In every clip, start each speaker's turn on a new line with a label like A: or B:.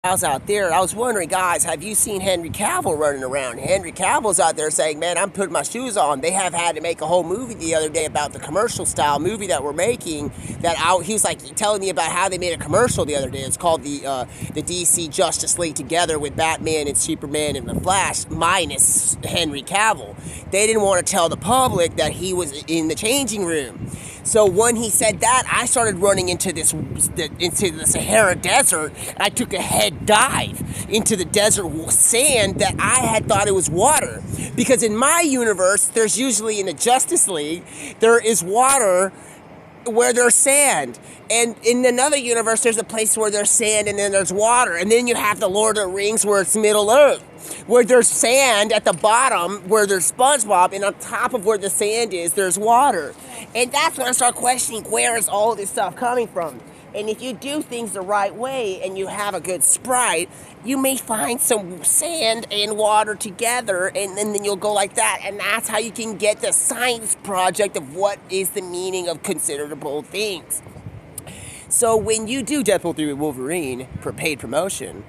A: I was out there, I was wondering, guys, have you seen Henry Cavill running around? Henry Cavill's out there saying, man, I'm putting my shoes on. They have had to make a whole movie the other day about the commercial style movie that we're making. He was like telling me about how they made a commercial the other day. It's called the DC Justice League together with Batman and Superman and the Flash minus Henry Cavill. They didn't want to tell the public that he was in the changing room. So when he said that, I started running into the Sahara Desert. I took a head dive into the desert sand that I had thought it was water. Because in my universe, there's usually in the Justice League, there is water where there's sand. And in another universe, there's a place where there's sand and then there's water. And then you have the Lord of the Rings where it's Middle Earth, where there's sand at the bottom where there's SpongeBob, and on top of where the sand is, there's water. And that's when I start questioning, where is all this stuff coming from? And if you do things the right way and you have a good sprite, you may find some sand and water together, and then you'll go like that. And that's how you can get the science project of what is the meaning of considerable things. So when you do Deadpool 3 with Wolverine for paid promotion,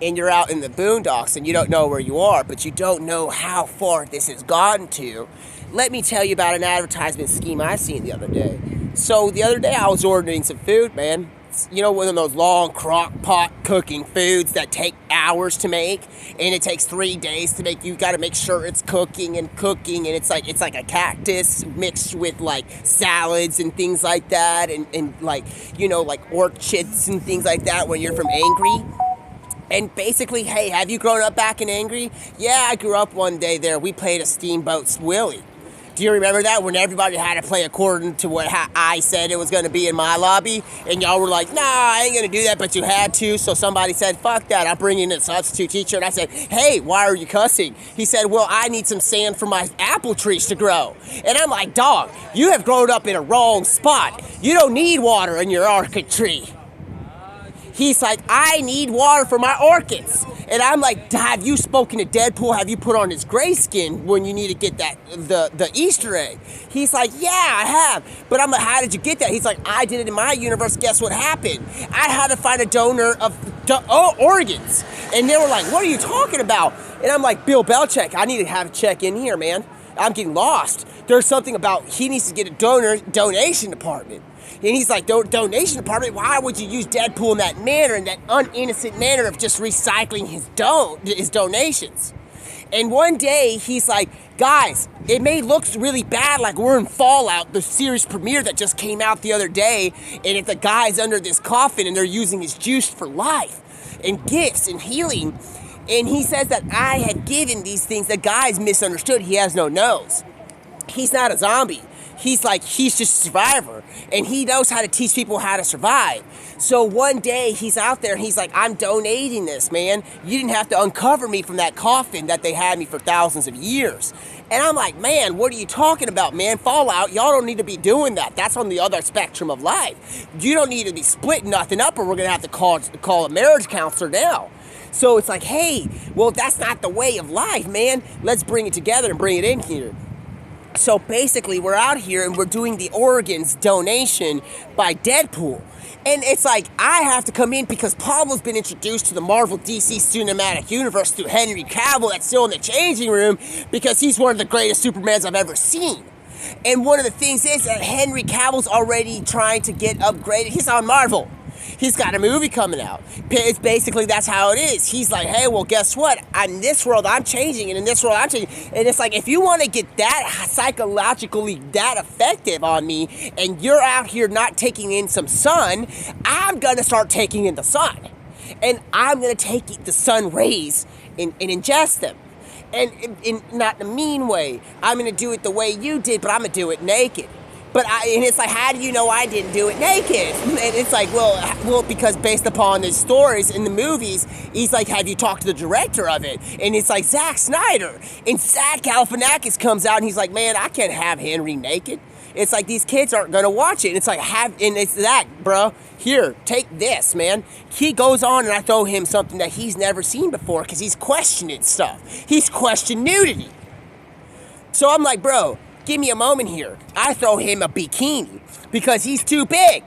A: and you're out in the boondocks and you don't know where you are, but you don't know how far this has gotten to, let me tell you about an advertisement scheme I seen the other day. So the other day I was ordering some food, man. You know, one of those long crock pot cooking foods that take hours to make, and it takes 3 days to make. You got to make sure it's cooking, and it's like a cactus mixed with like salads and things like that, and like, you know, like orchids and things like that when you're from Angry. And basically, hey, have you grown up back in Angry? Yeah, I grew up one day there. We played a Steamboat Willie. Do you remember that? When everybody had to play according to what I said it was going to be in my lobby, and y'all were like, nah, I ain't going to do that, but you had to. So somebody said, fuck that, I'm bringing in a substitute teacher. And I said, hey, why are you cussing? He said, well, I need some sand for my apple trees to grow. And I'm like, dog, you have grown up in a wrong spot. You don't need water in your orchid tree. He's like, I need water for my orchids. And I'm like, have you spoken to Deadpool? Have you put on his gray skin when you need to get that the Easter egg? He's like, yeah, I have. But I'm like, how did you get that? He's like, I did it in my universe. Guess what happened? I had to find a donor of organs. And they were like, what are you talking about? And I'm like, Bill Belichick, I need to have a check in here, man. I'm getting lost. There's something about he needs to get a donation department. And he's like, donation department? Why would you use Deadpool in that manner, in that uninnocent manner of just recycling his donations? And one day, he's like, guys, it may look really bad, like we're in Fallout, the series premiere that just came out the other day, and if the guy's under this coffin and they're using his juice for life and gifts and healing. And he says that I have given these things. The guy's misunderstood. He has no nose. He's not a zombie. He's just a survivor, and he knows how to teach people how to survive. So one day he's out there and he's like, I'm donating this, man. You didn't have to uncover me from that coffin that they had me for thousands of years. And I'm like, man, what are you talking about, man? Fallout, y'all don't need to be doing that. That's on the other spectrum of life. You don't need to be splitting nothing up, or we're going to have to call a marriage counselor now. So it's like, hey, well, that's not the way of life, man. Let's bring it together and bring it in here. So basically, we're out here and we're doing the organs donation by Deadpool. And it's like, I have to come in because Pablo's been introduced to the Marvel DC Cinematic Universe through Henry Cavill that's still in the changing room because he's one of the greatest Supermans I've ever seen. And one of the things is that Henry Cavill's already trying to get upgraded. He's on Marvel. He's got a movie coming out. It's basically, that's how it is. He's like, hey, well, guess what? In this world, I'm changing, and in this world, I'm changing. And it's like, if you want to get that psychologically that effective on me, and you're out here not taking in some sun, I'm going to start taking in the sun. And I'm going to take the sun rays and ingest them. And in not in a mean way. I'm going to do it the way you did, but I'm going to do it naked. And it's like, how do you know I didn't do it naked? And it's like, well, because based upon the stories in the movies, he's like, have you talked to the director of it? And it's like, Zack Snyder. And Zach Galifianakis comes out and he's like, man, I can't have Henry naked. It's like, these kids aren't going to watch it. And it's like, and it's that, bro. Here, take this, man. He goes on and I throw him something that he's never seen before because he's questioning stuff. He's questioned nudity. So I'm like, bro, give me a moment here. I throw him a bikini because he's too big.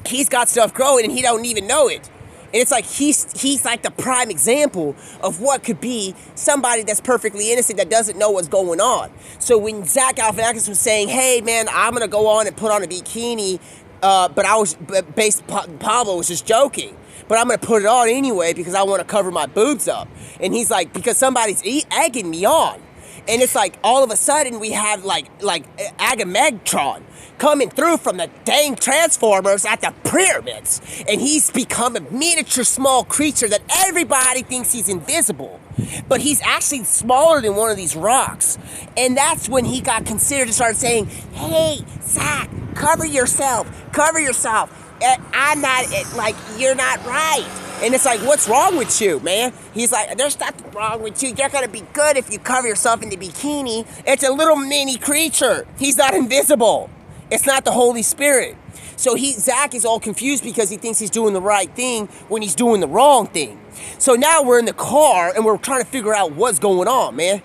A: He's got stuff growing and he don't even know it. And it's like he's like the prime example of what could be somebody that's perfectly innocent that doesn't know what's going on. So when Zach Galifianakis was saying, hey man, I'm gonna go on and put on a bikini, Pablo was just joking, but I'm gonna put it on anyway because I want to cover my boobs up. And he's like, because somebody's egging me on. And it's like all of a sudden we have like Agamemnon coming through from the dang Transformers at the pyramids. And he's become a miniature small creature that everybody thinks he's invisible. But he's actually smaller than one of these rocks. And that's when he got considered to start saying, hey, Zach, cover yourself. I'm not, like, you're not right. And it's like, what's wrong with you, man? He's like, there's nothing wrong with you. You're going to be good if you cover yourself in the bikini. It's a little mini creature. He's not invisible. It's not the Holy Spirit. So Zach is all confused because he thinks he's doing the right thing when he's doing the wrong thing. So now we're in the car and we're trying to figure out what's going on, man.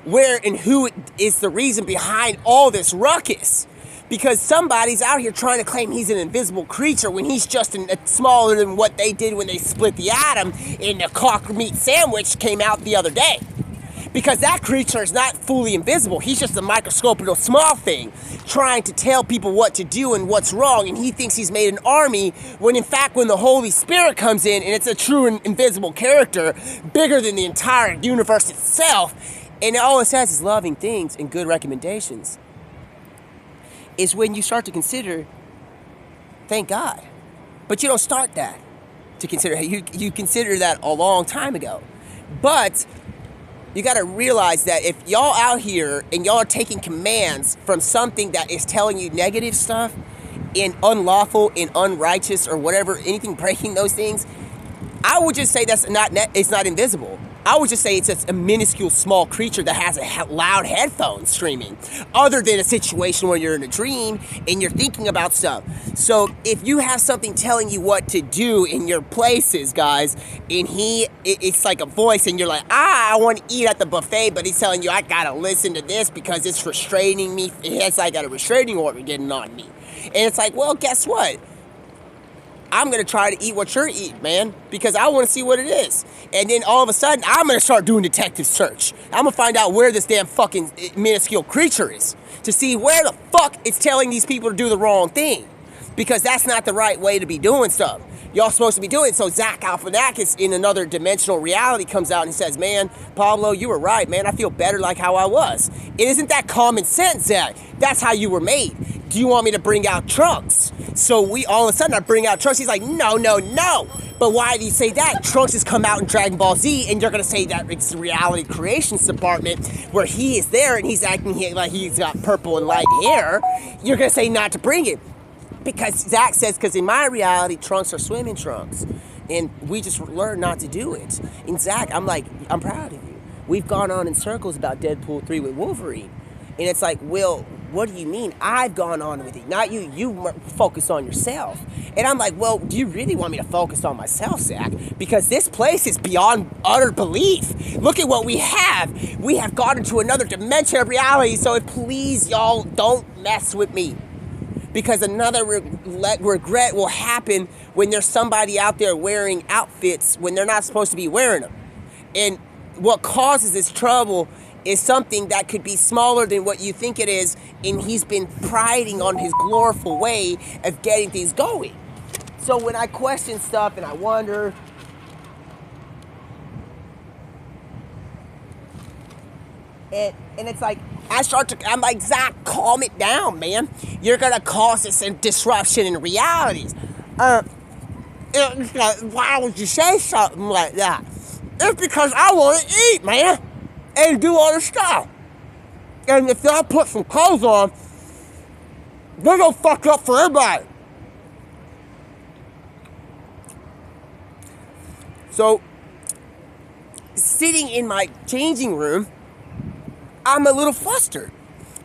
A: Where and who is the reason behind all this ruckus. Because somebody's out here trying to claim he's an invisible creature when he's just smaller than what they did when they split the atom in the cock meat sandwich came out the other day. Because that creature is not fully invisible. He's just a microscopical small thing trying to tell people what to do and what's wrong. And he thinks he's made an army when in fact when the Holy Spirit comes in and it's a true and invisible character bigger than the entire universe itself. And all it says is loving things and good recommendations. Is when you start to consider, thank God. But you don't start that to consider. You consider that a long time ago. But you got to realize that if y'all out here and y'all are taking commands from something that is telling you negative stuff and unlawful and unrighteous or whatever, anything breaking those things, I would just say it's not invisible. I would just say it's a minuscule small creature that has a loud headphone streaming, other than a situation where you're in a dream and you're thinking about stuff. So if you have something telling you what to do in your places, guys, and it's like a voice and you're like, I want to eat at the buffet, but he's telling you I gotta listen to this because it's restraining me. It's like I got a restraining order getting on me. And it's like, well, guess what? I'm going to try to eat what you're eating, man, because I want to see what it is. And then all of a sudden, I'm going to start doing detective search. I'm going to find out where this damn fucking minuscule creature is to see where the fuck it's telling these people to do the wrong thing, because that's not the right way to be doing stuff. Y'all supposed to be doing it. So Zach Galifianakis in another dimensional reality comes out and says, man, Pablo, you were right, man. I feel better like how I was. It isn't that common sense, Zach. That's how you were made. Do you want me to bring out Trunks? So all of a sudden I bring out Trunks. He's like, no. But why do you say that? Trunks has come out in Dragon Ball Z, and you're going to say that it's the reality creations department where he is there and he's acting like he's got purple and light hair. You're going to say not to bring it. Because Zach says, because in my reality, Trunks are swimming trunks. And we just learned not to do it. And Zach, I'm like, I'm proud of you. We've gone on in circles about Deadpool 3 with Wolverine. And it's like, Will, what do you mean? I've gone on with it, not you. You focus on yourself. And I'm like, well, do you really want me to focus on myself, Zach? Because this place is beyond utter belief. Look at what we have. We have gone into another dimension of reality. So please, y'all, don't mess with me. Because another regret will happen when there's somebody out there wearing outfits when they're not supposed to be wearing them. And what causes this trouble is something that could be smaller than what you think it is, and he's been priding on his glorious way of getting things going. So when I question stuff and I wonder, and it's like, I'm like, Zach, calm it down, man. You're going to cause this disruption in realities. Why would you say something like that? It's because I want to eat, man, and do all this stuff. And if y'all put some clothes on, they're going to fuck up for everybody. So, sitting in my changing room, I'm a little flustered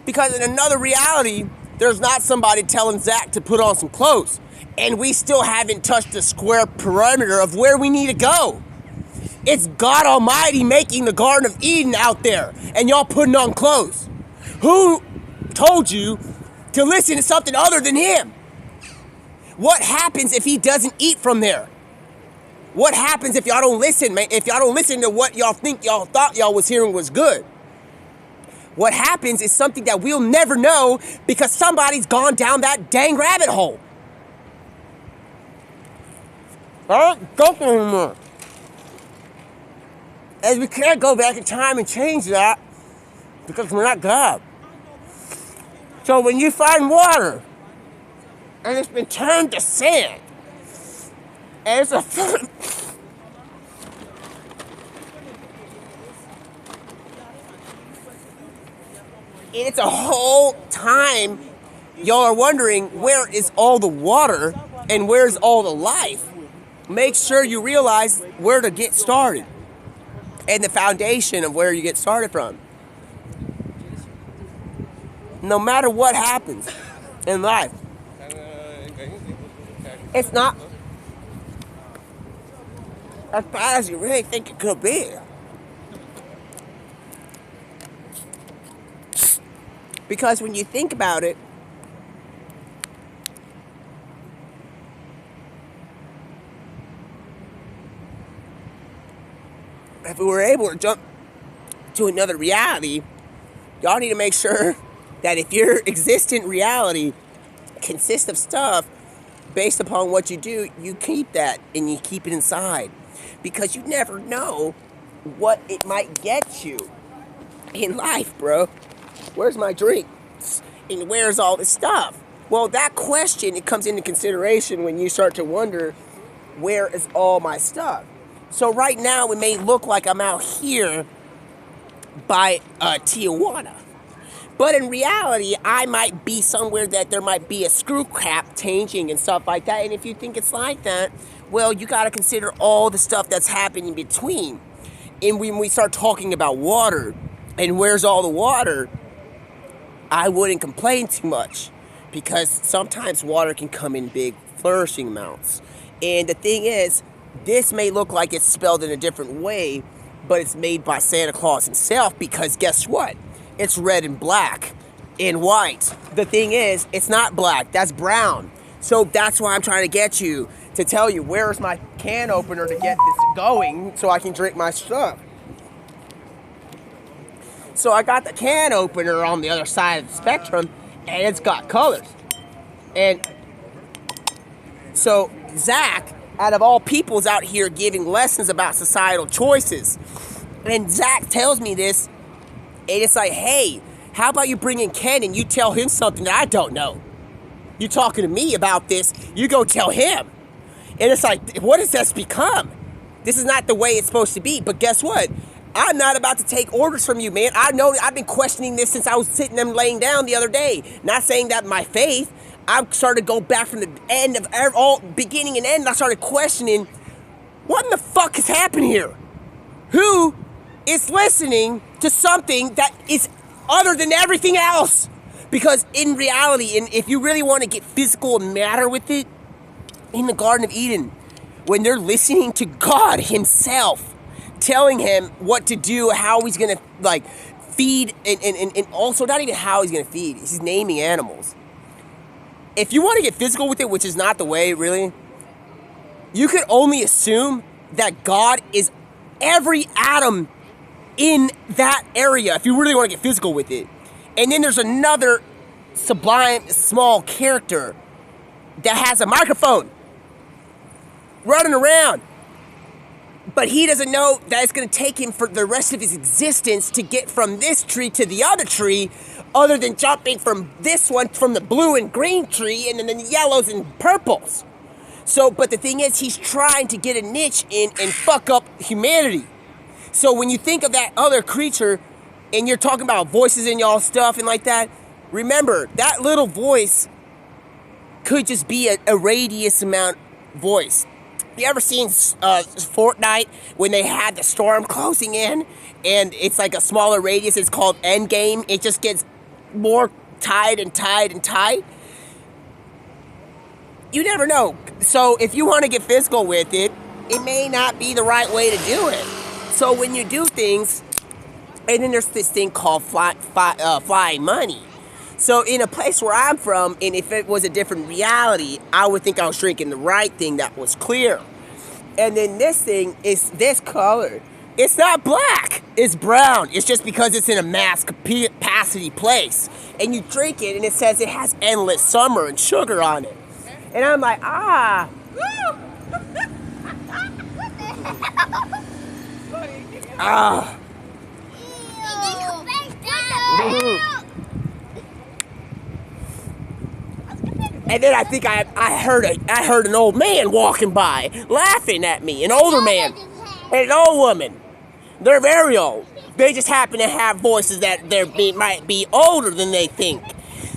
A: because in another reality, there's not somebody telling Zach to put on some clothes, and we still haven't touched the square perimeter of where we need to go. It's God Almighty making the Garden of Eden out there, and y'all putting on clothes. Who told you to listen to something other than Him? What happens if He doesn't eat from there? What happens if y'all don't listen, man? If y'all don't listen to what y'all think y'all thought y'all was hearing was good? What happens is something that we'll never know because somebody's gone down that dang rabbit hole. I don't think anymore. And we can't go back in time and change that because we're not God. So when you find water and it's been turned to sand, and it's it's a whole time y'all are wondering where is all the water and where's all the life. Make sure you realize where to get started and the foundation of where you get started from. No matter what happens in life, it's not as bad as you really think it could be. Because when you think about it, if we were able to jump to another reality, y'all need to make sure that if your existent reality consists of stuff based upon what you do, you keep that and you keep it inside. Because you never know what it might get you in life, bro. Where's my drink? And where's all this stuff? Well, that question, it comes into consideration when you start to wonder, where is all my stuff? So right now, it may look like I'm out here by Tijuana. But in reality, I might be somewhere that there might be a screw cap changing and stuff like that. And if you think it's like that, well, you got to consider all the stuff that's happening in between. And when we start talking about water and where's all the water, I wouldn't complain too much because sometimes water can come in big flourishing amounts. And the thing is, this may look like it's spelled in a different way, but it's made by Santa Claus himself because guess what? It's red and black and white. The thing is, it's not black, that's brown. So that's why I'm trying to get you to tell you where's my can opener to get this going so I can drink my stuff. So I got the can opener on the other side of the spectrum, and it's got colors. And so Zach, out of all people, is out here giving lessons about societal choices. And Zach tells me this, and it's like, hey, how about you bring in Ken and you tell him something that I don't know? You talking to me about this, you go tell him. And it's like, what has this become? This is not the way it's supposed to be. But guess what? I'm not about to take orders from you, man. I know I've been questioning this since I was sitting and laying down the other day. Not saying that my faith. I'm starting to go back from the end of all beginning and end. I started questioning, what in the fuck is happening here? Who is listening to something that is other than everything else? Because in reality, and if you really want to get physical and matter with it, in the Garden of Eden, when they're listening to God himself, telling him what to do, how he's going to feed, and also not even how he's going to feed. He's naming animals. If you want to get physical with it, which is not the way, really, you could only assume that God is every atom in that area, if you really want to get physical with it. And then there's another sublime, small character that has a microphone running around. But he doesn't know that it's going to take him for the rest of his existence to get from this tree to the other tree, other than jumping from this one, from the blue and green tree, and then the yellows and purples. So, but the thing is, he's trying to get a niche in and fuck up humanity. So when you think of that other creature, and you're talking about voices in y'all stuff and like that, remember, that little voice could just be a radius amount voice. You ever seen Fortnite when they had the storm closing in and it's like a smaller radius? It's called Endgame. It just gets more tied and tied and tied. You never know. So if you want to get physical with it, it may not be the right way to do it. So when you do things, and then there's this thing called flying money. So in a place where I'm from, and if it was a different reality, I would think I was drinking the right thing that was clear. And then this thing is this color. It's not black. It's brown. It's just because it's in a mass capacity place. And you drink it, and it says it has endless summer and sugar on it. And I'm like, ah. Ah. And then I think I heard an old man walking by, laughing at me. An older man and an old woman. They're very old. They just happen to have voices that might be older than they think.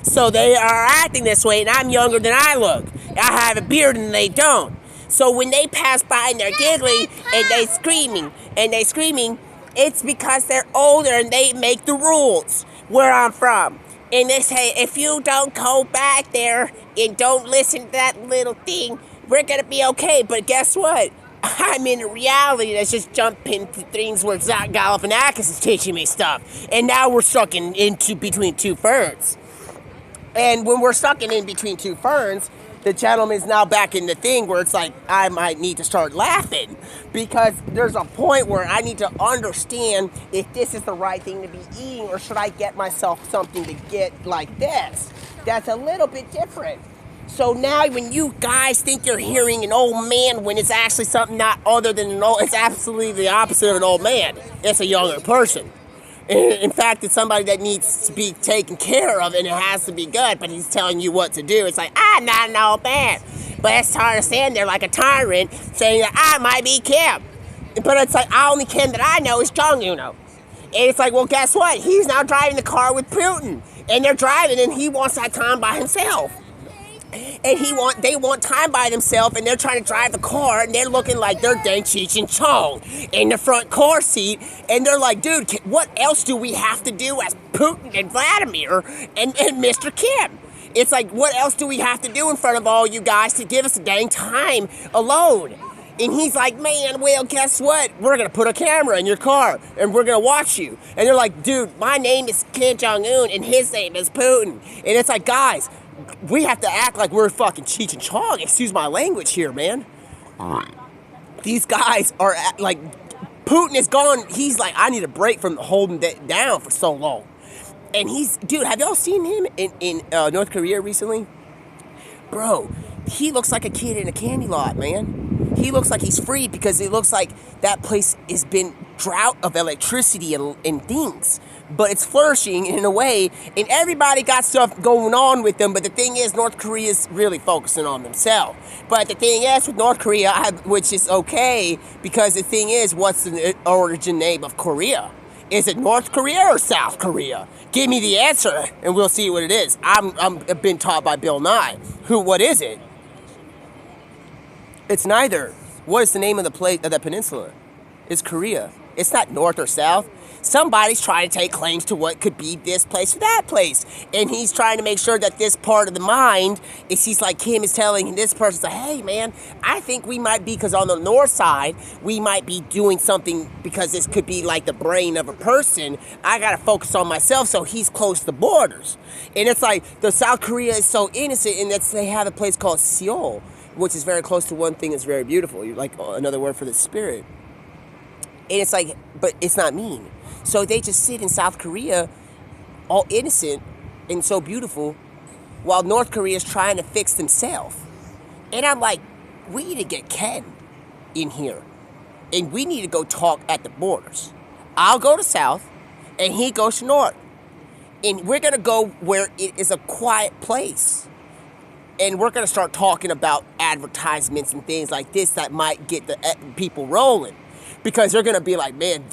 A: So they are acting this way, and I'm younger than I look. I have a beard and they don't. So when they pass by and they're giggling and they screaming, it's because they're older and they make the rules where I'm from. And they say, if you don't go back there and don't listen to that little thing, we're going to be okay. But guess what? I'm in a reality that's just jumping to things where Zach Galifianakis is teaching me stuff. And now we're stuck into between two ferns. And when we're stuck in between two ferns, the gentleman's now back in the thing where it's like, I might need to start laughing. Because there's a point where I need to understand if this is the right thing to be eating, or should I get myself something to get like this that's a little bit different. So now when you guys think you're hearing an old man when it's actually something not other than an old, it's absolutely the opposite of an old man. It's a younger person. In fact, it's somebody that needs to be taken care of, and it has to be good, but he's telling you what to do. It's like, I'm not an old man. But it's hard to stand there like a tyrant saying that I might be Kim. But it's like, the only Kim that I know is Jong Uno. And it's like, well, guess what? He's now driving the car with Putin. And they're driving, and he wants that time by himself. And they want time by themselves, and they're trying to drive the car, and they're looking like they're Deng Cheech and Chong in the front car seat, and they're like, dude, what else do we have to do as Putin and Vladimir and Mr. Kim? It's like, what else do we have to do in front of all you guys to give us a dang time alone? And he's like, man, well, guess what? We're going to put a camera in your car, and we're going to watch you. And they're like, dude, my name is Kim Jong-un, and his name is Putin. And it's like, guys, we have to act like we're fucking Cheech and Chong. Excuse my language here, man. These guys are like, Putin is gone. He's like, I need a break from holding that down for so long. And dude, have y'all seen him in North Korea recently? Bro, he looks like a kid in a candy lot, man. He looks like he's free because it looks like that place has been drought of electricity and things. But it's flourishing in a way, and everybody got stuff going on with them. But the thing is, North Korea is really focusing on themselves. But the thing is, with North Korea, which is okay, because the thing is, what's the origin name of Korea? Is it North Korea or South Korea? Give me the answer, and we'll see what it is. I've been taught by Bill Nye. What is it? It's neither. What is the name of the place of the peninsula? It's Korea. It's not North or South. Somebody's trying to take claims to what could be this place or that place. And he's trying to make sure that this part of the mind is, he's like, Kim is telling this person, hey man, I think we might be, because on the north side, we might be doing something, because this could be like the brain of a person. I got to focus on myself, so he's close to the borders. And it's like, the South Korea is so innocent in that they have a place called Seoul, which is very close to one thing that's very beautiful. You like another word for the spirit. And it's like, but it's not mean. So they just sit in South Korea, all innocent and so beautiful, while North Korea is trying to fix themselves. And I'm like, we need to get Ken in here. And we need to go talk at the borders. I'll go to South, and he goes to North. And we're going to go where it is a quiet place. And we're going to start talking about advertisements and things like this that might get the people rolling. Because they're going to be like, man,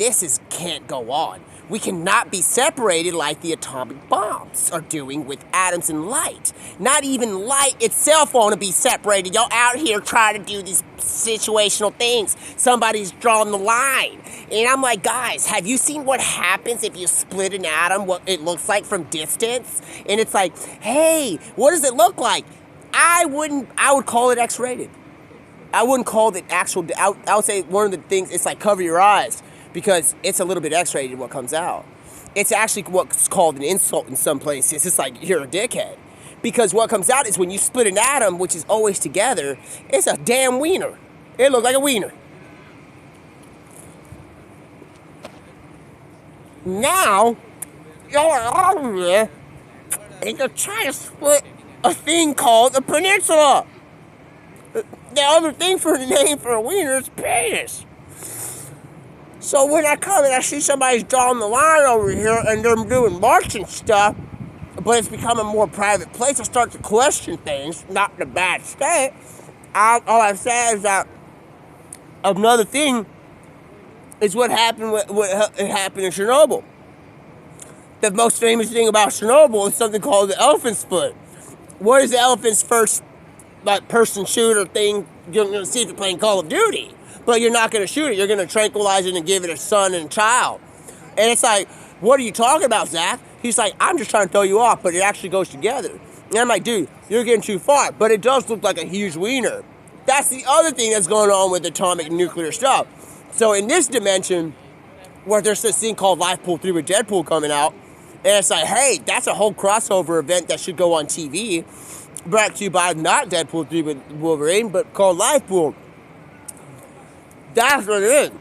A: can't go on. We cannot be separated like the atomic bombs are doing with atoms and light. Not even light itself want to be separated. Y'all out here trying to do these situational things. Somebody's drawn the line. And I'm like, guys, have you seen what happens if you split an atom, what it looks like from distance? And it's like, hey, what does it look like? I would call it X-rated. I wouldn't call it actual. I would say one of the things, it's like cover your eyes, because it's a little bit X-rated what comes out. It's actually what's called an insult in some places. It's like, you're a dickhead. Because what comes out is when you split an atom, which is always together, it's a damn wiener. It looked like a wiener. Now, y'all are over there, and they're trying to split a thing called the peninsula. The other thing for the name for a wiener is penis. So when I come and I see somebody's drawing the line over here and they're doing marching stuff, but it's become a more private place, I start to question things, not in a bad state. All I say is that another thing is what happened it happened in Chernobyl. The most famous thing about Chernobyl is something called the elephant split. What is the elephant's first person shooter thing? You're going to see if you're playing Call of Duty, but you're not going to shoot it. You're going to tranquilize it and give it a son and a child. And it's like, what are you talking about, Zach? He's like, I'm just trying to throw you off, but it actually goes together. And I'm like, dude, you're getting too far. But it does look like a huge wiener. That's the other thing that's going on with atomic nuclear stuff. So in this dimension, where there's this thing called Deadpool 3 with Deadpool coming out, and it's like, hey, that's a whole crossover event that should go on TV. Brought to you by not Deadpool 3 with Wolverine, but called Deadpool. That's what it is.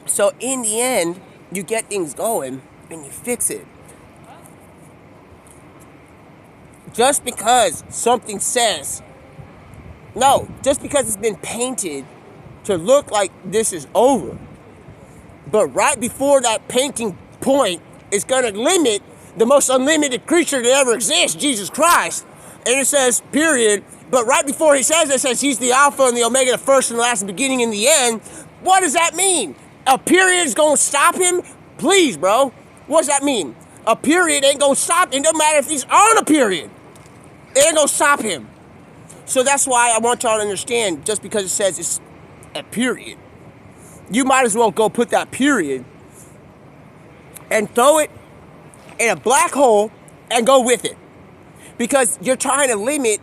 A: So in the end, you get things going and you fix it. Just because something says, no, just because it's been painted to look like this is over. But right before that painting point, it's going to limit the most unlimited creature that ever exists, Jesus Christ. And it says, period. But right before he says it says he's the Alpha and the Omega, the first and the last, the beginning and the end. What does that mean? A period is going to stop him? Please, bro. What does that mean? A period ain't going to stop him. It doesn't matter if he's on a period. It ain't going to stop him. So that's why I want y'all to understand, just because it says it's a period, you might as well go put that period and throw it in a black hole and go with it. Because you're trying to limit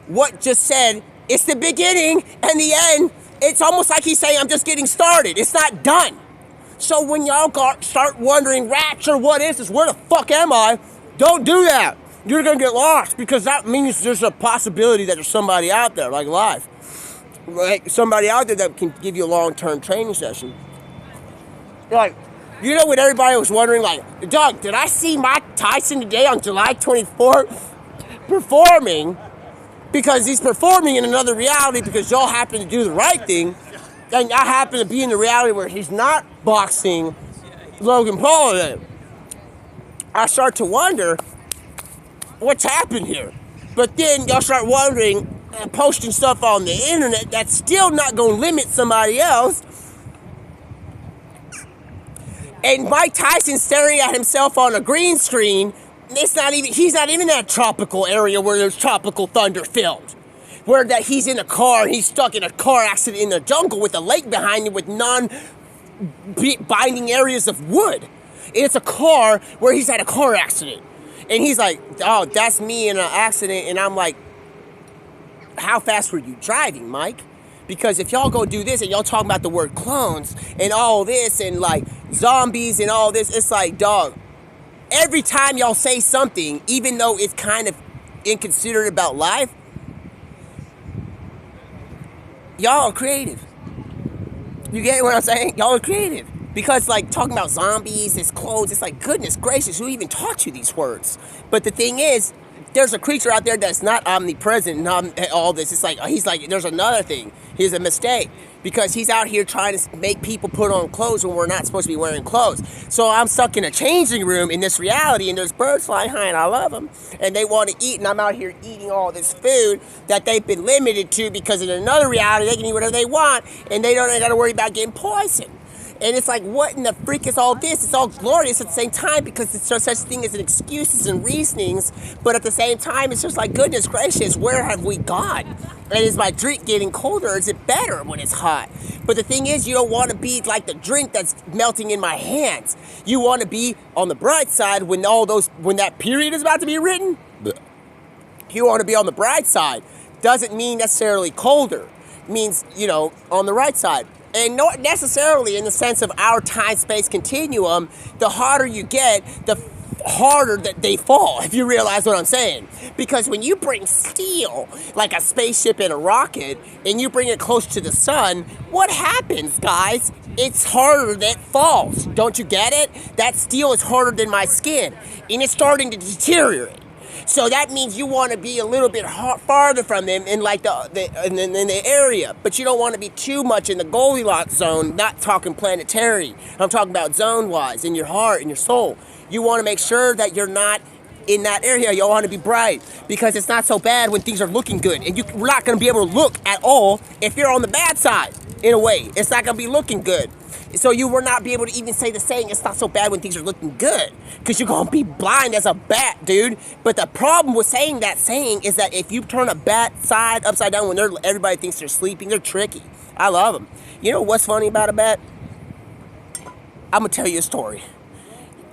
A: what just said, it's the beginning and the end. It's almost like he's saying, I'm just getting started. It's not done. So when y'all start wondering, rapture, what is this? Where the fuck am I? Don't do that. You're going to get lost, because that means there's a possibility that there's somebody out there, like live. Like somebody out there that can give you a long-term training session. Like, you know what everybody was wondering? Like, Doug, did I see Mike Tyson today on July 24th performing? Because he's performing in another reality because y'all happen to do the right thing. And I happen to be in the reality where he's not boxing Logan Paul today. I start to wonder, what's happened here? But then y'all start wondering, posting stuff on the internet that's still not going to limit somebody else. And Mike Tyson staring at himself on a green screen. He's not even in that tropical area where there's tropical thunder filmed. Where that he's in a car and he's stuck in a car accident in the jungle with a lake behind him with non-binding areas of wood. And it's a car where he's had a car accident. And he's like, oh, that's me in an accident. And I'm like, how fast were you driving, Mike? Because if y'all go do this and y'all talking about the word clones and all this and like zombies and all this, it's like, dog, every time y'all say something, even though it's kind of inconsiderate about life, y'all are creative. You get what I'm saying? Y'all are creative. Because, like, talking about zombies, it's clothes, it's like, goodness gracious, who even taught you these words? But the thing is, there's a creature out there that's not omnipresent and all this. It's like, he's like, there's another thing. Here's a mistake. Because he's out here trying to make people put on clothes when we're not supposed to be wearing clothes. So I'm stuck in a changing room in this reality, and there's birds flying high, and I love them. And they want to eat, and I'm out here eating all this food that they've been limited to, because in another reality, they can eat whatever they want, and they don't got to worry about getting poisoned. And it's like, what in the freak is all this? It's all glorious at the same time, because it's just such thing as an excuses and reasonings. But at the same time, it's just like, goodness gracious, where have we gone? And is my drink getting colder, or is it better when it's hot? But the thing is, you don't want to be like the drink that's melting in my hands. You want to be on the bright side when that period is about to be written. You want to be on the bright side. Doesn't mean necessarily colder. It means, on the right side. And not necessarily in the sense of our time-space continuum. The hotter you get, the harder that they fall, if you realize what I'm saying. Because when you bring steel, like a spaceship and a rocket, and you bring it close to the sun, what happens, guys? It's harder that it falls. Don't you get it? That steel is harder than my skin, and it's starting to deteriorate. So that means you want to be a little bit farther from them in like in the area, but you don't want to be too much in the Goldilocks zone. Not talking planetary. I'm talking about zone-wise in your heart and your soul. You want to make sure that you're not in that area. You want to be bright because it's not so bad when things are looking good, and you're not going to be able to look at all if you're on the bad side. In a way, it's not going to be looking good. So you will not be able to even say the saying, it's not so bad when things are looking good. Because you're going to be blind as a bat, dude. But the problem with saying that saying is that if you turn a bat side upside down when everybody thinks they're sleeping, they're tricky. I love them. You know what's funny about a bat? I'm going to tell you a story.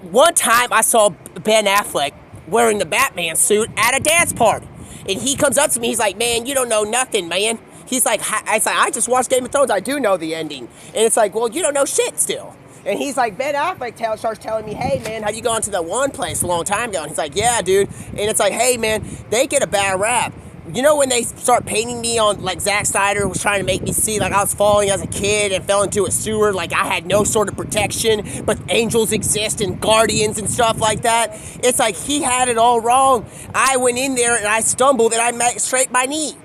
A: One time I saw Ben Affleck wearing the Batman suit at a dance party. And he comes up to me, he's like, man, you don't know nothing, man. He's like, I just watched Game of Thrones. I do know the ending. And it's like, well, you don't know shit still. And he's like, Ben Affleck starts telling me, hey, man, have you gone to that one place a long time ago? And he's like, yeah, dude. And it's like, hey, man, they get a bad rap. You know when they start painting me on, like Zack Snyder was trying to make me see like I was falling as a kid and fell into a sewer, like I had no sort of protection, but angels exist and guardians and stuff like that. It's like he had it all wrong. I went in there and I stumbled and I scraped my knee.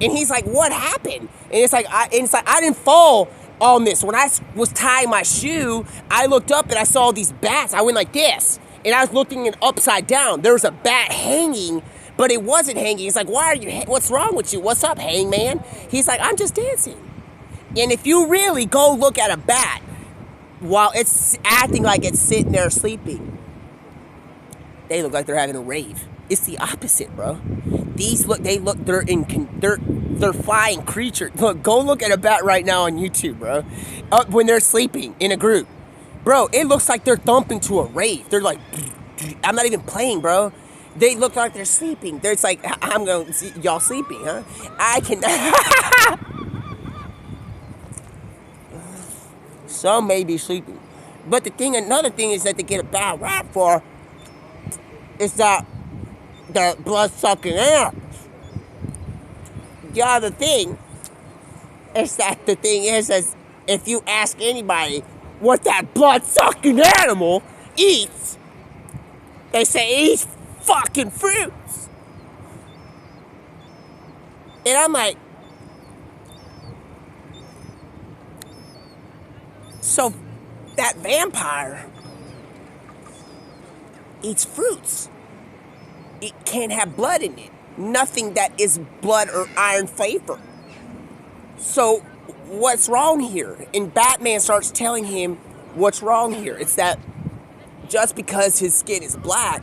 A: And he's like, what happened? And it's like, I didn't fall on this. When I was tying my shoe, I looked up and I saw these bats. I went like this. And I was looking it upside down. There was a bat hanging, but it wasn't hanging. He's like, what's wrong with you? What's up, hangman? He's like, I'm just dancing. And if you really go look at a bat while it's acting like it's sitting there sleeping, they look like they're having a rave. It's the opposite, bro. They're flying creatures. Look, go look at a bat right now on YouTube, bro. When they're sleeping in a group. Bro, it looks like they're thumping to a rave. They're like, I'm not even playing, bro. They look like they're sleeping. It's like, I'm going to see y'all sleeping, huh? I can. Some may be sleeping. But another thing is that they get a bad rap for is that the blood-sucking animals. The other thing is that the thing is if you ask anybody what that blood-sucking animal eats, they say it eats fucking fruits. And I'm like, so that vampire eats fruits. It can't have blood in it. Nothing that is blood or iron flavor. So what's wrong here? And Batman starts telling him what's wrong here. It's that just because his skin is black,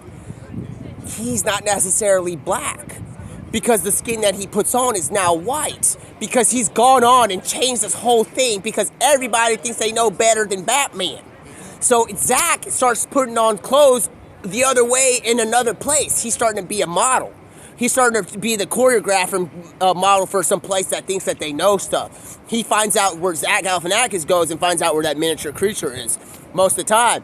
A: he's not necessarily black. Because the skin that he puts on is now white. Because he's gone on and changed this whole thing because everybody thinks they know better than Batman. So Zack starts putting on clothes the other way in another place. He's starting to be a model. He's starting to be the choreographer model for some place that thinks that they know stuff. He finds out where Zach Galifianakis goes and finds out where that miniature creature is most of the time.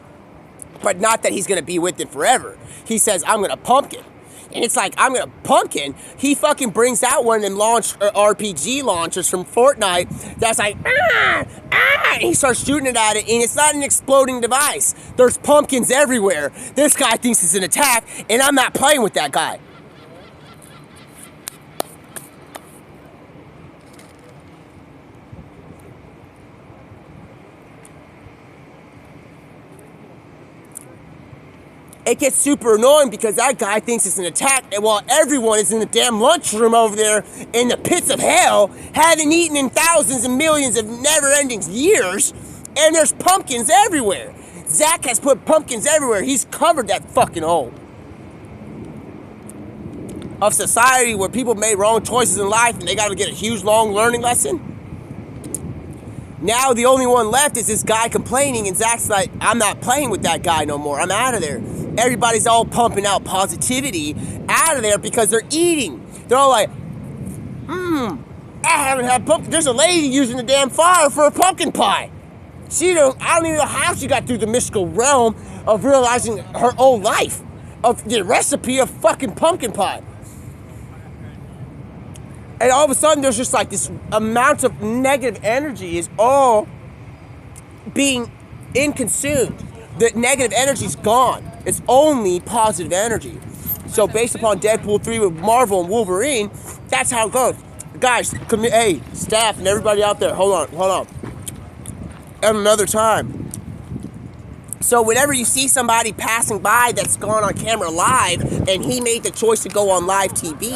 A: But not that he's going to be with it forever. He says, I'm going to pumpkin. And it's like, I'm going to pumpkin. He fucking brings out one of them RPG launchers from Fortnite that's like, and he starts shooting it at it, and it's not an exploding device. There's pumpkins everywhere. This guy thinks it's an attack, and I'm not playing with that guy. It gets super annoying because that guy thinks it's an attack, and while everyone is in the damn lunchroom over there in the pits of hell, having eaten in thousands and millions of never-ending years, and there's pumpkins everywhere. Zach has put pumpkins everywhere. He's covered that fucking hole of society where people made wrong choices in life and they got to get a huge, long learning lesson. Now the only one left is this guy complaining, and Zach's like, I'm not playing with that guy no more. I'm out of there. Everybody's all pumping out positivity out of there because they're eating. They're all like, I haven't had pumpkin. There's a lady using the damn fire for a pumpkin pie. I don't even know how she got through the mystical realm of realizing her own life, of the recipe of fucking pumpkin pie. And all of a sudden, there's just like this amount of negative energy is all being consumed. The negative energy's gone. It's only positive energy. So based upon Deadpool 3 with Marvel and Wolverine, that's how it goes. Guys, hey, staff and everybody out there, hold on. At another time. So whenever you see somebody passing by that's gone on camera live, and he made the choice to go on live TV.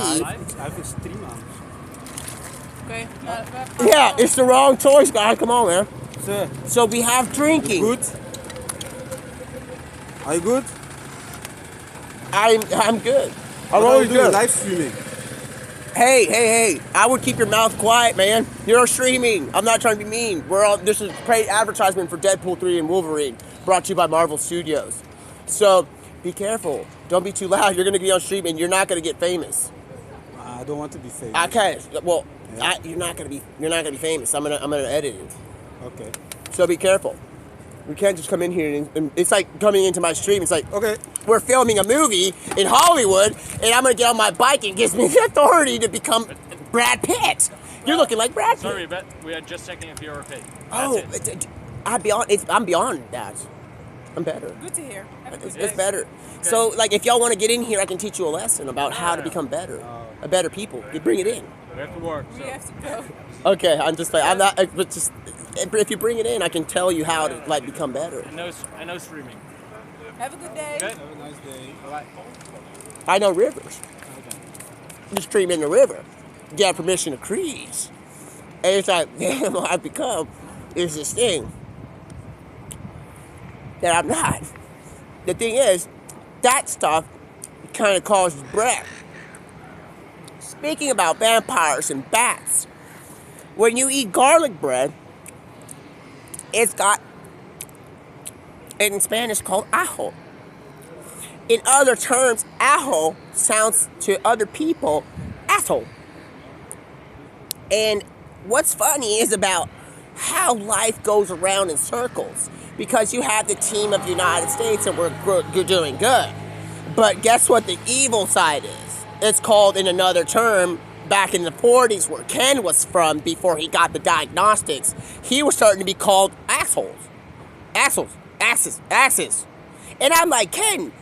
B: Okay.
A: Yeah, it's the wrong choice, guys. Come on, man. So we have drinking.
C: Good? Are you good?
A: I'm good. I'm
C: What are
A: always
C: you doing?
A: good.
C: Live streaming.
A: Hey! I would keep your mouth quiet, man. You're streaming. I'm not trying to be mean. This is paid advertisement for Deadpool 3 and Wolverine, brought to you by Marvel Studios. So be careful. Don't be too loud. You're gonna be on stream and you're not gonna get famous.
C: I don't want to be famous.
A: Okay. Well,
C: Yeah.
A: you're not gonna be famous. I'm gonna edit it.
C: Okay.
A: So be careful. We can't just come in here and it's like coming into my stream. It's like,
C: Okay.
A: we're filming a movie in Hollywood, and I'm gonna get on my bike and gives me the authority to become Brad Pitt. You're looking like Brad Pitt.
D: Sorry, but we are just checking if you're okay.
A: I'm beyond that. I'm better.
B: Good to hear.
A: It's better. So, like, if y'all want to get in here, I can teach you a lesson about how to become better, a better people. You bring it in.
D: We have to work.
B: We
D: So.
B: have to go.
A: Okay, I'm just like I'm not. But just if you bring it in, I can tell you how to like become better.
D: I know streaming.
B: Have a good day.
D: Okay.
C: Have a nice day.
D: Bye.
A: I know rivers. You stream in the river. You have permission to cruise. And it's like, damn, what I've become is this thing that I'm not. The thing is, that stuff kind of causes breath. Speaking about vampires and bats, when you eat garlic bread, it's got, in Spanish, called ajo. In other terms, ajo sounds to other people asshole. And what's funny is about how life goes around in circles, because you have the team of the United States and we're doing good. But guess what the evil side is? It's called, in another term, back in the 40s where Ken was from before he got the diagnostics, he was starting to be called assholes. Asses. And I'm like, Ken,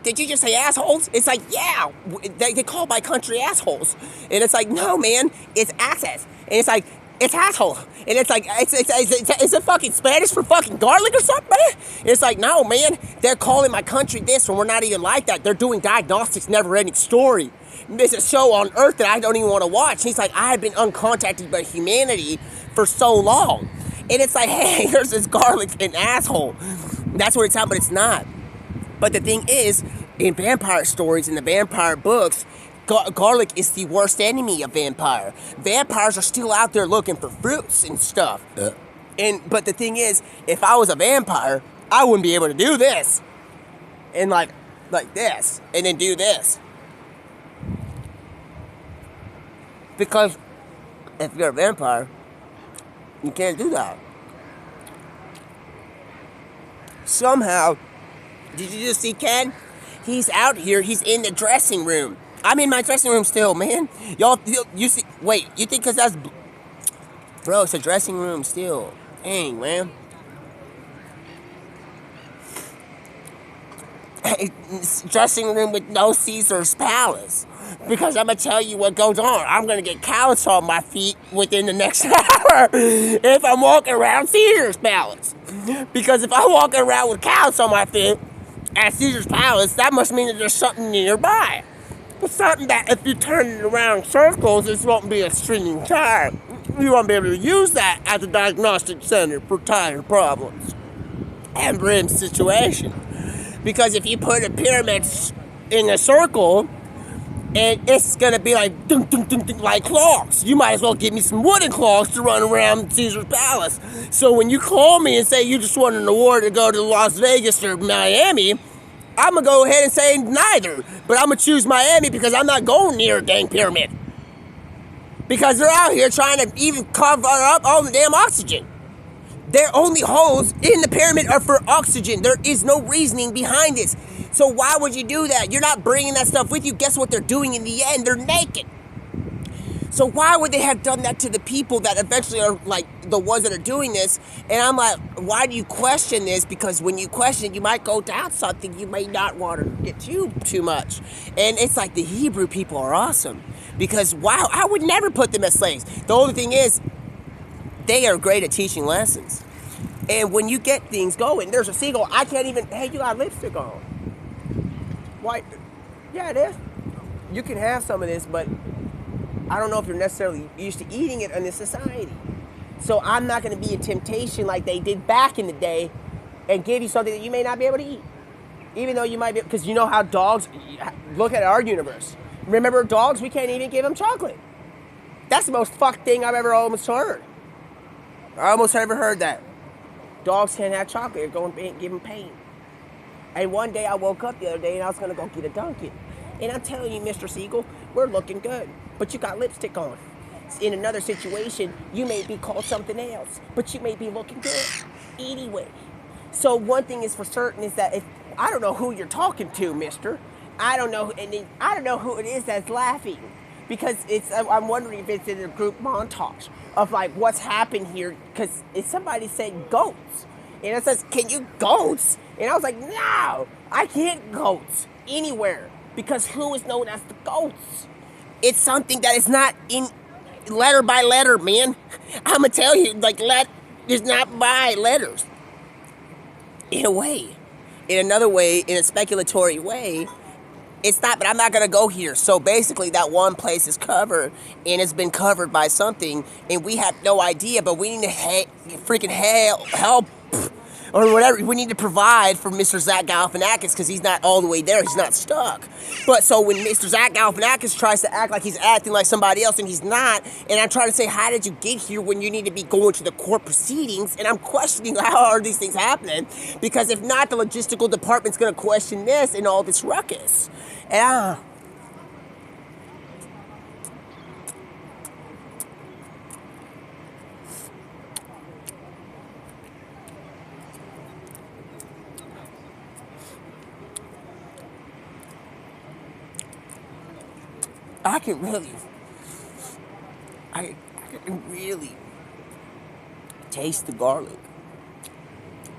A: did you just say assholes? It's like, yeah, they call my country assholes. And it's like, no, man, it's asses. And it's like, it's asshole. And it's like, is it fucking Spanish for fucking garlic or something, man? And it's like, no, man, they're calling my country this when we're not even like that. They're doing diagnostics, never-ending story. There's a show on Earth that I don't even want to watch. He's like, I have been uncontacted by humanity for so long. And it's like, hey, there's this garlic and asshole. That's what it's at, but it's not. But the thing is, in vampire stories, in the vampire books, garlic is the worst enemy of vampire. Vampires are still out there looking for fruits and stuff. But the thing is, if I was a vampire, I wouldn't be able to do this. And like this. And then do this. Because if you're a vampire, you can't do that. Somehow, did you just see Ken? He's out here. He's in the dressing room. I'm in my dressing room still, man. You see? Wait, you think because that's... Bro, it's a dressing room still. Dang, man. It's a dressing room with no Caesar's Palace. Because I'm going to tell you what goes on. I'm going to get cows on my feet within the next hour if I'm walking around Caesar's Palace. Because if I'm walking around with cows on my feet at Caesar's Palace, that must mean that there's something nearby. It's something that if you turn it around circles, this won't be a stringing time. You won't be able to use that at the diagnostic center for tire problems and rim situation. Because if you put a pyramid in a circle, and it's gonna be like dunk, dunk, dunk, dunk, like claws. You might as well give me some wooden claws to run around Caesar's Palace. So when you call me and say you just want an award to go to Las Vegas or Miami, I'm gonna go ahead and say neither. But I'm gonna choose Miami because I'm not going near a dang pyramid. Because they're out here trying to even cover up all the damn oxygen. Their only holes in the pyramid are for oxygen. There is no reasoning behind this. So why would you do that? You're not bringing that stuff with you. Guess what they're doing in the end? They're naked. So why would they have done that to the people that eventually are like the ones that are doing this? And I'm like, why do you question this? Because when you question it, you might go down something you may not want to get too much. And it's like the Hebrew people are awesome. Because wow, I would never put them as slaves. The only thing is, they are great at teaching lessons. And when you get things going, there's a seagull. I can't even, hey, you got lipstick on. Why? Yeah, it is. You can have some of this, but I don't know if you're necessarily used to eating it in this society. So I'm not going to be a temptation like they did back in the day and give you something that you may not be able to eat. Even though you might be, because you know how dogs, look at our universe. Remember dogs, we can't even give them chocolate. That's the most fucked thing I've ever almost heard. I almost ever heard that. Dogs can't have chocolate, they're going to give them pain. And one day I woke up the other day and I was going to go get a Dunkin'. And I'm telling you, Mr. Siegel, we're looking good. But you got lipstick on. In another situation, you may be called something else. But you may be looking good anyway. So one thing is for certain is that if I don't know who you're talking to, mister. I don't know, and I don't know who it is that's laughing. Because I'm wondering if it's in a group montage of like what's happened here. Because if somebody said goats. And it says, can you goats? And I was like, no, I can't goats anywhere. Because who is known as the goats? It's something that is not in letter by letter, man. I'm going to tell you, like, is not by letters. In a way. In another way, in a speculatory way, it's not, but I'm not going to go here. So basically, that one place is covered, and it's been covered by something, and we have no idea, but we need to freaking help. Or whatever, we need to provide for Mr. Zach Galifianakis because he's not all the way there, he's not stuck. But so when Mr. Zach Galifianakis tries to act like he's acting like somebody else and he's not, and I'm trying to say, how did you get here when you need to be going to the court proceedings? And I'm questioning how are these things happening? Because if not, the logistical department's going to question this and all this ruckus. And I can really taste the garlic.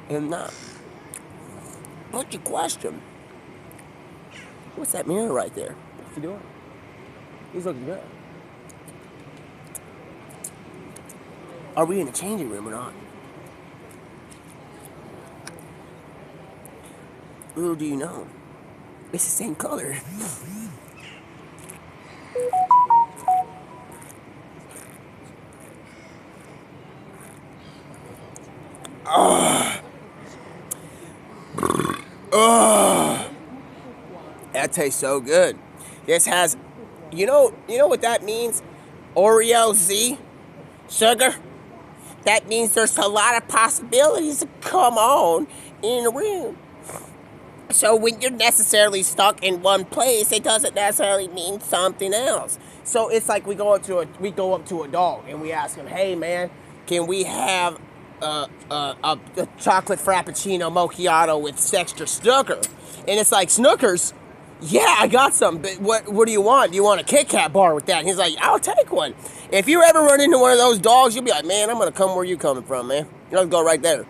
A: And not. But you question. What's that mirror right there? What's he doing? He's looking good. Are we in a changing room or not? Little do you know, it's the same color. That tastes so good. This has, you know what that means? Oreo Z, sugar. That means there's a lot of possibilities to come on in the room. So when you're necessarily stuck in one place, it doesn't necessarily mean something else. So it's like we go up to a dog and we ask him, hey man, can we have a chocolate frappuccino macchiato with extra snooker? And it's like, Snookers? Yeah, I got some, but what do you want? Do you want a Kit Kat bar with that? And he's like, I'll take one. If you ever run into one of those dogs, you'll be like, man, I'm going to come where you coming from, man. You're going to go right there.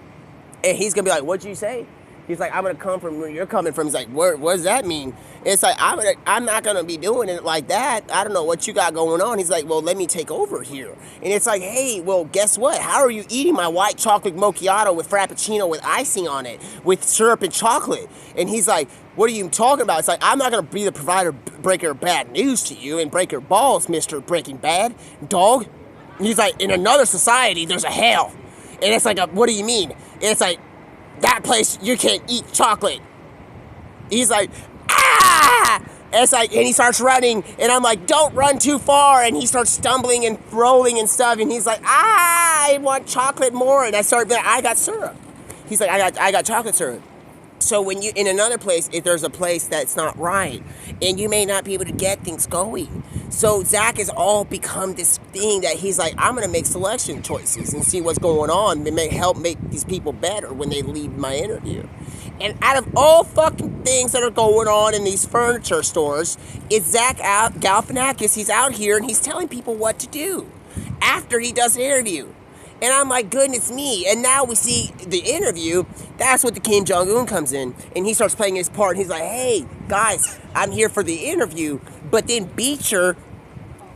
A: And he's going to be like, what'd you say? He's like, I'm going to come from where you're coming from. He's like, what does that mean? It's like, I'm not going to be doing it like that. I don't know what you got going on. He's like, well, let me take over here. And it's like, hey, well, guess what? How are you eating my white chocolate macchiato with frappuccino with icing on it, with syrup and chocolate? And he's like, what are you talking about? It's like, I'm not going to be the provider breaker of bad news to you and break your balls, Mr. Breaking Bad, dog. And he's like, in another society, there's a hell. And it's like, what do you mean? And it's like, that place, you can't eat chocolate. He's like, ah! And it's like, and he starts running, and I'm like, don't run too far. And he starts stumbling and rolling and stuff, and he's like, I want chocolate more. And I start, I got syrup. He's like, I got chocolate syrup. So when you, in another place, if there's a place that's not right, and you may not be able to get things going, So Zach has all become this thing that he's like, I'm gonna make selection choices and see what's going on and help make these people better when they leave my interview. And out of all fucking things that are going on in these furniture stores, it's Zach Galifianakis. He's out here and he's telling people what to do after he does an interview. And I'm like, goodness me. And now we see the interview. That's what the Kim Jong-un comes in. And he starts playing his part. And he's like, hey, guys, I'm here for the interview. But then Beecher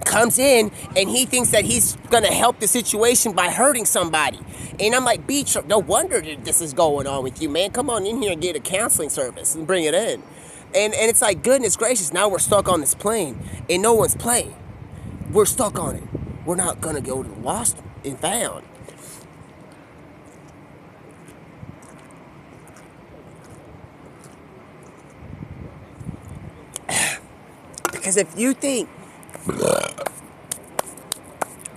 A: comes in and he thinks that he's going to help the situation by hurting somebody. And I'm like, Beecher, no wonder this is going on with you, man. Come on in here and get a counseling service and bring it in. And it's like, goodness gracious, now we're stuck on this plane and no one's playing. We're stuck on it. We're not going to go to the lost and found. Because if you think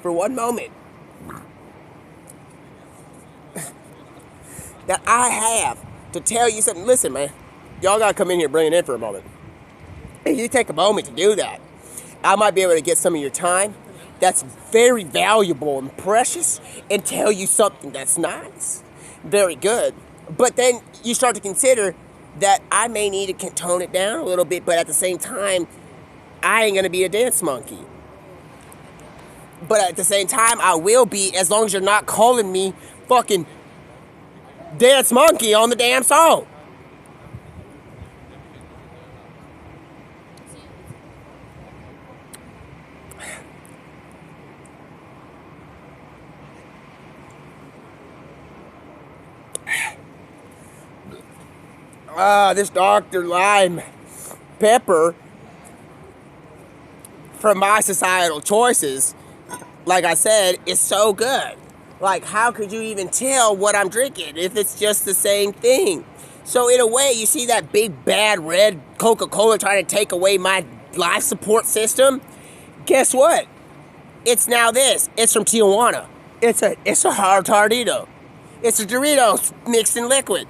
A: for one moment that I have to tell you something, listen, man, y'all gotta come in here and bring it in for a moment. If you take a moment to do that, I might be able to get some of your time that's very valuable and precious and tell you something that's nice, very good. But then you start to consider that I may need to tone it down a little bit, but at the same time, I ain't gonna be a dance monkey. But at the same time, I will be, as long as you're not calling me fucking dance monkey on the damn song. This Dr. Lime Pepper from My Societal Choices, like I said, is so good. Like, how could you even tell what I'm drinking if it's just the same thing? So in a way, you see that big bad red Coca-Cola trying to take away my life support system? Guess what? It's now this. It's from Tijuana. It's a hard tardito. It's a Doritos mixed in liquid.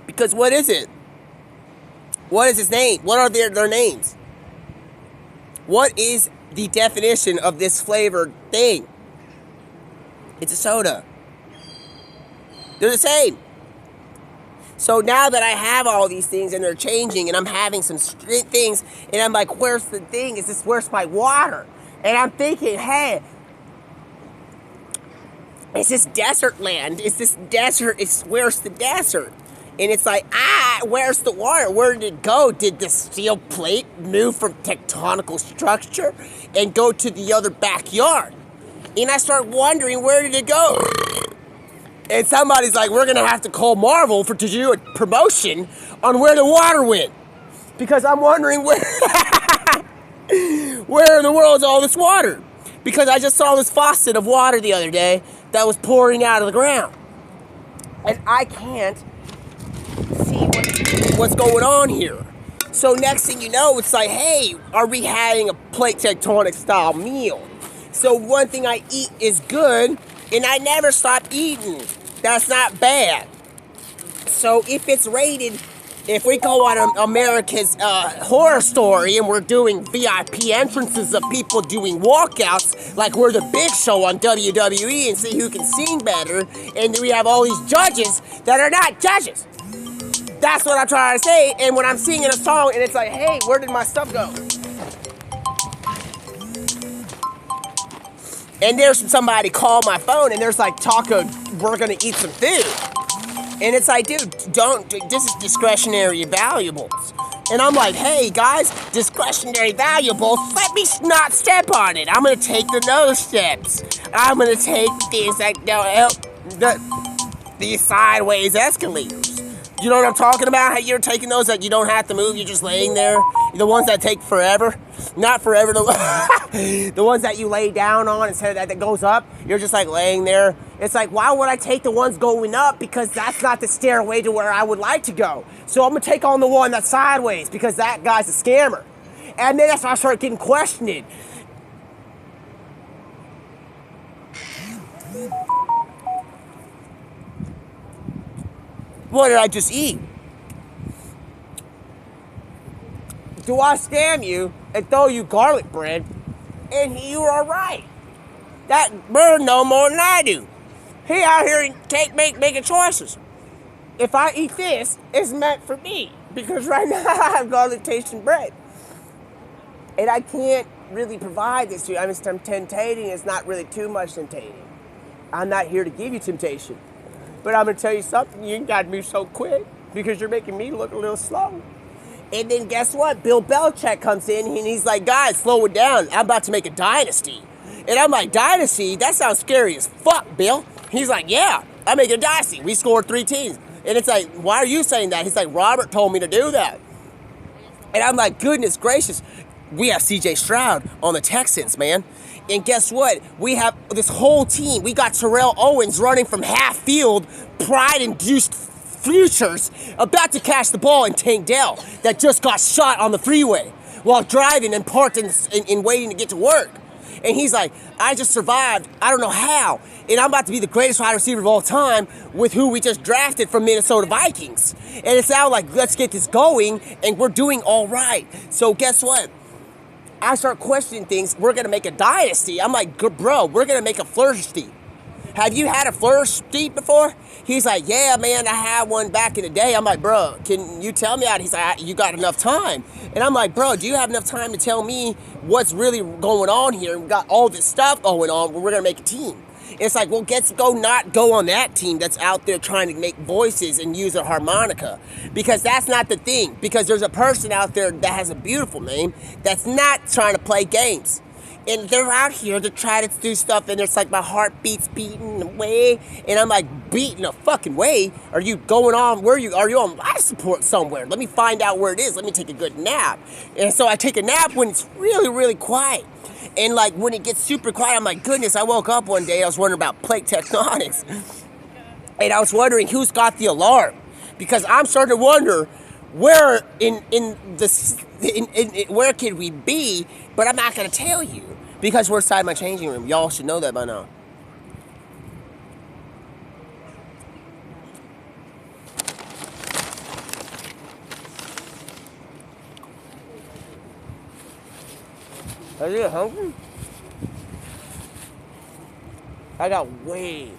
A: Because what is it? What is its name? What are their names? What is the definition of this flavored thing? It's a soda. They're the same. So now that I have all these things and they're changing and I'm having some things and I'm like, where's the thing? Where's my water? And I'm thinking, hey, it's this desert land. It's this desert. Where's the desert? And it's like, where's the water? Where did it go? Did the steel plate move from tectonical structure and go to the other backyard? And I start wondering, where did it go? And somebody's like, we're going to have to call Marvel to do a promotion on where the water went. Because I'm wondering where in the world is all this water? Because I just saw this faucet of water the other day that was pouring out of the ground. And I can't see what's going on here. So next thing you know, it's like, hey, are we having a plate tectonic style meal? So one thing I eat is good, and I never stop eating. That's not bad. So if it's rated, if we go on America's Horror Story and we're doing VIP entrances of people doing walkouts like we're the Big Show on WWE and see who can sing better, and we have all these judges that are not judges. That's what I'm trying to say. And when I'm singing a song and it's like, hey, where did my stuff go? And there's somebody call my phone and there's like taco, we're gonna eat some food. And it's like, dude, this is discretionary valuables. And I'm like, hey guys, discretionary valuables, let me not step on it. I'm gonna take the no steps. I'm gonna take things that don't help these sideways escalators. You know what I'm talking about? How you're taking those that you don't have to move, you're just laying there. The ones that take forever. Not forever, the ones that you lay down on instead of that goes up. You're just like laying there. It's like, why would I take the ones going up? Because that's not the stairway to where I would like to go. So I'm going to take on the one that's sideways because that guy's a scammer. And then that's when I start getting questioned. What did I just eat? do I scam you and throw you garlic bread, and you are right. That bird know more than I do. He out here making choices. If I eat this, it's meant for me. Because right now I have garlic tasting bread. And I can't really provide this to you. I'm temptating. It's not really too much temptating. I'm not here to give you temptation. But I'm going to tell you something. You got me so quick because you're making me look a little slow. And then guess what? Bill Belichick comes in and he's like, guys, slow it down. I'm about to make a dynasty. And I'm like, dynasty? That sounds scary as fuck, Bill. He's like, yeah, I'm making a dynasty. We scored 3 teams. And it's like, why are you saying that? He's like, Robert told me to do that. And I'm like, goodness gracious. We have C.J. Stroud on the Texans, man. And guess what? We have this whole team. We got Terrell Owens running from half field, pride-induced futures, about to catch the ball in Tank Dell that just got shot on the freeway while driving and parked and waiting to get to work. And he's like, I just survived. I don't know how. And I'm about to be the greatest wide receiver of all time with who we just drafted from Minnesota Vikings. And it's now like, let's get this going, and we're doing all right. So guess what? I start questioning things. We're going to make a dynasty. I'm like, bro, we're going to make a flourishty. Have you had a flourishty before? He's like, yeah, man, I had one back in the day. I'm like, bro, can you tell me how? He's like, you got enough time. And I'm like, bro, do you have enough time to tell me what's really going on here? We got all this stuff going on. We're going to make a team. It's like, well, not go on that team that's out there trying to make voices and use a harmonica. Because that's not the thing. Because there's a person out there that has a beautiful name that's not trying to play games. And they're out here to try to do stuff, and it's like my heart beats beating away, and I'm like, beating a fucking way? Are you going on, are you on life support somewhere? Let me find out where it is. Let me take a good nap. And so I take a nap when it's really, really quiet. And like when it gets super quiet, I'm like, goodness, I woke up one day, I was wondering about plate tectonics. And I was wondering who's got the alarm. Because I'm starting to wonder where where could we be, but I'm not going to tell you. Because we're inside my changing room. Y'all should know that by now. Are you hungry? I got way.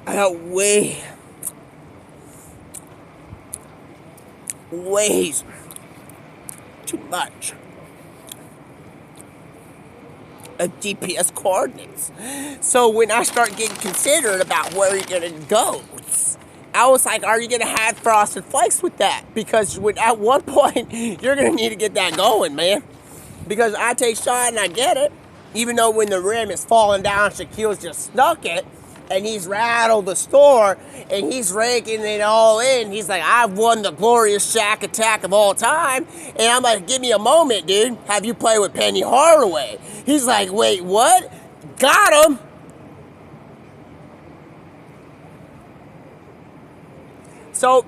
A: I got way too much of GPS coordinates. So when I start getting considered about where you're gonna go, I was like, are you gonna have Frosted Flakes with that? Because at one point you're gonna need to get that going, man. Because I take shot and I get it. Even though when the rim is falling down, Shaquille's just snuck it, and he's rattled the store, and he's raking it all in. He's like, I've won the glorious Shaq attack of all time. And I'm like, give me a moment, dude. Have you played with Penny Hardaway? He's like, wait, what? Got him. So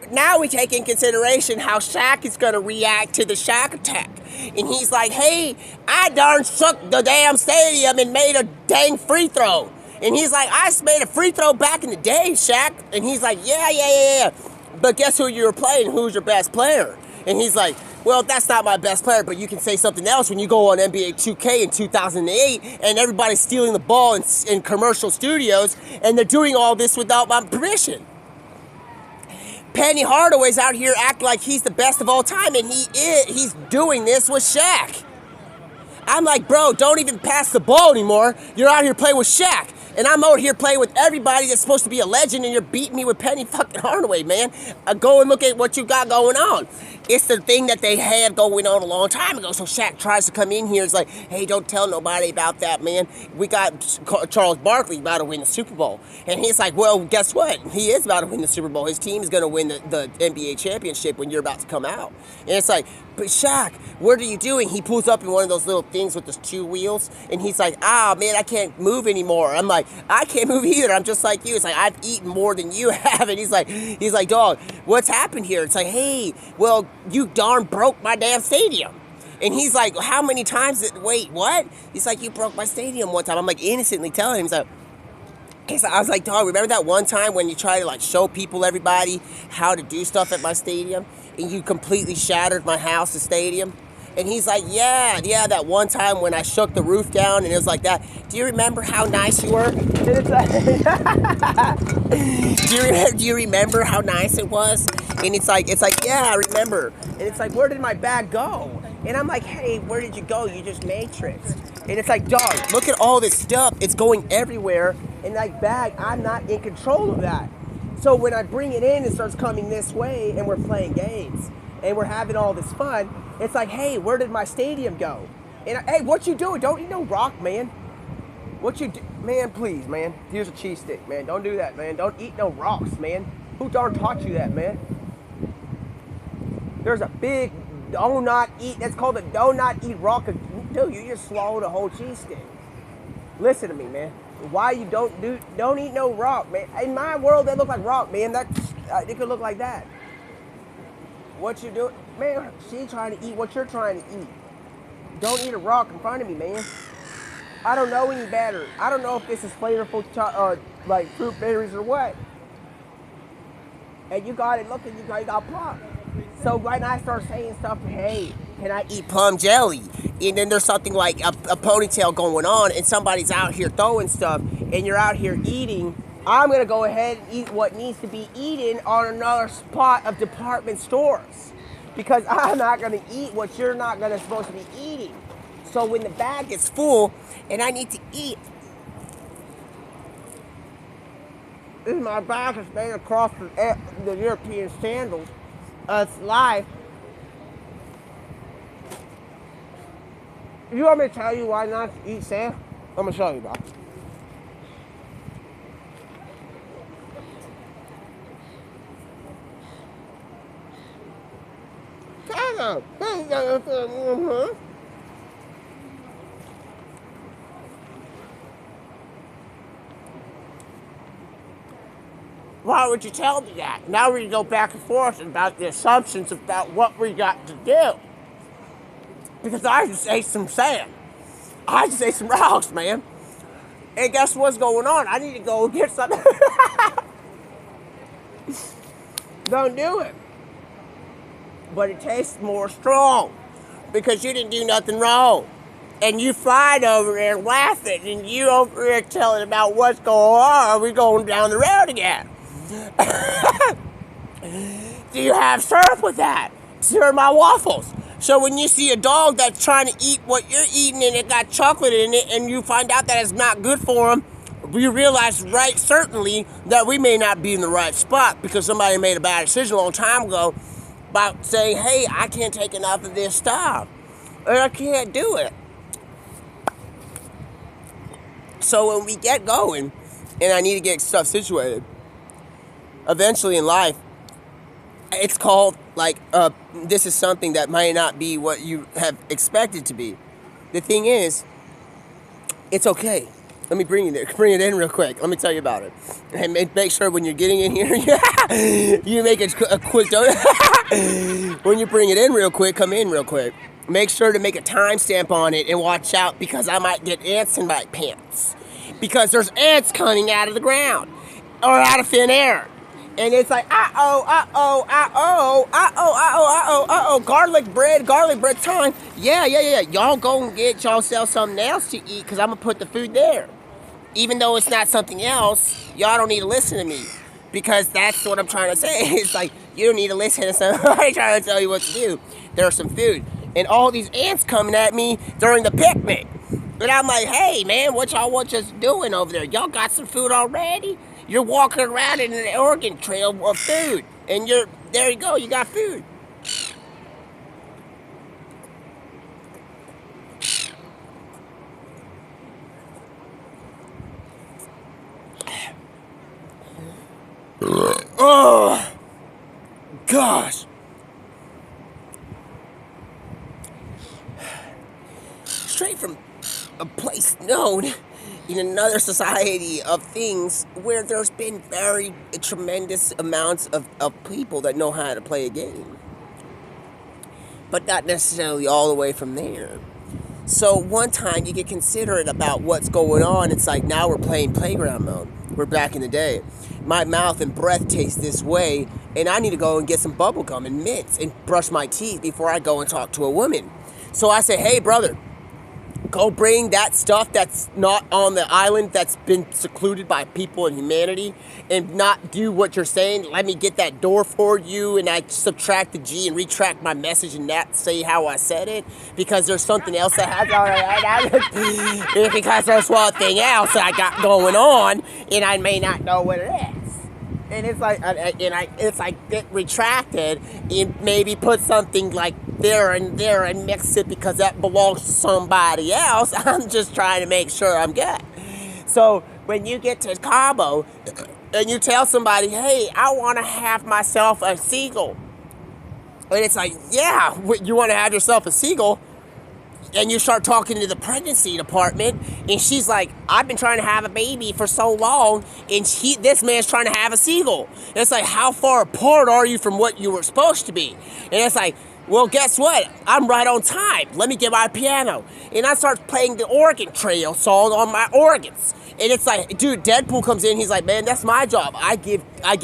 A: now we take in consideration how Shaq is going to react to the Shaq attack. And he's like, hey, I darn shook the damn stadium and made a dang free throw. And he's like, I made a free throw back in the day, Shaq. And he's like, yeah. But guess who you were playing? Who's your best player? And he's like, well, that's not my best player, but you can say something else when you go on NBA 2K in 2008 and everybody's stealing the ball in commercial studios and they're doing all this without my permission. Penny Hardaway's out here acting like he's the best of all time, and he's doing this with Shaq. I'm like, bro, don't even pass the ball anymore. You're out here playing with Shaq. And I'm out here playing with everybody that's supposed to be a legend, and you're beating me with Penny fucking Hardaway, man. Go and look at what you got going on. It's the thing that they had going on a long time ago. So Shaq tries to come in here. It's like, hey, don't tell nobody about that, man. We got Charles Barkley about to win the Super Bowl. And he's like, well, guess what? He is about to win the Super Bowl. His team is going to win the NBA championship when you're about to come out. And it's like, but Shaq, what are you doing? He pulls up in one of those little things with the 2 wheels, and he's like, man, I can't move anymore. I'm like, I can't move either. I'm just like you. It's like, I've eaten more than you have. And he's like, dog, what's happened here? It's like, hey, well, you darn broke my damn stadium. And he's like, how many times? Wait, what? He's like, you broke my stadium one time. I'm like innocently telling him, so I was like, dog, remember that one time when you tried to like show people, everybody, how to do stuff at my stadium, and you completely shattered my house, the stadium? And he's like, yeah, that one time when I shook the roof down and it was like that. Do you remember how nice you were? And it's like, do you remember how nice it was? And it's like, yeah, I remember. And it's like, where did my bag go? And I'm like, hey, where did you go? You just matrixed. And it's like, dog, look at all this stuff. It's going everywhere. And like, bag, I'm not in control of that. So when I bring it in, it starts coming this way, and we're playing games, and we're having all this fun. It's like, hey, where did my stadium go? And hey, what you doing? Don't eat no rock, man. What you do? Man, please, man. Here's a cheese stick, man. Don't do that, man. Don't eat no rocks, man. Who darn taught you that, man? There's a big do not eat. That's called a do not eat rock. Dude, you just swallowed a whole cheese stick. Listen to me, man. Why you don't eat no rock, man? In my world, that look like rock, man. That it could look like that. What you doing? Man, she trying to eat what you're trying to eat. Don't eat a rock in front of me, man. I don't know any better. I don't know if this is flavorful, like fruit berries or what. And you got it looking, you got plum. So when I start saying stuff, hey, can I eat plum jelly? And then there's something like a ponytail going on, and somebody's out here throwing stuff, and you're out here eating. I'm going to go ahead and eat what needs to be eaten on another spot of department stores. Because I'm not going to eat what you're not supposed to be eating. So when the bag gets full and I need to eat, this is my bag is made across the European sandals. It's live. You want me to tell you why not to eat sand? I'm going to show you, bro. Why would you tell me that? Now we go back and forth about the assumptions about what we got to do. Because I just ate some sand. I just ate some rocks, man. And guess what's going on? I need to go get some. Don't do it. But it tastes more strong because you didn't do nothing wrong. And you flying over there laughing, and you over there telling about what's going on. We're going down the road again. Do you have syrup with that? Syrup my waffles. So when you see a dog that's trying to eat what you're eating and it got chocolate in it, and you find out that it's not good for him, we realize right certainly that we may not be in the right spot because somebody made a bad decision a long time ago about saying, hey, I can't take enough of this stuff. And I can't do it. So when we get going, and I need to get stuff situated, eventually in life, it's called, like, this is something that might not be what you have expected to be. The thing is, it's okay. Let me bring it in real quick. Let me tell you about it. And make sure when you're getting in here, you make a quick note. When you bring it in real quick, come in real quick. Make sure to make a timestamp on it and watch out because I might get ants in my pants. Because there's ants coming out of the ground or out of thin air. And it's like, garlic bread time. Yeah. Y'all go and get yourself something else to eat because I'm going to put the food there. Even though it's not something else, y'all don't need to listen to me. Because that's what I'm trying to say. It's like, you don't need to listen to somebody trying to tell you what to do. There's some food. And all these ants coming at me during the picnic. And I'm like, hey, man, what y'all want just doing over there? Y'all got some food already? You're walking around in an Oregon trail of food. And there you go, you got food. Oh, gosh. Straight from a place known in another society of things where there's been very tremendous amounts of people that know how to play a game. but not necessarily all the way from there. So one time you get considerate about what's going on. It's like now we're playing playground mode. We're back in the day. My mouth and breath taste this way, and I need to go and get some bubble gum and mints and brush my teeth before I go and talk to a woman. So I say, hey, brother, go bring that stuff that's not on the island, that's been secluded by people and humanity, and not do what you're saying. Let me get that door for you, and I subtract the G and retract my message and not say how I said it, because there's something else that has because there's one thing else that I got going on, and I may not know what it is. And it's like get retracted and maybe put something like there and mix it because that belongs to somebody else. I'm just trying to make sure I'm good. So when you get to Cabo and you tell somebody, hey, I want to have myself a seagull. And it's like, yeah, you want to have yourself a seagull? And you start talking to the pregnancy department, and she's like, I've been trying to have a baby for so long, and this man's trying to have a seagull. And it's like, how far apart are you from what you were supposed to be? And it's like, well, guess what? I'm right on time. Let me get my piano. And I start playing the organ trio song on my organs. And it's like, dude, Deadpool comes in, he's like, man, that's my job. I give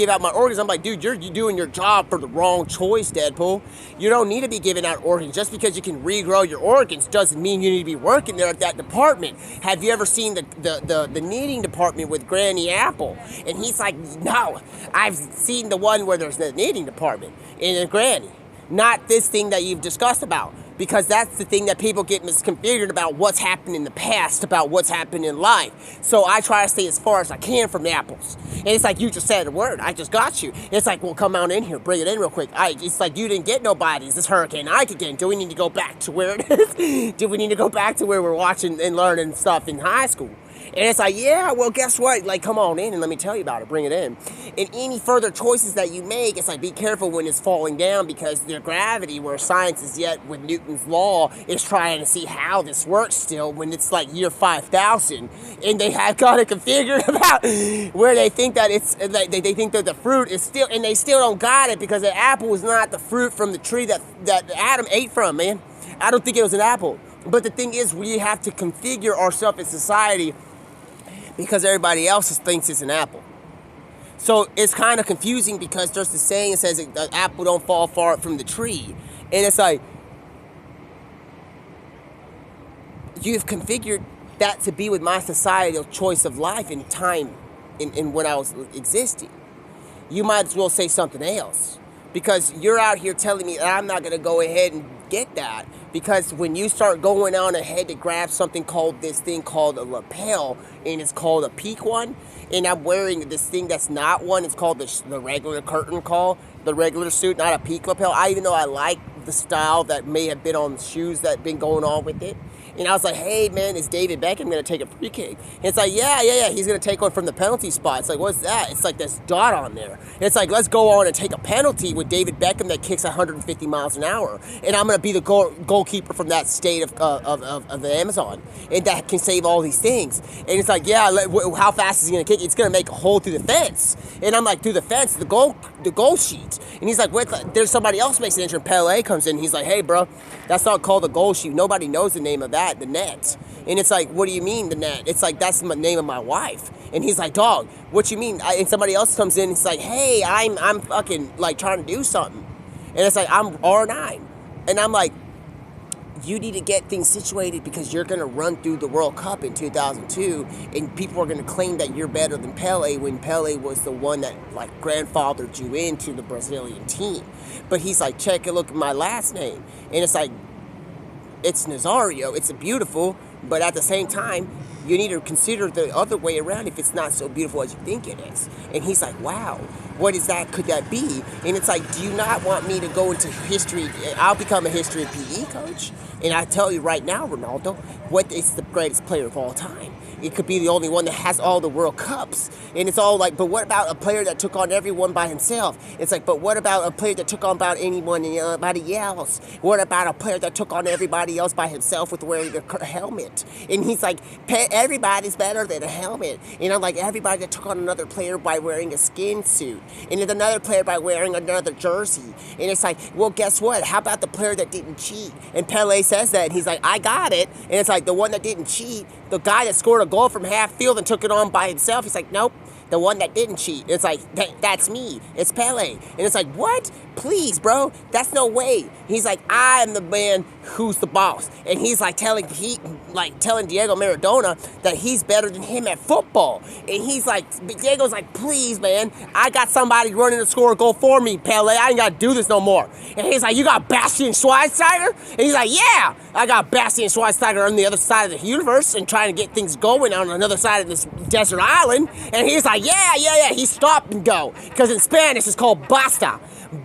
A: out my organs. I'm like, dude, you're doing your job for the wrong choice, Deadpool. You don't need to be giving out organs. Just because you can regrow your organs doesn't mean you need to be working there at that department. Have you ever seen the kneading department with Granny Apple? And he's like, no, I've seen the one where there's the kneading department in a Granny. Not this thing that you've discussed about, because that's the thing that people get misconfigured about what's happened in the past, about what's happened in life. So I try to stay as far as I can from the apples. And it's like, you just said a word, I just got you. It's like, well, come on in here, bring it in real quick. It's like, you didn't get no bodies. It's Hurricane Ike again. Do we need to go back to where it is? Do we need to go back to where we're watching and learning stuff in high school? And it's like, yeah, well, guess what? Like, come on in and let me tell you about it. Bring it in. And any further choices that you make, it's like, be careful when it's falling down, because the gravity, where science is yet with Newton's law, is trying to see how this works still when it's like year 5,000. And they have got it configured about where they think that it's, they think that the fruit is still, and they still don't got it, because the apple is not the fruit from the tree that Adam ate from, man. I don't think it was an apple. But the thing is, we have to configure ourselves in society because everybody else thinks it's an apple. So it's kind of confusing, because there's the saying that says the apple don't fall far from the tree. And it's like, you've configured that to be with my societal choice of life and time in when I was existing. You might as well say something else, because you're out here telling me that I'm not going to go ahead and get that. Because when you start going on ahead to grab something called this thing called a lapel, and it's called a peak one, and I'm wearing this thing that's not one, it's called the regular curtain call, the regular suit, not a peak lapel. Even though I like the style that may have been on the shoes that been going on with it. And I was like, hey, man, is David Beckham going to take a free kick? And it's like, yeah, he's going to take one from the penalty spot. It's like, what's that? It's like this dot on there. It's like, let's go on and take a penalty with David Beckham that kicks 150 miles an hour. And I'm going to be the goalkeeper from that state of the Amazon. And that can save all these things. And it's like, yeah, how fast is he going to kick? It's going to make a hole through the fence. And I'm like, through the fence, the goal sheet. And he's like, there's somebody else makes an entry. Pele comes in. He's like, hey, bro, that's not called the goal sheet. Nobody knows the name of that. The net. And it's like, what do you mean the net? It's like, that's the name of my wife. And he's like, dog, what you mean? And somebody else comes in, it's like, hey, I'm fucking like trying to do something. And it's like, I'm R9. And I'm like, you need to get things situated, because you're going to run through the World Cup in 2002, and people are going to claim that you're better than Pele, when Pele was the one that like grandfathered you into the Brazilian team. But he's like, check a look at my last name. And it's like, it's Nazario, it's beautiful, but at the same time, you need to consider the other way around if it's not so beautiful as you think it is. And he's like, wow, what is that? Could that be? And it's like, do you not want me to go into history? I'll become a history PE coach. And I tell you right now, Ronaldo, what is the greatest player of all time? It could be the only one that has all the World Cups. And it's all like, but what about a player that took on everyone by himself? It's like, but what about a player that took on about anybody else? What about a player that took on everybody else by himself with wearing a helmet? And he's like, everybody's better than a helmet. And I'm like, everybody that took on another player by wearing a skin suit. And then another player by wearing another jersey. And it's like, well, guess what? How about the player that didn't cheat? And Pele says that, and he's like, I got it. And it's like, the one that didn't cheat, the guy that scored a goal from half field and took it on by himself, he's like, nope. The one that didn't cheat. It's like, that's me. It's Pele. And it's like, what? Please, bro. That's no way. He's like, I am the man who's the boss. And he's like telling Diego Maradona that he's better than him at football. And he's like, Diego's like, please, man. I got somebody running to score a goal for me, Pele. I ain't got to do this no more. And he's like, you got Bastian Schweinsteiger? And he's like, yeah. I got Bastian Schweinsteiger on the other side of the universe and trying to get things going on another side of this desert island. And he's like, yeah. He stopped and go. Because in Spanish, it's called basta.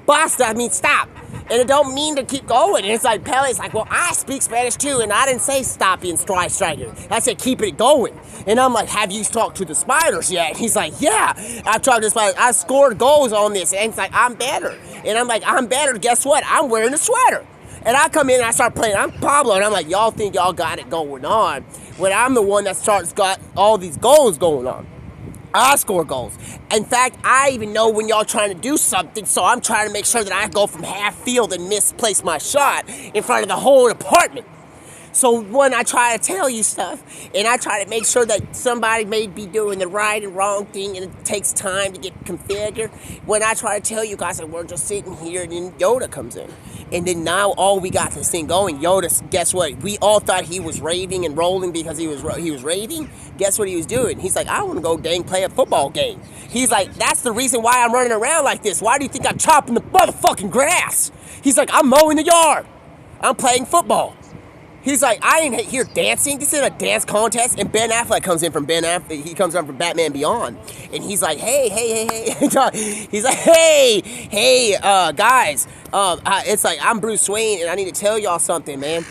A: Basta means stop. And it don't mean to keep going. And it's like, Pele's like, well, I speak Spanish too, and I didn't say stop being striker. I said keep it going. And I'm like, have you talked to the Spiders yet? And he's like, yeah. I've talked to the Spiders. I scored goals on this. And it's like, I'm better. And I'm like, I'm better. Guess what? I'm wearing a sweater. And I come in and I start playing. I'm Pablo, and I'm like, y'all think y'all got it going on. When I'm the one that got all these goals going on. I score goals. In fact, I even know when y'all trying to do something, so I'm trying to make sure that I go from half field and misplace my shot in front of the whole department. So when I try to tell you stuff, and I try to make sure that somebody may be doing the right and wrong thing, and it takes time to get configured, when I try to tell you guys that we're just sitting here, and then Yoda comes in. And then now all we got this thing going, Yoda, guess what? We all thought he was raving and rolling because he was raving. Guess what he was doing? He's like, I want to go play a football game. He's like, that's the reason why I'm running around like this. Why do you think I'm chopping the motherfucking grass? He's like, I'm mowing the yard. I'm playing football. He's like, I ain't here dancing. This isn't a dance contest. And Ben Affleck comes in from He comes in from Batman Beyond, and he's like, hey. He's like, hey, guys. It's like, I'm Bruce Wayne, and I need to tell y'all something, man.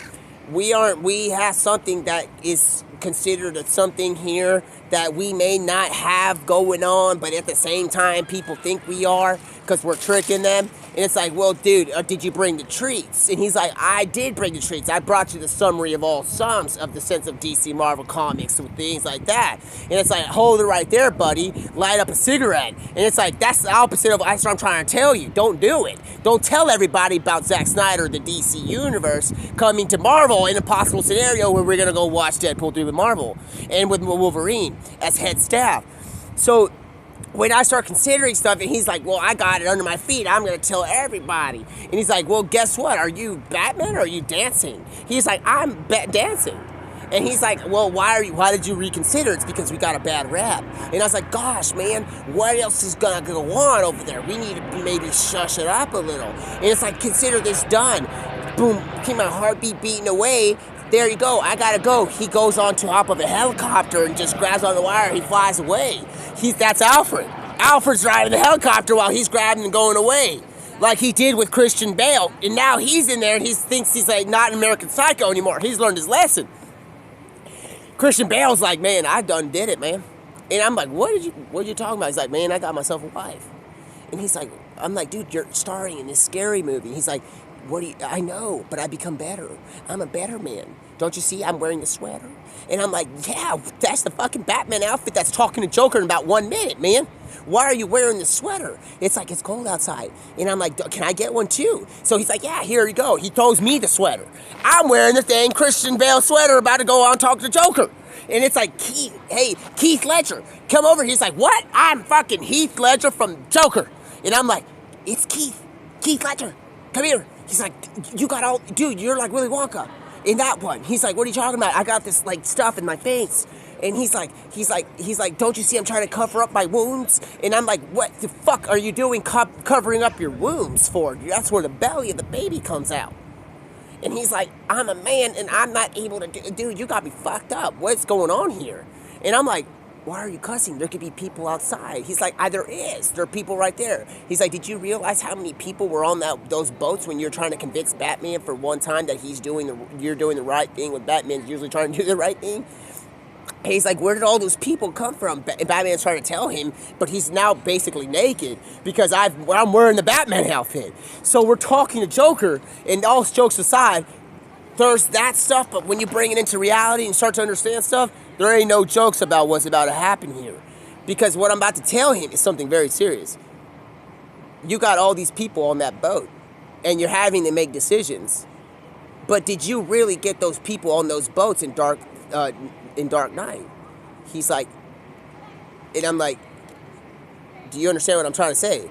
A: We have something that is considered something here that we may not have going on, but at the same time, people think we are because we're tricking them. And it's like, well, dude, did you bring the treats? And he's like, I did bring the treats. I brought you the summary of all sums of the sense of DC Marvel Comics and things like that. And it's like, hold it right there, buddy. Light up a cigarette. And it's like, that's the opposite of that's what I'm trying to tell you. Don't do it. Don't tell everybody about Zack Snyder, the DC Universe, coming to Marvel in a possible scenario where we're going to go watch Deadpool 3 with Marvel and with Wolverine as head staff. So when I start considering stuff, and he's like, well, I got it under my feet, I'm going to tell everybody. And he's like, well, guess what? Are you Batman or are you dancing? He's like, I'm dancing. And he's like, well, why did you reconsider? It's because we got a bad rap. And I was like, gosh, man, what else is going to go on over there? We need to maybe shush it up a little. And it's like, consider this done. Boom, keep my heartbeat beating away. There you go, I gotta go. He goes on to hop of a helicopter and just grabs on the wire. He flies away. That's Alfred. Alfred's driving the helicopter while he's grabbing and going away, like he did with Christian Bale. And now he's in there and he thinks he's like not an American Psycho anymore. He's learned his lesson. Christian Bale's like, man, I done did it, man. And I'm like, what are you talking about? He's like, man, I got myself a wife. And he's like, I'm like, dude, you're starring in this scary movie. He's like, I know, but I become better. I'm a better man. Don't you see? I'm wearing a sweater. And I'm like, yeah, that's the fucking Batman outfit that's talking to Joker in about 1 minute, man. Why are you wearing the sweater? It's like, it's cold outside. And I'm like, can I get one too? So he's like, yeah, here you go. He throws me the sweater. I'm wearing the thing Christian Bale sweater about to go on and talk to Joker. And it's like, Keith Ledger, come over. He's like, what? I'm fucking Heath Ledger from Joker. And I'm like, it's Keith Ledger. Come here. He's like, you got all, dude, you're like Willy Wonka in that one. He's like, what are you talking about? I got this like stuff in my face. And he's like, don't you see I'm trying to cover up my wounds? And I'm like, what the fuck are you doing covering up your wounds for? That's where the belly of the baby comes out. And he's like, I'm a man and I'm not able to dude, you got me fucked up. What's going on here? And I'm like, why are you cussing? There could be people outside. He's like, there is. There are people right there. He's like, did you realize how many people were on those boats when you're trying to convince Batman for one time that you're doing the right thing when Batman's usually trying to do the right thing? And he's like, where did all those people come from? And Batman's trying to tell him, but he's now basically naked because I'm wearing the Batman outfit. So we're talking to Joker, and all jokes aside, there's that stuff, but when you bring it into reality and start to understand stuff, there ain't no jokes about what's about to happen here. Because what I'm about to tell him is something very serious. you got all these people on that boat, and you're having to make decisions. But did you really get those people on those boats in Dark Knight? He's like, and I'm like, do you understand what I'm trying to say?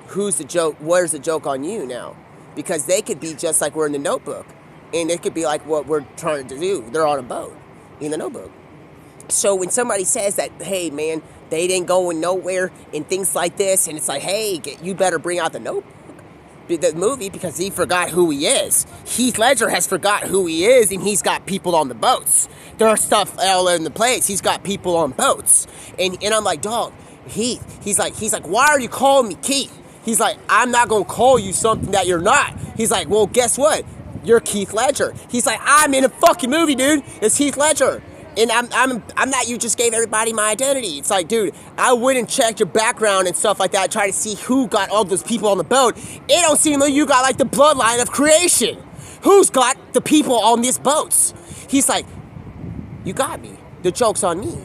A: Who's the joke? Where's the joke on you now? Because they could be just like we're in the Notebook, and it could be like what we're trying to do. They're on a boat in the Notebook. So when somebody says that, hey man, they didn't go nowhere and things like this, and it's like, hey, you better bring out the Notebook, the movie, because he forgot who he is. Heath Ledger has forgot who he is, and he's got people on the boats. There's stuff all in the place. He's got people on boats, and I'm like, dog, Heath. He's like, why are you calling me Keith? He's like, I'm not gonna call you something that you're not. He's like, well, guess what? You're Keith Ledger. He's like, I'm in a fucking movie, dude. It's Heath Ledger. And I'm not, you just gave everybody my identity. It's like, dude, I went and checked your background and stuff like that, try to see who got all those people on the boat. It don't seem like you got like the bloodline of creation. Who's got the people on these boats? He's like, you got me. The joke's on me.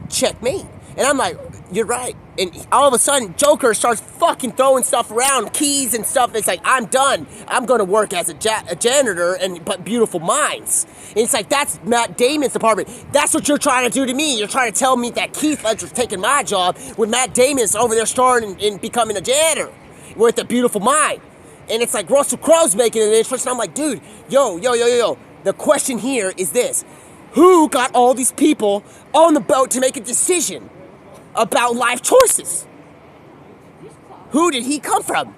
A: Checkmate. And I'm like, you're right. And all of a sudden, Joker starts fucking throwing stuff around, keys and stuff. It's like, I'm done. I'm going to work as a janitor, but beautiful minds. And it's like, that's Matt Damon's department. That's what you're trying to do to me. You're trying to tell me that Keith Ledger's taking my job when Matt Damon's over there starting and becoming a janitor with a beautiful mind. And it's like Russell Crowe's making an entrance. And I'm like, dude, yo. The question here is this. Who got all these people on the boat to make a decision about life choices? Who did he come from?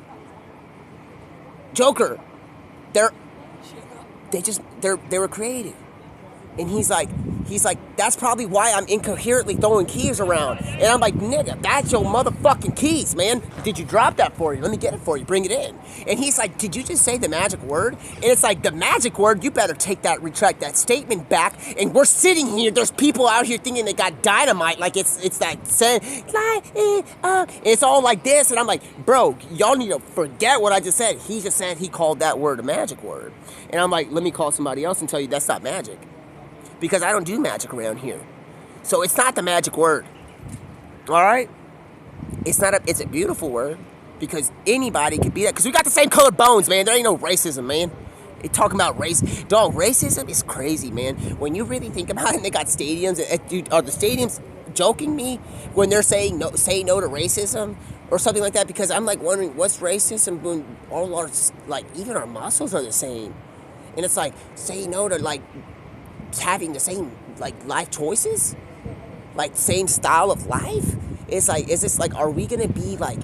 A: Joker. They were creative. And he's like, that's probably why I'm incoherently throwing keys around. And I'm like, nigga, that's your motherfucking keys, man. Did you drop that for you? Let me get it for you. Bring it in. And he's like, did you just say the magic word? And it's like, the magic word, you better retract that statement back. And we're sitting here, there's people out here thinking they got dynamite, like it's that saying, it's all like this. And I'm like, bro, y'all need to forget what I just said. He just said he called that word a magic word. And I'm like, let me call somebody else and tell you that's not magic. Because I don't do magic around here. So it's not the magic word. Alright? It's a beautiful word. Because anybody could be that. Because we got the same color bones, man. There ain't no racism, man. They talking about race. Dog, racism is crazy, man. When you really think about it, they got stadiums. Dude, are the stadiums joking me when they're saying no, say no to racism? Or something like that? Because I'm like wondering, what's racism when all our, like, even our muscles are the same? And it's like, say no to, like, having the same, like, life choices, like same style of life. It's like, is this like, are we gonna be like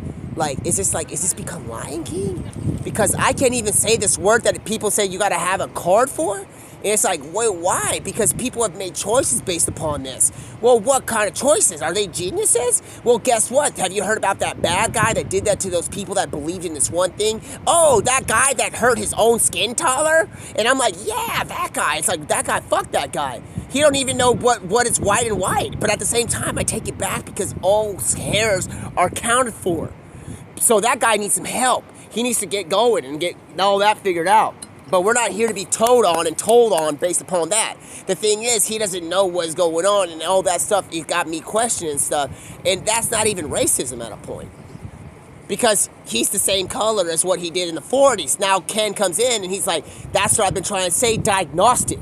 A: is this become Lion King? Because I can't even say this word that people say you gotta have a card for. And it's like, wait, why? Because people have made choices based upon this. Well, what kind of choices? Are they geniuses? Well, guess what? Have you heard about that bad guy that did that to those people that believed in this one thing? Oh, that guy that hurt his own skin color? And I'm like, yeah, that guy. It's like, that guy, fuck that guy. He don't even know what is white and white. But at the same time, I take it back because all hairs are accounted for. So that guy needs some help. He needs to get going and get all that figured out. But we're not here to be told on based upon that. The thing is, he doesn't know what's going on and all that stuff. It got me questioning stuff. And that's not even racism at a point. Because he's the same color as what he did in the 40s. Now Ken comes in and he's like, that's what I've been trying to say, diagnostic.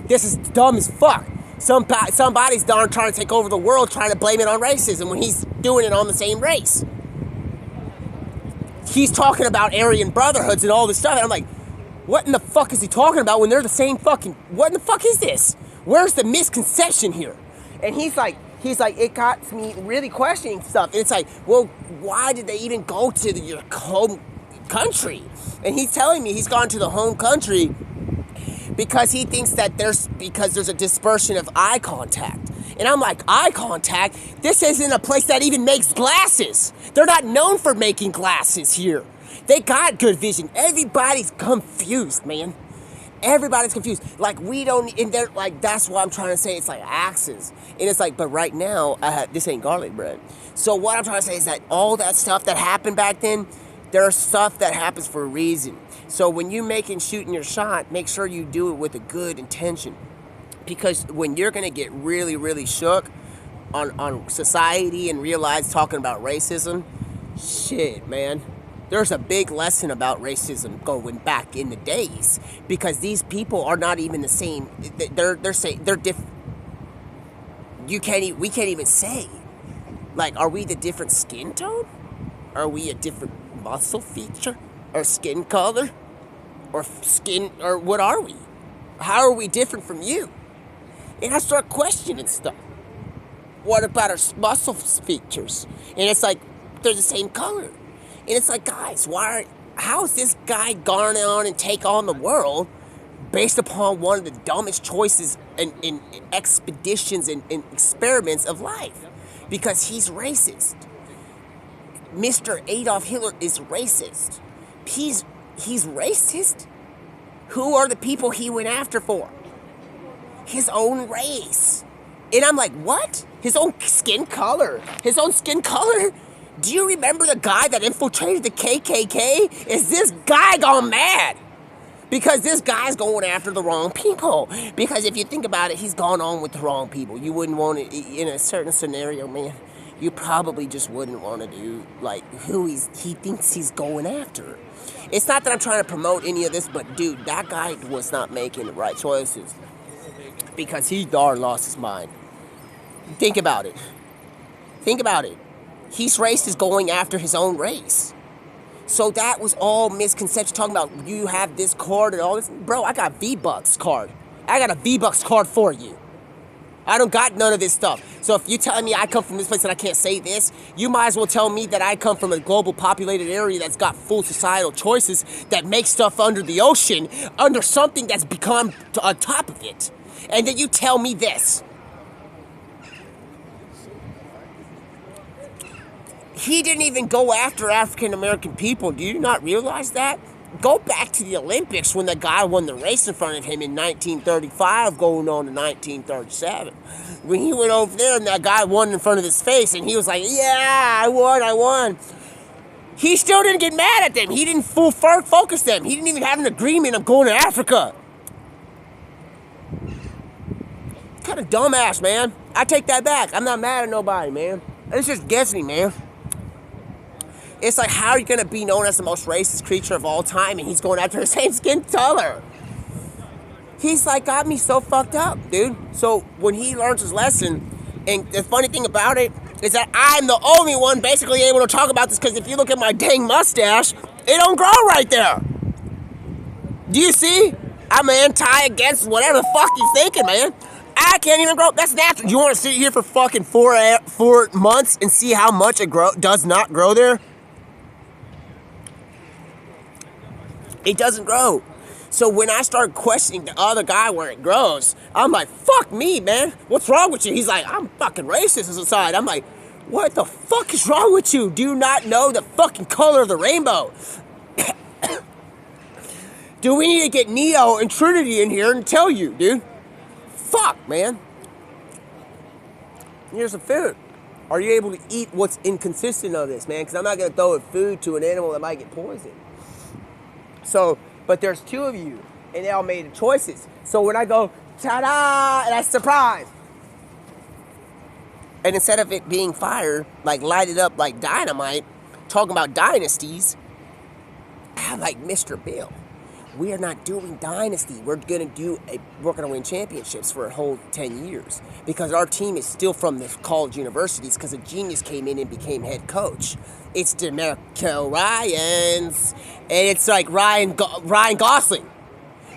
A: This is dumb as fuck. Somebody's darn trying to take over the world, trying to blame it on racism when he's doing it on the same race. He's talking about Aryan brotherhoods and all this stuff. And I'm like, what in the fuck is he talking about when they're the same fucking... What in the fuck is this? Where's the misconception here? And he's like, it got me really questioning stuff. And it's like, well, why did they even go to your home country? And he's telling me he's gone to the home country because he thinks that there's a dispersion of eye contact. And I'm like, eye contact? This isn't a place that even makes glasses. They're not known for making glasses here. They got good vision. Everybody's confused, man. Everybody's confused. Like, we don't, and they're like, that's what I'm trying to say. It's like axes. And it's like, but right now, this ain't garlic bread. So what I'm trying to say is that all that stuff that happened back then, there's stuff that happens for a reason. So when you shooting your shot, make sure you do it with a good intention. Because when you're going to get really, really shook on society and realize talking about racism, shit, man. there's a big lesson about racism going back in the days, because these people are not even the same. They're saying they're different. We can't even say, like, are we the different skin tone? Are we a different muscle feature? Or skin color? Or skin, or what are we? How are we different from you? And I start questioning stuff. What about our muscle features? And it's like, they're the same color. And it's like, guys, how is this guy going on and take on the world based upon one of the dumbest choices in expeditions and experiments of life? Because he's racist. Mr. Adolf Hitler is racist. He's racist? Who are the people he went after for? His own race. And I'm like, what? His own skin color? His own skin color? Do you remember the guy that infiltrated the KKK? Is this guy gone mad? Because this guy's going after the wrong people. Because if you think about it, he's gone on with the wrong people. You wouldn't want to, in a certain scenario, man, you probably just wouldn't want to do, like, who he thinks he's going after. It's not that I'm trying to promote any of this, but, dude, that guy was not making the right choices. Because he darn lost his mind. Think about it. Think about it. He's racist going after his own race. So that was all misconception, talking about you have this card and all this. Bro, I got V-Bucks card. I got a V-Bucks card for you. I don't got none of this stuff. So if you're telling me I come from this place and I can't say this, you might as well tell me that I come from a global populated area that's got full societal choices that make stuff under the ocean, under something that's become on top of it. And then you tell me this. He didn't even go after African American people. Do you not realize that? Go back to the Olympics when the guy won the race in front of him in 1935 going on to 1937. When he went over there and that guy won in front of his face and he was like, yeah, I won. He still didn't get mad at them. He didn't full focus them. He didn't even have an agreement of going to Africa. Kind of dumbass, man. I take that back. I'm not mad at nobody, man. It just gets me, man. It's like, how are you going to be known as the most racist creature of all time and he's going after the same skin color? He's like, got me so fucked up, dude. So when he learns his lesson, and the funny thing about it is that I'm the only one basically able to talk about this, because if you look at my dang mustache, it don't grow right there. Do you see? I'm against whatever the fuck you thinking, man. I can't even grow. That's natural. You want to sit here for fucking 4 months and see how much it does not grow there? It doesn't grow. So when I start questioning the other guy where it grows, I'm like, fuck me, man. What's wrong with you? He's like, I'm fucking racist inside. I'm like, what the fuck is wrong with you? Do you not know the fucking color of the rainbow? Do we need to get Neo and Trinity in here and tell you, dude? Fuck, man. Here's some food. Are you able to eat what's inconsistent of this, man? Because I'm not going to throw food to an animal that might get poisoned. So, but there's two of you, and they all made choices. So when I go, ta-da, and I surprise. And instead of it being fire, like lighted up like dynamite, talking about dynasties, I'm like, Mr. Bill, we are not doing dynasty. We're gonna win championships for a whole 10 years because our team is still from the college universities because a genius came in and became head coach. It's DeMarco Ryans, and it's like Ryan Gosling.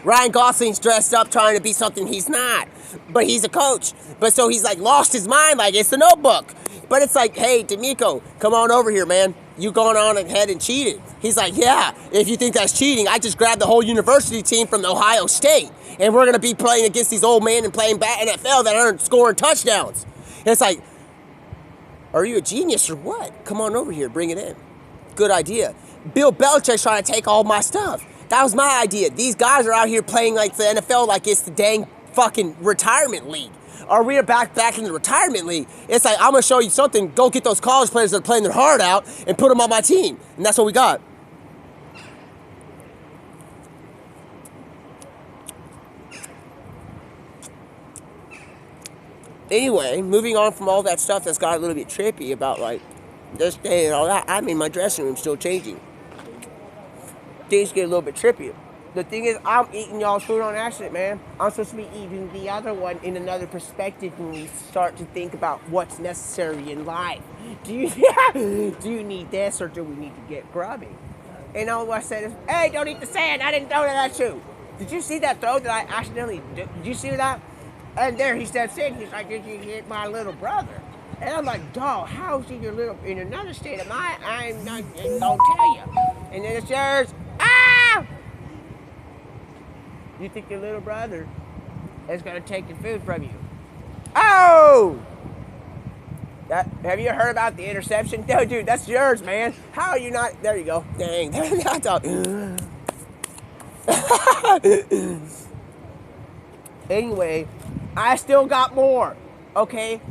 A: Ryan Gosling's dressed up trying to be something he's not, but he's a coach. But so he's like lost his mind, like it's the Notebook. But it's like, hey, D'Amico, come on over here, man. You gone on ahead and cheated. He's like, yeah, if you think that's cheating, I just grabbed the whole university team from Ohio State, and we're going to be playing against these old men and playing NFL that aren't scoring touchdowns. And it's like, are you a genius or what? Come on over here, bring it in. Good idea. Bill Belichick's trying to take all my stuff. That was my idea. These guys are out here playing like the NFL like it's the dang fucking retirement league. Or we're back in the retirement league. It's like, I'm going to show you something. Go get those college players that are playing their heart out and put them on my team. And that's what we got. Anyway, moving on from all that stuff that's got a little bit trippy about like this day and all that, I'm in my dressing room still changing. things get a little bit trippy. The thing is, I'm eating y'all's food on accident, man. I'm supposed to be eating the other one in another perspective when we start to think about what's necessary in life. Do you need this or do we need to get grubby? And all I said is, hey, don't eat the sand. I didn't throw that at you. Did you see that throw that I accidentally did? Did you see that? And there he steps in. He's like, did you hit my little brother? And I'm like, dog, how's he your little, in another state of mind, I'm not gonna tell you. And then it's yours. Ah! You think your little brother is gonna take your food from you? Oh! Have you heard about the interception? No, dude, that's yours, man. How are you not? There you go. Dang. Anyway, I still got more. Okay?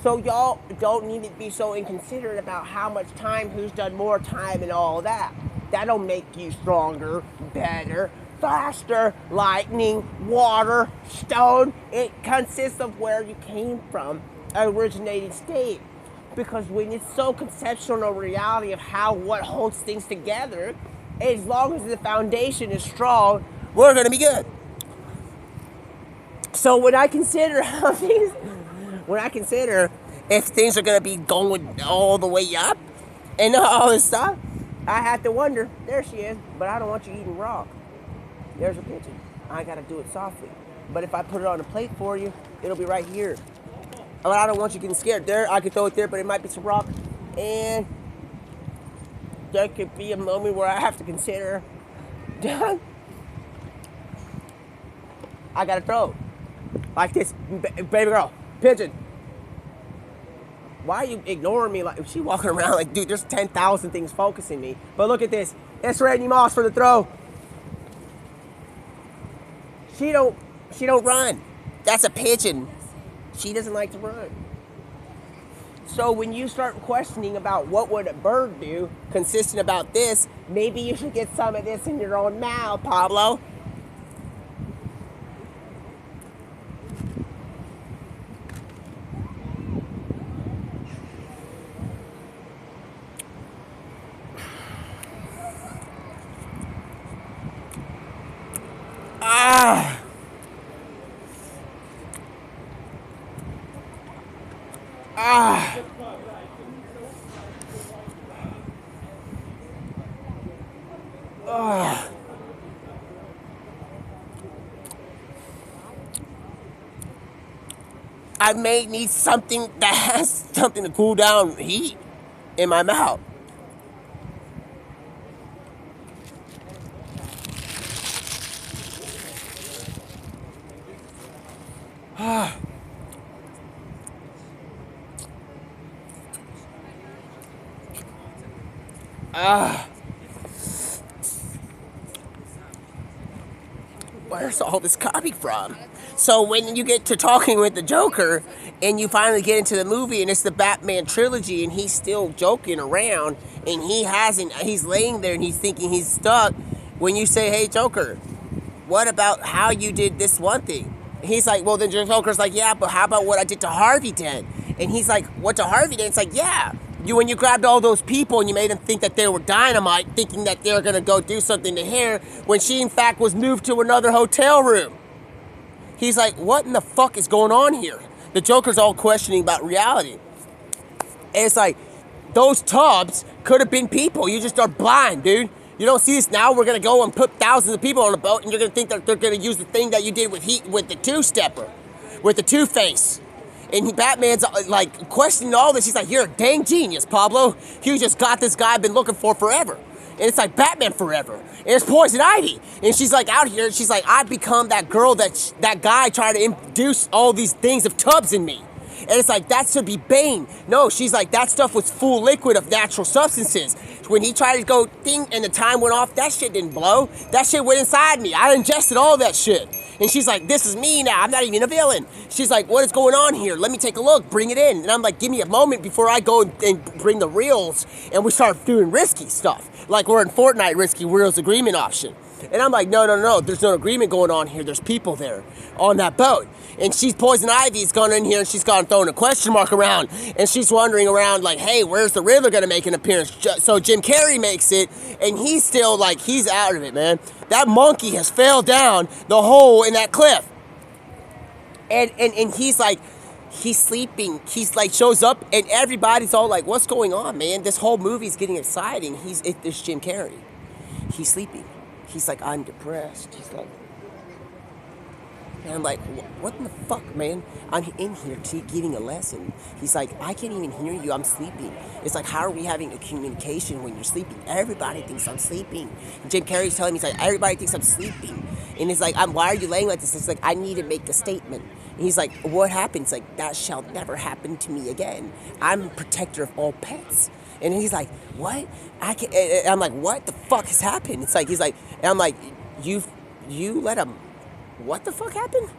A: So y'all don't need to be so inconsiderate about how much time, who's done more time and all that. That'll make you stronger, better, faster, lightning, water, stone. It consists of where you came from, originating state. Because when it's so conceptual reality of what holds things together, as long as the foundation is strong, we're gonna be good. So when I consider if things are gonna be going all the way up and all this stuff, I have to wonder, there she is, but I don't want you eating rock. There's a pigeon. I gotta do it softly. But if I put it on a plate for you, it'll be right here. But I don't want you getting scared. There, I could throw it there, but it might be some rock. And there could be a moment where I have to consider, I gotta throw. Like this, baby girl, pigeon. Why are you ignoring me? Like, she walking around like, dude, there's 10,000 things focusing me. But look at this. It's Randy Moss for the throw. She don't run. That's a pigeon. She doesn't like to run. So when you start questioning about what would a bird do, consistent about this, maybe you should get some of this in your own mouth, Pablo. I may need something that has something to cool down heat in my mouth. Where's all this coming from? So when you get to talking with the Joker and you finally get into the movie and it's the Batman trilogy and he's still joking around and he's laying there and he's thinking he's stuck, when you say, hey Joker, what about how you did this one thing? He's like, well then Joker's like, yeah, but how about what I did to Harvey Dent? And he's like, what to Harvey Dent? It's like, yeah. When you grabbed all those people and you made them think that they were dynamite, thinking that they were going to go do something to her, when she in fact was moved to another hotel room. He's like, what in the fuck is going on here? The Joker's all questioning about reality. And it's like, those tubs could have been people. You just are blind, dude. You don't see this now? We're going to go and put thousands of people on a boat and you're going to think that they're going to use the thing that you did with the two-stepper, with the Two-Face. And Batman's like questioning all this. He's like, you're a dang genius, Pablo. You just got this guy I've been looking for forever. And it's like Batman Forever. And it's Poison Ivy. And she's like out here. She's like, I've become that girl that guy tried to induce all these things of tubs in me. And it's like, that should be Bane. No, she's like, that stuff was full liquid of natural substances. When he tried to go ding and the time went off, that shit didn't blow. That shit went inside me. I ingested all that shit. And she's like, this is me now. I'm not even a villain. She's like, what is going on here? Let me take a look. Bring it in. And I'm like, give me a moment before I go and bring the reels and we start doing risky stuff. Like we're in Fortnite risky reels agreement option. And I'm like, no. There's no agreement going on here. There's people there on that boat. And she's Poison Ivy's gone in here and she's gone throwing a question mark around. And she's wondering around like, hey, where's the Riddler going to make an appearance? So Jim Carrey makes it and he's still like, he's out of it, man. That monkey has fell down the hole in that cliff. And he's like, he's sleeping. He's like, shows up and everybody's all like, what's going on, man? This whole movie's getting exciting. It's Jim Carrey. He's sleeping. He's like, I'm depressed. He's like, and I'm like, what in the fuck, man? I'm in here giving a lesson. He's like, I can't even hear you. I'm sleeping. It's like, how are we having a communication when you're sleeping? Everybody thinks I'm sleeping. And Jim Carrey's telling me, he's like, everybody thinks I'm sleeping. And he's like, why are you laying like this? It's like, I need to make a statement. And he's like, what happens? Like, that shall never happen to me again. I'm a protector of all pets. And he's like, what? I can't. And I'm like, what the fuck has happened? It's like, he's like, and I'm like, you let him. What the fuck happened?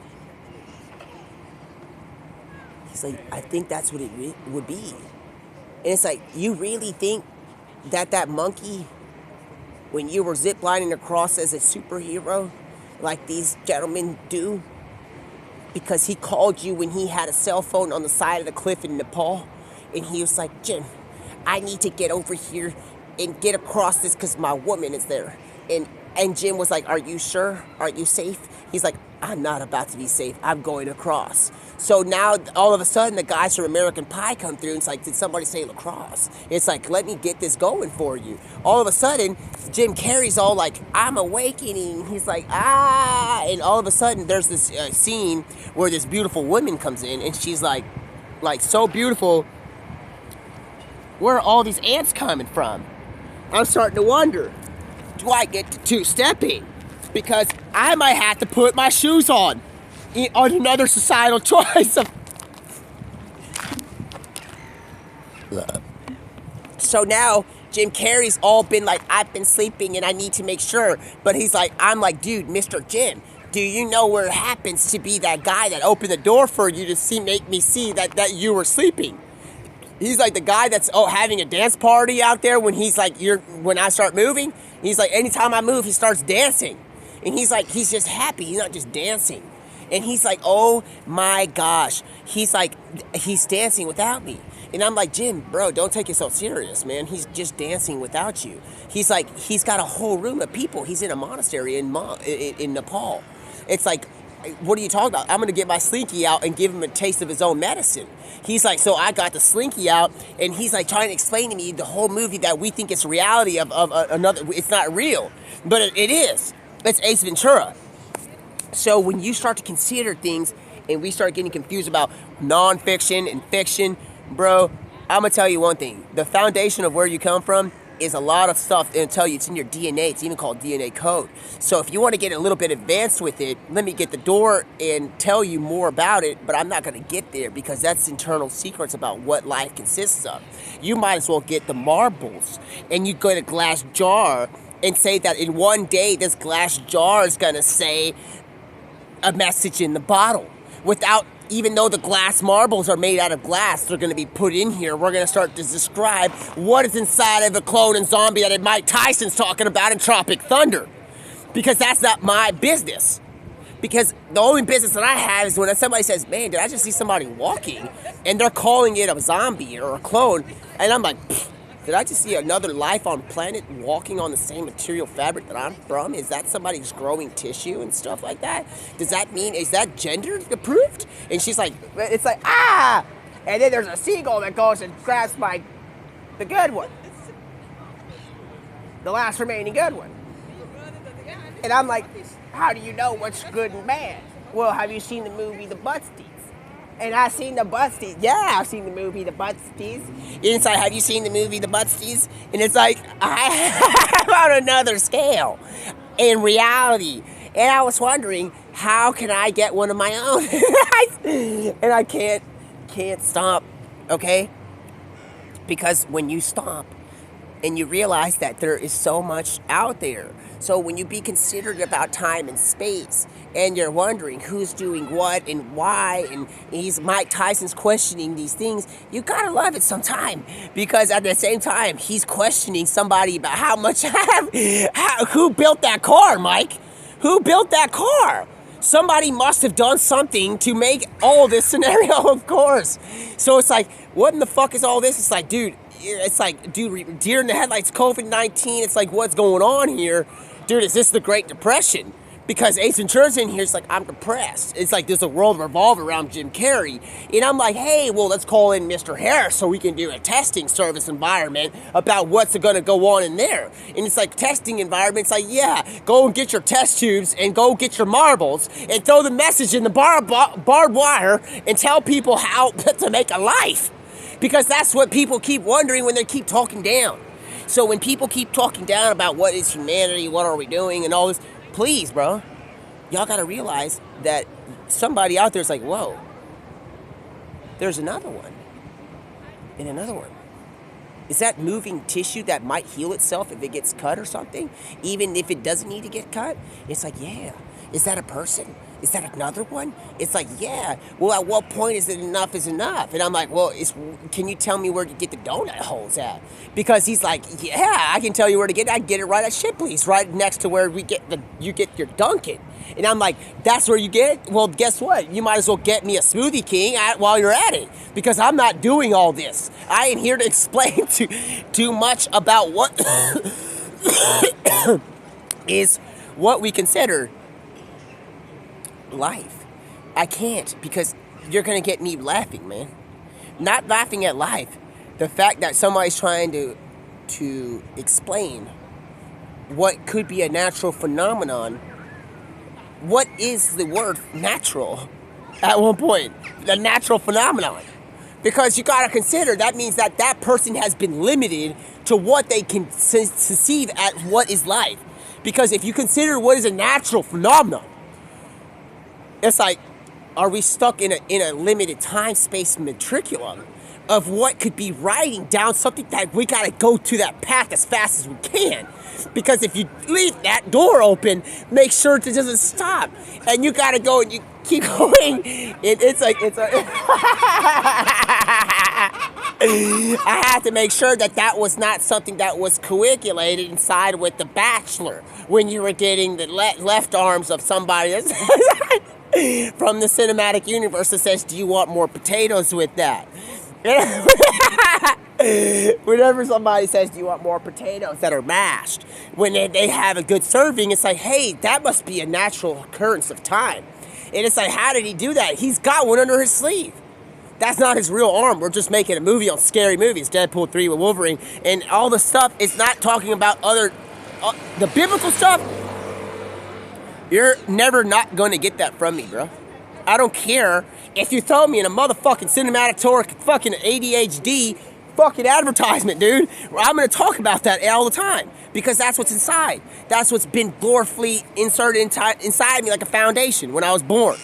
A: He's like, I think that's what it would be. And it's like, you really think that monkey, when you were ziplining across as a superhero, like these gentlemen do, because he called you when he had a cell phone on the side of the cliff in Nepal, and he was like, Jim, I need to get over here and get across this because my woman is there. And Jim was like, are you sure? Are you safe? He's like, I'm not about to be safe. I'm going across. So now, all of a sudden, the guys from American Pie come through, and it's like, did somebody say lacrosse? It's like, let me get this going for you. All of a sudden, Jim Carrey's all like, I'm awakening. He's like, ah. And all of a sudden, there's this scene where this beautiful woman comes in, and she's like so beautiful. Where are all these ants coming from? I'm starting to wonder. Do I get to two-stepping? Because I might have to put my shoes on another societal choice. So now Jim Carrey's all been like, I've been sleeping and I need to make sure. But he's like, I'm like, dude, Mr. Jim, do you know where it happens to be that guy that opened the door for you to make me see that you were sleeping? He's like the guy that's having a dance party out there when he's like, when I start moving. He's like, anytime I move, he starts dancing. And he's like, he's just happy. He's not just dancing. And he's like, oh my gosh. He's like, he's dancing without me. And I'm like, Jim, bro, don't take it so serious, man. He's just dancing without you. He's like, he's got a whole room of people. He's in a monastery in Nepal. It's like, what are you talking about? I'm going to get my slinky out and give him a taste of his own medicine. He's like, so I got the slinky out, and he's like trying to explain to me the whole movie that we think it's reality of another. It's not real, but it is. It's Ace Ventura. So when you start to consider things and we start getting confused about nonfiction and fiction, bro, I'm going to tell you one thing. The foundation of where you come from is a lot of stuff. It'll tell you it's in your DNA. It's even called DNA code. So if you want to get a little bit advanced with it, let me get the door and tell you more about it, but I'm not going to get there because that's internal secrets about what life consists of. You might as well get the marbles and you get a glass jar and say that in one day this glass jar is going to say a message in the bottle without, even though the glass marbles are made out of glass, they're going to be put in here. We're going to start to describe what is inside of a clone and zombie that Mike Tyson's talking about in Tropic Thunder. Because that's not my business. Because the only business that I have is when somebody says, man, did I just see somebody walking? And they're calling it a zombie or a clone. And I'm like, did I just see another life on planet walking on the same material fabric that I'm from? Is that somebody who's growing tissue and stuff like that? Does that mean, is that gender approved? And she's like, it's like, ah! And then there's a seagull that goes and grabs the good one. The last remaining good one. And I'm like, how do you know what's good and bad? Well, have you seen the movie The Buttsies? And I've seen The Buttsies. Yeah, I've seen the movie The Buttsies. And it's like, have you seen the movie The Buttsies? And it's like, I'm on another scale in reality. And I was wondering, how can I get one of my own? And I can't stop, okay? Because when you stop and you realize that there is so much out there. So when you be considerate about time and space, and you're wondering who's doing what and why, and Mike Tyson's questioning these things, you gotta love it sometime. Because at the same time, he's questioning somebody about how much who built that car, Mike? Who built that car? Somebody must have done something to make all this scenario, of course. So it's like, what in the fuck is all this? It's like, dude, deer in the headlights, COVID-19. It's like, what's going on here? Dude, is this the Great Depression? Because Ace Ventura's in here, it's like, I'm depressed. It's like there's a world revolved around Jim Carrey. And I'm like, hey, well, let's call in Mr. Harris so we can do a testing service environment about what's going to go on in there. And it's like, testing environment, it's like, yeah, go and get your test tubes and go get your marbles and throw the message in the barbed wire and tell people how to make a life. Because that's what people keep wondering when they keep talking down. So when people keep talking down about what is humanity, what are we doing, and all this, please, bro, y'all gotta realize that somebody out there is like, whoa, there's another one, and another one. Is that moving tissue that might heal itself if it gets cut or something? Even if it doesn't need to get cut? It's like, yeah. Is that a person? Is that another one? It's like, yeah. Well, at what point is it enough is enough? And I'm like, well, can you tell me where to get the donut holes at? Because he's like, yeah, I can tell you where to get it. I get it right at Shipley's, right next to where you get your Dunkin'. And I'm like, that's where you get it? Well, guess what? You might as well get me a Smoothie King while you're at it. Because I'm not doing all this. I ain't here to explain too much about what is what we consider life. I can't, because you're gonna get me laughing, man. Not laughing at life. The fact that somebody's trying to explain what could be a natural phenomenon. What is the word natural at one point? The natural phenomenon. Because you gotta consider that means that person has been limited to what they can conceive at what is life. Because if you consider what is a natural phenomenon, it's like, are we stuck in a limited time-space matriculum of what could be riding down something that we gotta go to that path as fast as we can? Because if you leave that door open, make sure it doesn't stop. And you gotta go and you keep going. I have to make sure that was not something that was coagulated inside with the Bachelor when you were getting the left arms of somebody that's from the cinematic universe that says, do you want more potatoes with that? Whenever somebody says, do you want more potatoes that are mashed, when they have a good serving, it's like, hey, that must be a natural occurrence of time. And it's like, how did he do that? He's got one under his sleeve. That's not his real arm. We're just making a movie on scary movies, Deadpool 3 with Wolverine, and all the stuff is not talking about the biblical stuff. You're never not going to get that from me, bro. I don't care if you throw me in a motherfucking cinematic fucking ADHD fucking advertisement, dude. I'm going to talk about that all the time because that's what's inside. That's what's been gloriously inserted inside me like a foundation when I was born.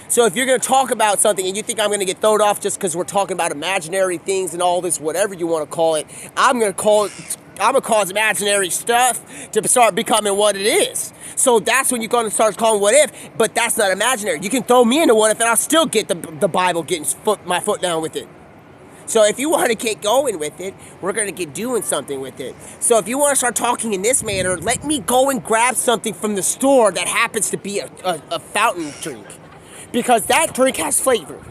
A: So if you're going to talk about something and you think I'm going to get thrown off just because we're talking about imaginary things and all this, whatever you want to call it, I'm going to cause imaginary stuff to start becoming what it is. So that's when you're going to start calling what if, but that's not imaginary. You can throw me into what if and I'll still get the Bible getting my foot down with it. So if you want to get going with it, we're going to get doing something with it. So if you want to start talking in this manner, let me go and grab something from the store that happens to be a fountain drink. Because that drink has flavor.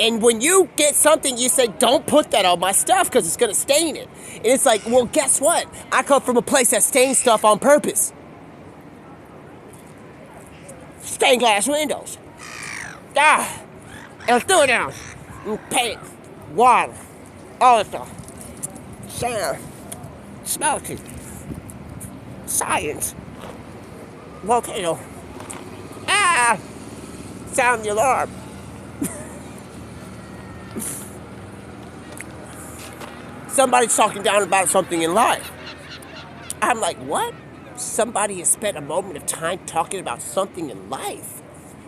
A: And when you get something, you say, don't put that on my stuff because it's going to stain it. And it's like, well, guess what? I come from a place that stains stuff on purpose. Stained glass windows. And throw it down. And paint. Water. All that stuff. Sand. Smelting. Science. Volcano. Sound the alarm. Somebody's talking down about something in life. I'm like, what? Somebody has spent a moment of time talking about something in life.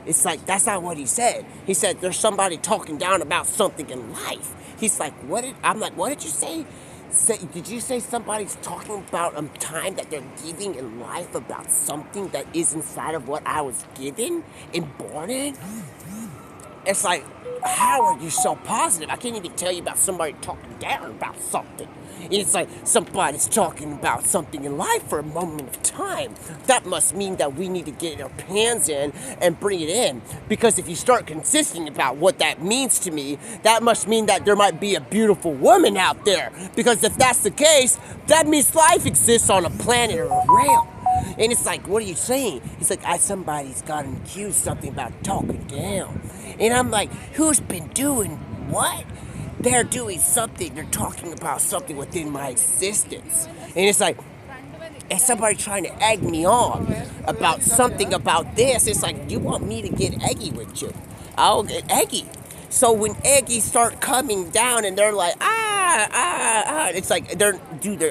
A: It's like, that's not what he said. He said, there's somebody talking down about something in life. He's like, I'm like, what did you say? Did you say somebody's talking about a time that they're giving in life about something that is inside of what I was given and born in? It's like, how are you so positive? I can't even tell you about somebody talking down about something. And it's like somebody's talking about something in life for a moment of time. That must mean that we need to get our hands in and bring it in. Because if you start consisting about what that means to me, that must mean that there might be a beautiful woman out there. Because if that's the case, that means life exists on a planet or a realm. And it's like, what are you saying? He's like, somebody's gotten accused something about talking down. And I'm like, who's been doing what? They're doing something. They're talking about something within my existence. And it's like, is somebody trying to egg me on about something about this? It's like, you want me to get eggy with you? I'll get eggy. So when eggies start coming down and they're like, it's like, they're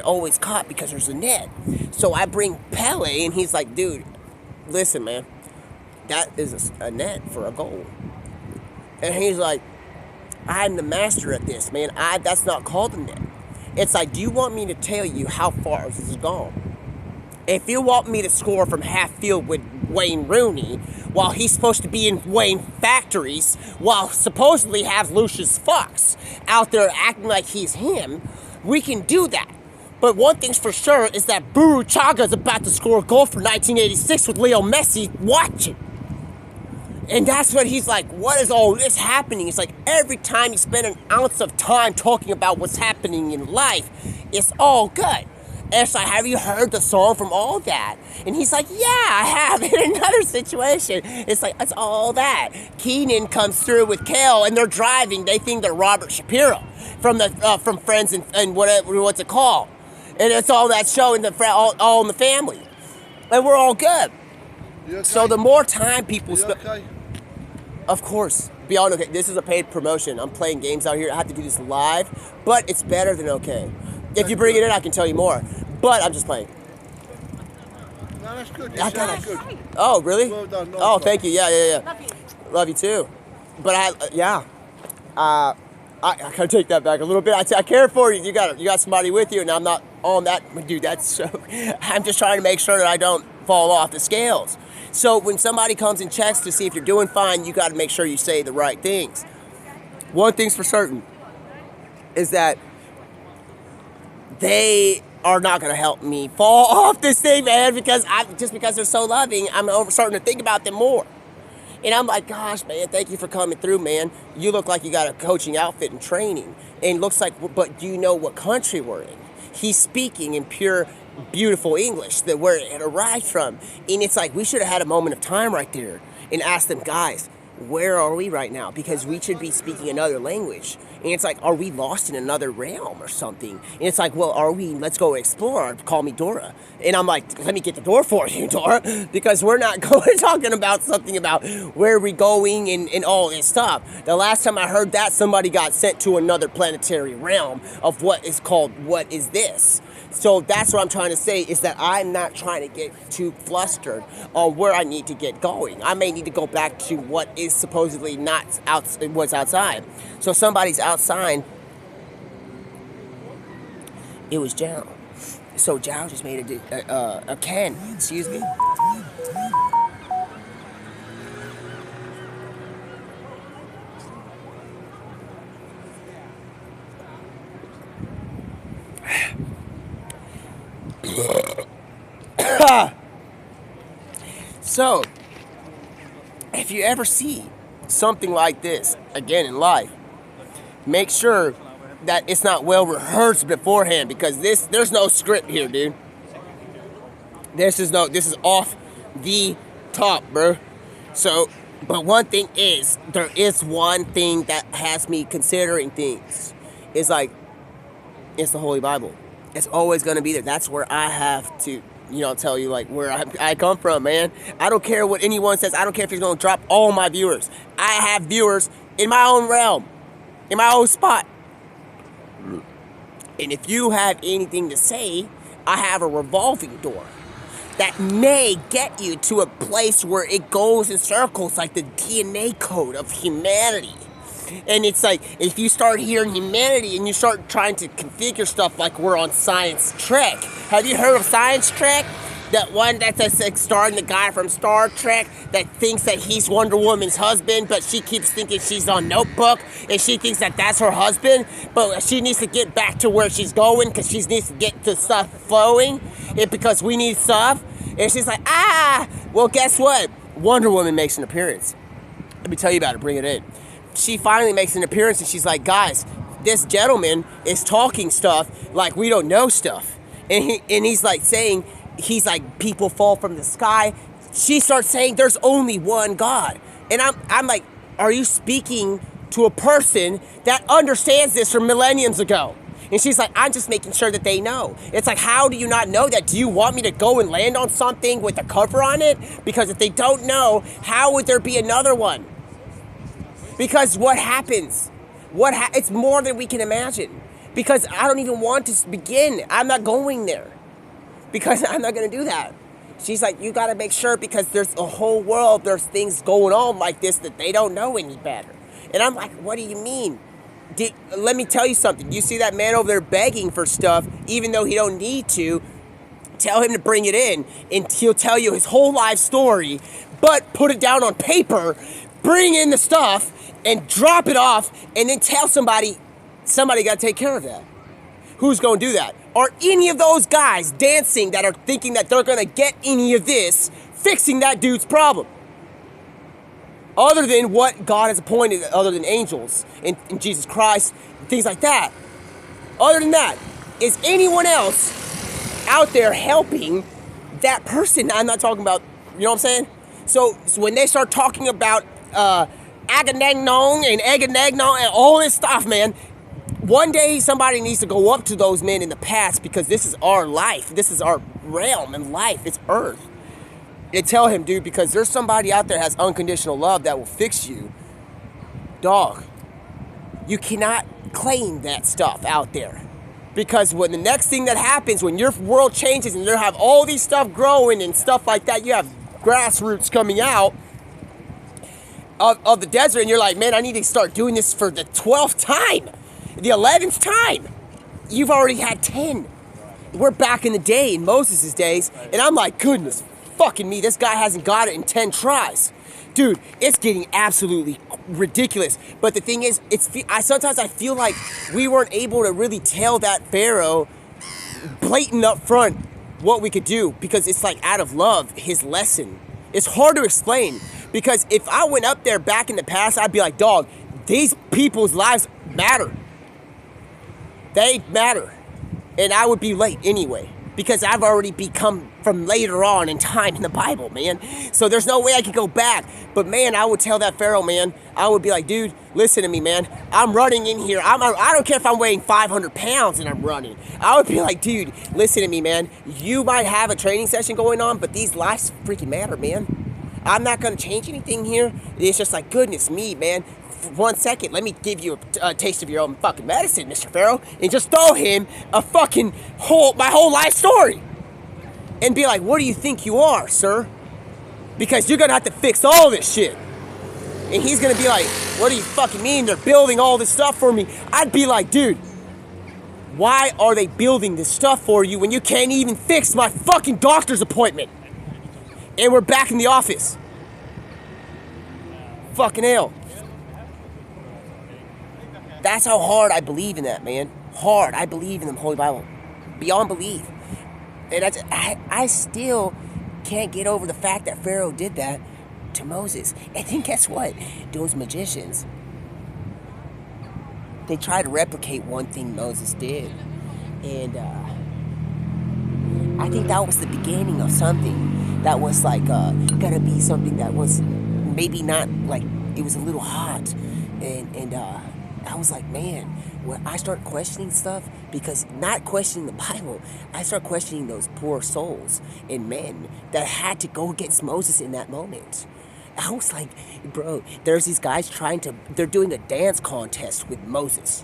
A: always caught because there's a net. So I bring Pele and he's like, dude, listen, man, that is a net for a goal. And he's like, I'm the master at this, man. That's not called a net. It's like, do you want me to tell you how far this has gone? If you want me to score from half field with Wayne Rooney, while he's supposed to be in Wayne factories, while supposedly have Lucius Fox out there acting like he's him, we can do that. But one thing's for sure is that Buru Chaga's about to score a goal for 1986 with Leo Messi watching. And that's what he's like, what is all this happening? It's like every time you spend an ounce of time talking about what's happening in life, it's all good. And it's like, have you heard the song from All That? And he's like, yeah, I have. In another situation, it's like, it's All That. Keenan comes through with Kale, and they're driving. They think they're Robert Shapiro from Friends and what's it called? And it's all that show in all in the family. And we're all good.
E: You okay?
A: So the more time people spend...
E: Okay?
A: Of course. Beyond okay. This is a paid promotion. I'm playing games out here. I have to do this live, but it's better than okay. If you bring it in, I can tell you more. But I'm just playing.
E: No, that's good.
A: That's
E: good.
A: Oh, really?
E: Well done. Nice
A: Oh,
E: one.
A: thank you. Yeah.
B: Love you.
A: Love you too. But I can take that back a little bit. I care for you. You got somebody with you, and I'm not on that. Dude, that's so. I'm just trying to make sure that I don't fall off the scales. So when somebody comes and checks to see if you're doing fine, you got to make sure you say the right things. One thing's for certain is that they are not going to help me fall off this thing, man, because they're so loving, I'm starting to think about them more. And I'm like, gosh, man, thank you for coming through, man. You look like you got a coaching outfit and training. And looks like, but do you know what country we're in? He's speaking in pure, beautiful English, that where it arrived from. And it's like, we should have had a moment of time right there and asked them, guys, where are we right now? Because we should be speaking another language. And it's like, are we lost in another realm or something? And it's like, well, let's go explore. Call me Dora. And I'm like, let me get the door for you, Dora. Because we're not talking about something about where we're going and all this stuff. The last time I heard that, somebody got sent to another planetary realm of what is called, what is this? So that's what I'm trying to say, is that I'm not trying to get too flustered on where I need to get going. I may need to go back to what is supposedly not what's outside. So somebody's outside. It was Jow. So Jow just made a Ken. Excuse me. So, if you ever see something like this again in life, make sure that it's not well rehearsed beforehand, because there's no script here, dude. This is off the top, bro. So, but one thing is, there is one thing that has me considering things. It's like, it's the Holy Bible. It's always going to be there. That's where I have to, tell you, like, where I come from, man. I don't care what anyone says. I don't care if he's going to drop all my viewers. I have viewers in my own realm, in my own spot. And if you have anything to say, I have a revolving door that may get you to a place where it goes in circles, like the DNA code of humanity. And it's like, if you start hearing humanity and you start trying to configure stuff like we're on Science Trek. Have you heard of Science Trek? That one that's like starring the guy from Star Trek that thinks that he's Wonder Woman's husband, but she keeps thinking she's on Notebook, and she thinks that that's her husband, but she needs to get back to where she's going because she needs to get the stuff flowing, and because we need stuff. And she's like, well, guess what? Wonder Woman makes an appearance. Let me tell you about it. Bring it in. She finally makes an appearance, and she's like, guys, this gentleman is talking stuff like we don't know stuff. And he's like saying, he's like, people fall from the sky. She starts saying there's only one God. And I'm like, are you speaking to a person that understands this from millenniums ago? And she's like, I'm just making sure that they know. It's like, how do you not know that? Do you want me to go and land on something with a cover on it? Because if they don't know, how would there be another one? Because what happens? It's more than we can imagine. Because I don't even want to begin. I'm not going there. Because I'm not going to do that. She's like, you got to make sure because there's a whole world, there's things going on like this that they don't know any better. And I'm like, what do you mean? Let me tell you something. You see that man over there begging for stuff, even though he don't need to. Tell him to bring it in, and he'll tell you his whole life story, but put it down on paper, bring in the stuff, and drop it off, and then tell somebody got to take care of that. Who's going to do that? Are any of those guys dancing that are thinking that they're going to get any of this fixing that dude's problem? Other than what God has appointed, other than angels and Jesus Christ, things like that. Other than that, is anyone else out there helping that person? I'm not talking about, you know what I'm saying? So when they start talking about Agamemnon and all this stuff, man, one day somebody needs to go up to those men in the past because this is our life. This is our realm in life. It's earth. And tell him, dude, because there's somebody out there that has unconditional love that will fix you. Dog, you cannot claim that stuff out there. Because when the next thing that happens, when your world changes and you have all these stuff growing and stuff like that, you have grassroots coming out of the desert, and you're like, man, I need to start doing this for the 12th time, the 11th time. You've already had 10. We're back in the day, in Moses' days, and I'm like, goodness fucking me, this guy hasn't got it in 10 tries. Dude, it's getting absolutely ridiculous. But the thing is, sometimes I feel like we weren't able to really tell that Pharaoh blatant up front what we could do, because it's like out of love, his lesson. It's hard to explain, because if I went up there back in the past, I'd be like, dog, these people's lives matter. They matter. And I would be late anyway, because I've already become from later on in time in the Bible, man. So there's no way I could go back. But man, I would tell that Pharaoh, man, I would be like, dude, listen to me, man. I'm running in here. I don't care if I'm weighing 500 pounds and I'm running. I would be like, dude, listen to me, man. You might have a training session going on, but these lives freaking matter, man. I'm not going to change anything here. It's just like, goodness me, man. For 1 second, let me give you a taste of your own fucking medicine, Mr. Pharaoh, and just throw him my whole life story. And be like, what do you think you are, sir? Because you're going to have to fix all this shit. And he's going to be like, what do you fucking mean? They're building all this stuff for me. I'd be like, dude, why are they building this stuff for you when you can't even fix my fucking doctor's appointment? And we're back in the office. Fucking hell. That's how hard I believe in that, man. Hard. I believe in the Holy Bible. Beyond belief. And I still can't get over the fact that Pharaoh did that to Moses. And then guess what? Those magicians, they try to replicate one thing Moses did. And I think that was the beginning of something that was like gonna be something that was maybe not, like, it was a little hot. And I was like, man, when I start questioning stuff, because not questioning the Bible, I start questioning those poor souls and men that had to go against Moses in that moment. I was like, bro, there's these guys they're doing a dance contest with Moses.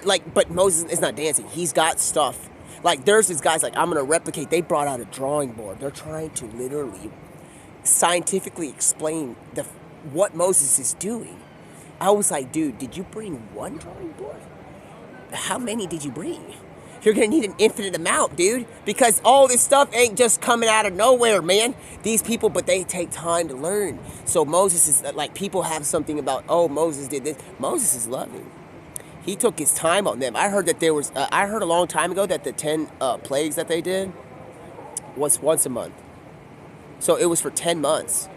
A: Like, but Moses is not dancing. He's got stuff. Like, there's these guys, like, I'm going to replicate. They brought out a drawing board. They're trying to literally scientifically explain what Moses is doing. I was like, dude, did you bring one drawing board? How many did you bring? You're going to need an infinite amount, dude, because all this stuff ain't just coming out of nowhere, man. These people, but they take time to learn. So Moses is like, people have something about, oh, Moses did this. Moses is loving. He took his time on them. I heard that there was, I heard a long time ago that the 10 plagues that they did was once a month. So it was for 10 months.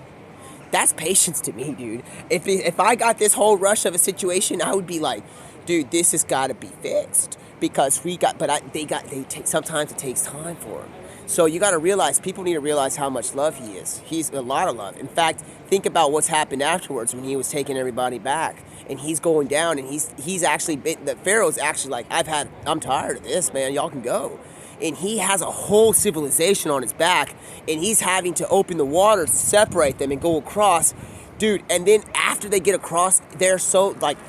A: That's patience to me, dude. If I got this whole rush of a situation, I would be like, dude, this has got to be fixed. Because sometimes it takes time for them. So you got to realize, people need to realize how much love he is. He's a lot of love. In fact, think about what's happened afterwards when he was taking everybody back. And he's going down, and he's actually, the Pharaoh's actually like, I'm tired of this, man. Y'all can go. And he has a whole civilization on his back, and he's having to open the water to separate them and go across. Dude, and then after they get across, they're so, like,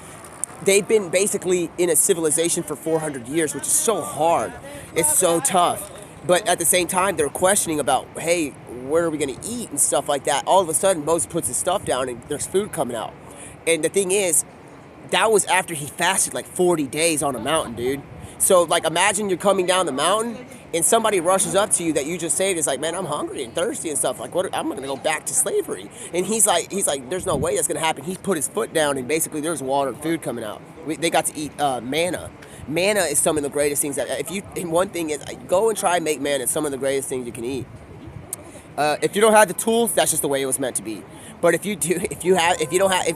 A: they've been basically in a civilization for 400 years, which is so hard. It's so tough. But at the same time, they're questioning about, hey, where are we going to eat and stuff like that. All of a sudden, Moses puts his stuff down, and there's food coming out. And the thing is, that was after he fasted like 40 days on a mountain, dude. So, like, imagine you're coming down the mountain and somebody rushes up to you that you just saved. It's like, man, I'm hungry and thirsty and stuff. Like, what? I'm going to go back to slavery. And he's like, there's no way that's going to happen. He put his foot down, and basically there's water and food coming out. They got to eat manna. Manna is some of the greatest things that, and one thing is, go and try and make manna. It's some of the greatest things you can eat. If you don't have the tools, that's just the way it was meant to be. But if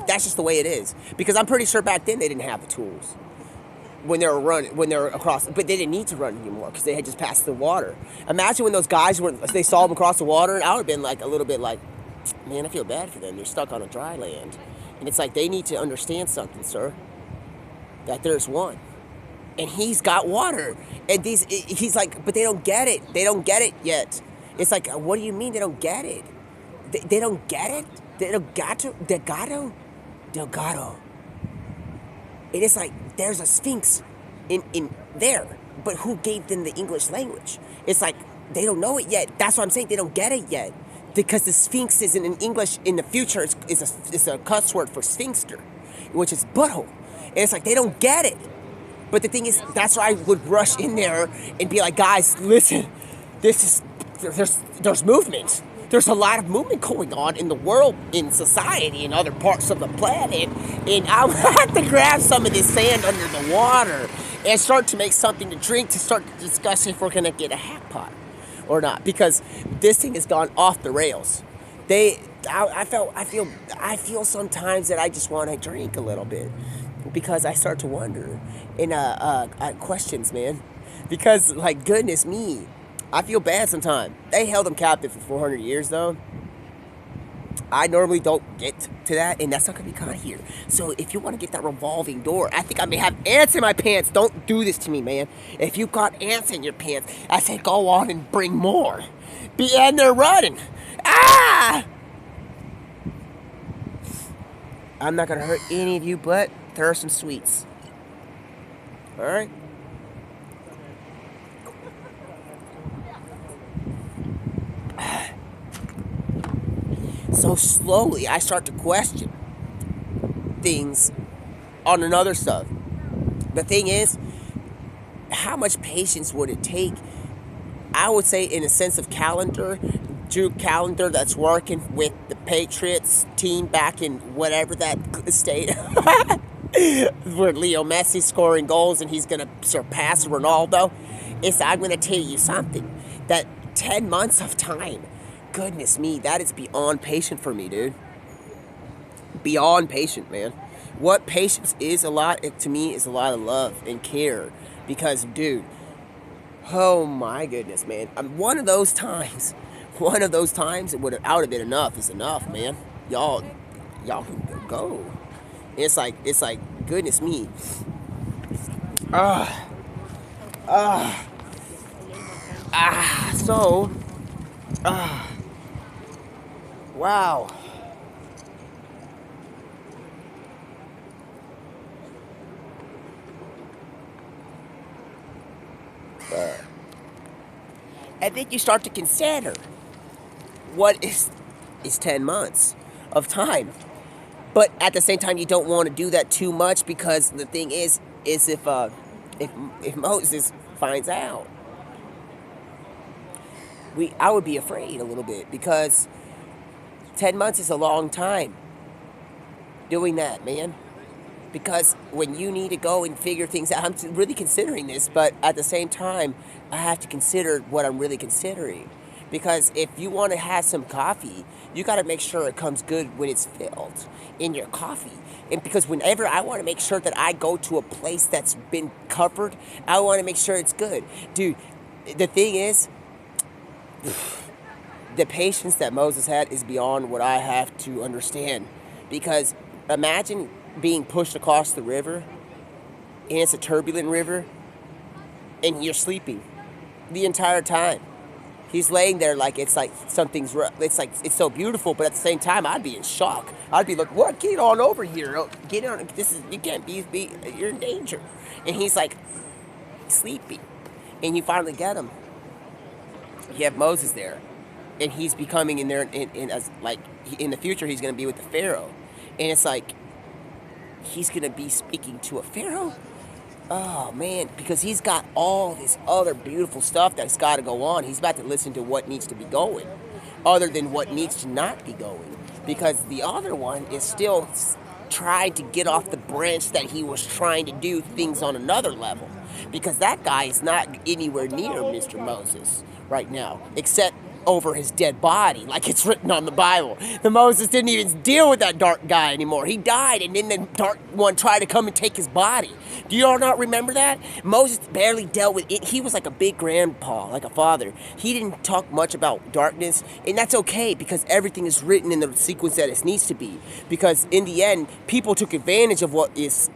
A: that's just the way it is. Because I'm pretty sure back then they didn't have the tools. When they were across, but they didn't need to run anymore because they had just passed the water. Imagine when those guys they saw them across the water, and I would have been like a little bit like, man, I feel bad for them. They're stuck on a dry land. And it's like, they need to understand something, sir. That there's one. And he's got water. And he's like, but they don't get it. They don't get it yet. It's like, what do you mean they don't get it? They don't get it? Delgado. It is like, there's a sphinx in there, but who gave them the English language? It's like, they don't know it yet. That's what I'm saying, they don't get it yet. Because the sphinx isn't in English in the future, it's a cuss word for sphinxter, which is butthole. And it's like, they don't get it. But the thing is, that's why I would rush in there and be like, guys, listen, there's movement. There's a lot of movement going on in the world, in society, in other parts of the planet. And I have to grab some of this sand under the water and start to make something to drink to start to discuss if we're going to get a hack pot or not. Because this thing has gone off the rails. I feel sometimes that I just want to drink a little bit. Because I start to wonder and questions, man. Because, like, goodness me. I feel bad sometimes. They held them captive for 400 years, though. I normally don't get to that, and that's not going to be kind of here. So if you want to get that revolving door, I think I may have ants in my pants. Don't do this to me, man. If you've got ants in your pants, I say go on and bring more. And they're running. Ah! I'm not going to hurt any of you, but there are some sweets. All right? So slowly, I start to question things on another stuff. The thing is, how much patience would it take? I would say, in a sense of calendar, Duke Calendar that's working with the Patriots team back in whatever that state, where Leo Messi scoring goals and he's going to surpass Ronaldo. I'm going to tell you something. That 10 months of time, goodness me, that is beyond patient for me, dude. Beyond patient, man. What patience is to me is a lot of love and care. Because, dude, oh my goodness, man. One of those times, it would have been enough is enough, man. Y'all can go. It's like, goodness me. Wow. And then you start to consider what is 10 months of time. But at the same time, you don't want to do that too much, because the thing is if Moses finds out, I would be afraid a little bit, because 10 months is a long time doing that, man. Because when you need to go and figure things out, I'm really considering this, but at the same time, I have to consider what I'm really considering. Because if you want to have some coffee, you got to make sure it comes good when it's filled in your coffee. And because whenever I want to make sure that I go to a place that's been covered, I want to make sure it's good. Dude, the thing is, the patience that Moses had is beyond what I have to understand. Because imagine being pushed across the river, and it's a turbulent river, and you're sleeping the entire time. He's laying there like it's like something's, it's like, it's so beautiful, but at the same time, I'd be in shock. I'd be like, what? Get on over here. Get on. You can't be, you're in danger. And he's like sleeping. And you finally get him. You have Moses there. And he's becoming in there, as like, in the future, he's going to be with the Pharaoh. And it's like, he's going to be speaking to a Pharaoh? Oh, man, because he's got all this other beautiful stuff that's got to go on. He's about to listen to what needs to be going, other than what needs to not be going. Because the other one is still trying to get off the branch that he was trying to do things on another level. Because that guy is not anywhere near Mr. Moses right now, except over his dead body, like it's written on the Bible. The Moses didn't even deal with that dark guy anymore. He died, and then the dark one tried to come and take his body. Do you all not remember that? Moses barely dealt with it. He was like a big grandpa, like a father. He didn't talk much about darkness, and that's okay, because everything is written in the sequence that it needs to be. Because in the end, people took advantage of what is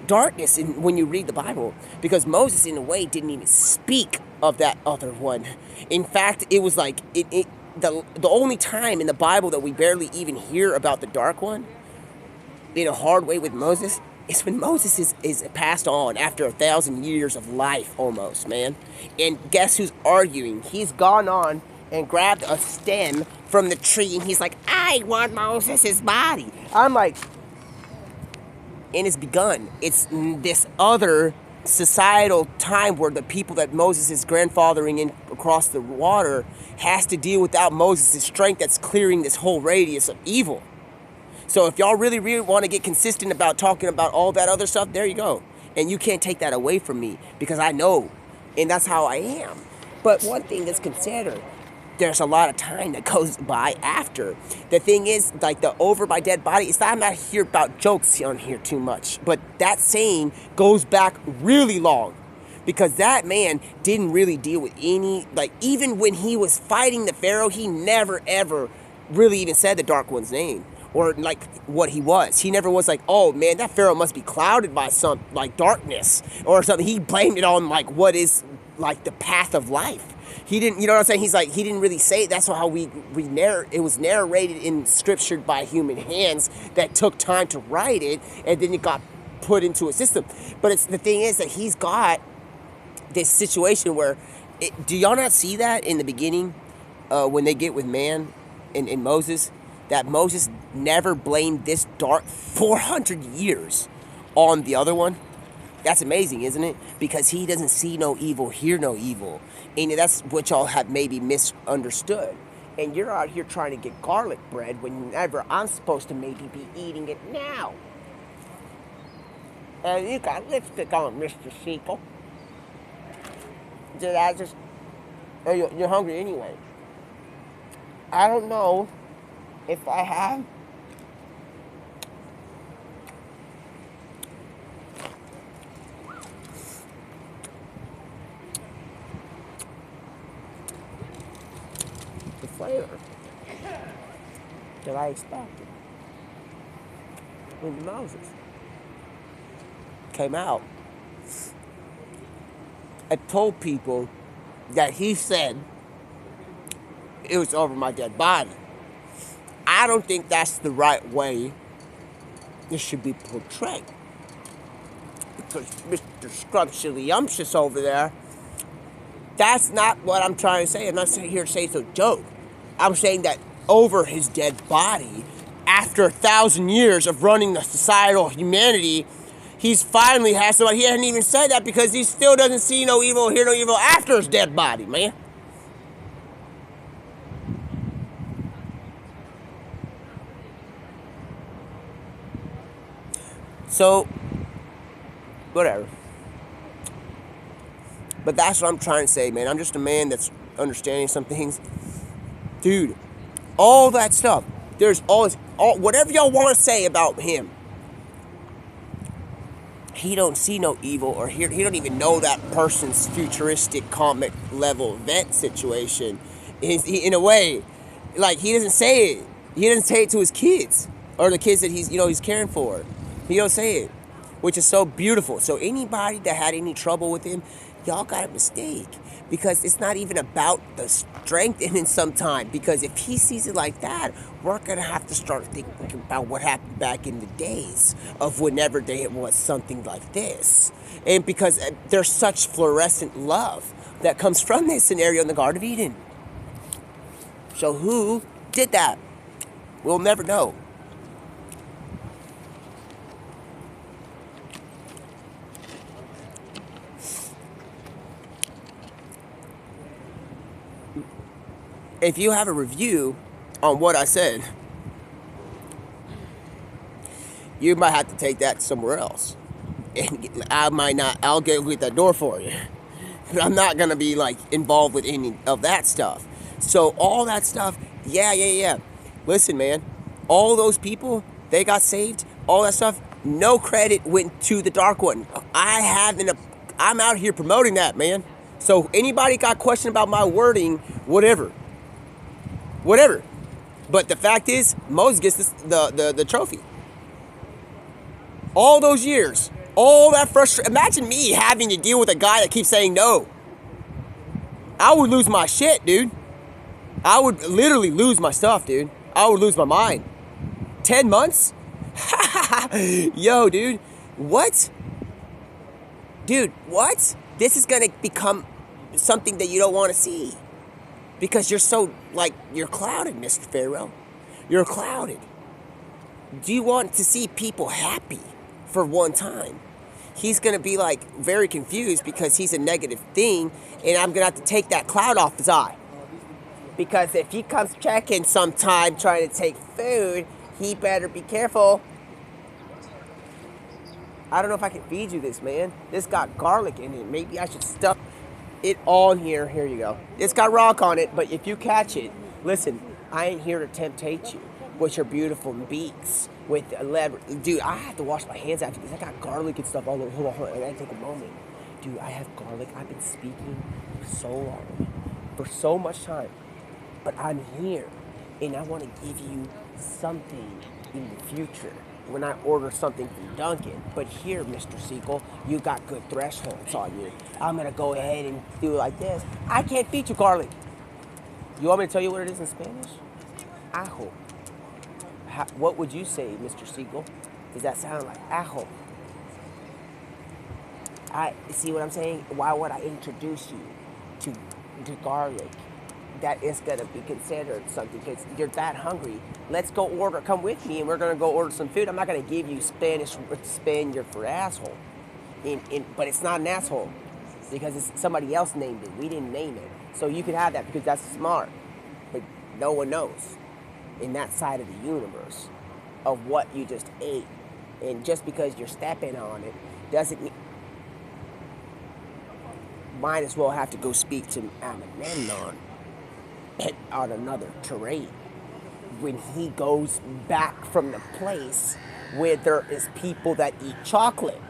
A: darkness when you read the Bible, because Moses, in a way, didn't even speak of that other one. In fact, it was like the only time in the Bible that we barely even hear about the dark one in a hard way with Moses is when Moses is passed on after 1,000 years of life almost, man. And guess who's arguing? He's gone on and grabbed a stem from the tree, and he's like, I want Moses' body. I'm like, and it's begun. It's this other societal time where the people that Moses is grandfathering in across the water has to deal without Moses' strength that's clearing this whole radius of evil. So if y'all really, really want to get consistent about talking about all that other stuff, there you go. And you can't take that away from me, because I know, and that's how I am. But one thing that's considered, there's a lot of time that goes by after. The thing is, like the over my dead body, it's not, I'm not here about jokes on here too much, but that saying goes back really long, because that man didn't really deal with any, like, even when he was fighting the Pharaoh, he never ever really even said the Dark One's name, or like what he was. He never was like, oh man, that Pharaoh must be clouded by some like darkness or something. He blamed it on like what is like the path of life. He didn't, you know what I'm saying? He's like, he didn't really say it. That's how it was narrated in scripture by human hands that took time to write it, and then it got put into a system. But the thing is that he's got this situation where, do y'all not see that in the beginning when they get with man and Moses, that Moses never blamed this dark 400 years on the other one? That's amazing, isn't it? Because he doesn't see no evil, hear no evil. And that's what y'all have maybe misunderstood. And you're out here trying to get garlic bread whenever I'm supposed to maybe be eating it now. And you got lipstick on, Mr. Sheeple. Did I just... Oh, you're hungry anyway. I don't know if I have... the flavor that I expected when Moses came out. I told people that he said it was over my dead body. I don't think that's the right way it should be portrayed, because Mr. Scrumptious over there, that's not what I'm trying to say. I'm not here to say it's a joke. I'm saying that over his dead body, after 1,000 years of running the societal humanity, He's finally has somebody. He hadn't even said that because he still doesn't see no evil, hear no evil after his dead body, man. So, whatever. But that's what I'm trying to say, man. I'm just a man that's understanding some things. Dude, all that stuff. There's always, whatever y'all want to say about him. He don't see no evil or he don't even know that person's futuristic comic level event situation. In a way, like he doesn't say it. He doesn't say it to his kids or the kids that he's caring for. He don't say it, which is so beautiful. So anybody that had any trouble with him, y'all got a mistake, because it's not even about the strength in him sometime. Because if he sees it like that, we're going to have to start thinking about what happened back in the days of whenever there was something like this. And because there's such fluorescent love that comes from this scenario in the Garden of Eden. So who did that? We'll never know. If you have a review on what I said, you might have to take that somewhere else. And I'll get that door for you. But I'm not going to be like involved with any of that stuff. So all that stuff, yeah. Listen, man, all those people, they got saved, all that stuff, no credit went to the Dark One. I'm out here promoting that, man. So anybody got question about my wording, whatever. But the fact is, Moses gets the trophy. All those years, all that frustration. Imagine me having to deal with a guy that keeps saying no. I would lose my shit, dude. I would literally lose my stuff, dude. I would lose my mind. 10 months? Yo, dude. What? Dude, what? This is going to become something that you don't want to see. Because you're so, you're clouded, Mr. Pharaoh. You're clouded. Do you want to see people happy for one time? He's going to be, very confused because he's a negative thing, and I'm going to have to take that cloud off his eye. Because if he comes checking sometime trying to take food, he better be careful. I don't know if I can feed you this, man. This got garlic in it. Maybe I should stuff it on here. Here you go. It's got rock on it, but if you catch it, listen, I ain't here to temptate you with your beautiful beaks with a lever. Dude, I have to wash my hands after this. I got garlic and stuff all over. Hold on. I gotta take a moment. Dude, I have garlic. I've been speaking for so long, for so much time, but I'm here, and I want to give you something in the future when I order something from Dunkin'. But here, Mr. Siegel, you got good thresholds on you. I'm going to go ahead and do it like this. I can't feed you garlic. You want me to tell you what it is in Spanish? Ajo. What would you say, Mr. Siegel? Does that sound like ajo? See what I'm saying? Why would I introduce you to garlic? That is going to be considered something, because you're that hungry. Let's go order. Come with me, and we're going to go order some food. I'm not going to give you Spanish Spaniard for asshole. But it's not an asshole, because it's somebody else named it. We didn't name it. So you can have that because that's smart. But no one knows in that side of the universe of what you just ate. And just because you're stepping on it doesn't mean... Might as well have to go speak to Agamemnon on another terrain when he goes back from the place where there is people that eat chocolate.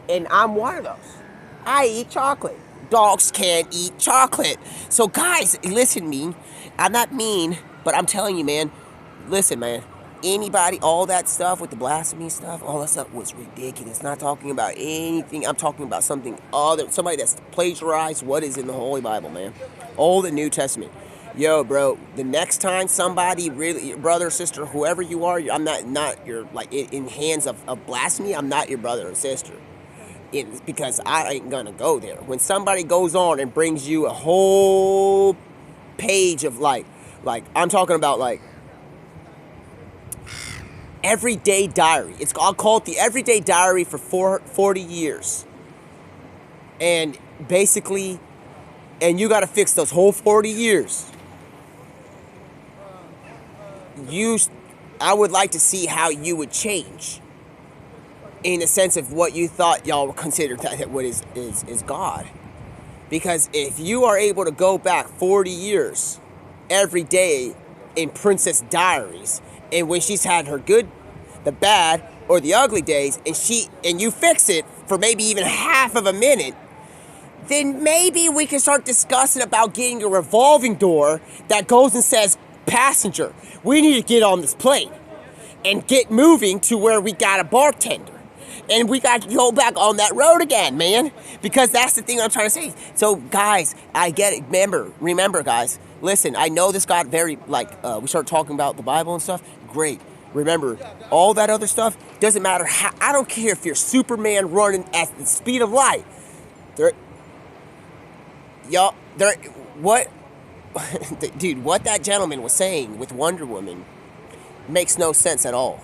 A: And I'm one of those. I eat chocolate. Dogs can't eat chocolate. So guys, listen to me. I'm not mean, but I'm telling you, man. Listen, man. Anybody, all that stuff with the blasphemy stuff, all that stuff was ridiculous. Not talking about anything. I'm talking about something other. Somebody that's plagiarized what is in the Holy Bible, man. Old and New Testament. Yo, bro, the next time somebody really, your brother, sister, whoever you are, I'm not your, in hands of blasphemy, I'm not your brother or sister. It's because I ain't gonna go there. When somebody goes on and brings you a whole page of I'm talking about everyday diary. I'll call it the everyday diary for 40 years. And basically, and you got to fix those whole 40 years. I would like to see how you would change in the sense of what you thought y'all would consider that what is God. Because if you are able to go back 40 years every day in Princess Diaries, and when she's had her good, the bad, or the ugly days, and you fix it for maybe even half of a minute, then maybe we can start discussing about getting a revolving door that goes and says, passenger, we need to get on this plane and get moving to where we got a bartender. And we got to go back on that road again, man. Because that's the thing I'm trying to say. So, guys, I get it. Remember, guys. Listen, I know this got very, we started talking about the Bible and stuff. Great. Remember, all that other stuff doesn't matter how. I don't care if you're Superman running at the speed of light. Dude, what that gentleman was saying with Wonder Woman makes no sense at all.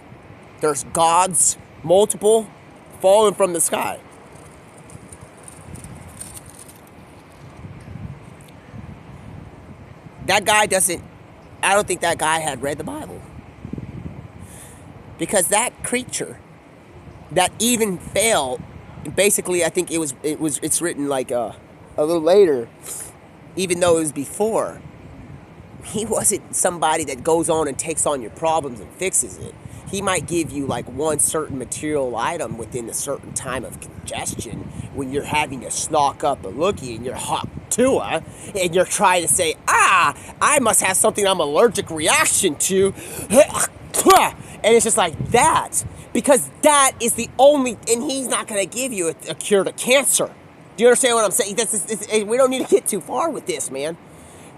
A: There's gods, multiple, falling from the sky. I don't think that guy had read the Bible. Because that creature that even fell, basically I think it's written like a little later, even though it was before, he wasn't somebody that goes on and takes on your problems and fixes it. He might give you like one certain material item within a certain time of congestion when you're having to snock up a lookie and you're hot to her and you're trying to say, I must have something I'm allergic reaction to. And it's just like that. Because that is the only, and he's not going to give you a cure to cancer. Do you understand what I'm saying? We don't need to get too far with this, man.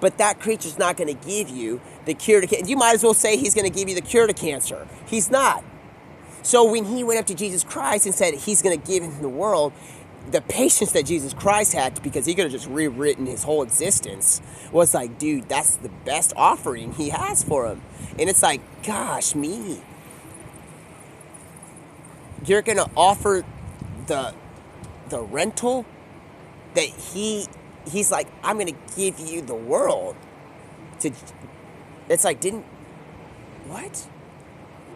A: But that creature's not going to give you the cure to cancer. You might as well say he's going to give you the cure to cancer. He's not. So when he went up to Jesus Christ and said he's going to give him the world, the patience that Jesus Christ had, because he could have just rewritten his whole existence, was like, dude, that's the best offering he has for him. And it's like, gosh, me. You're going to offer the rental that he's like, I'm going to give you the world. It's like, what?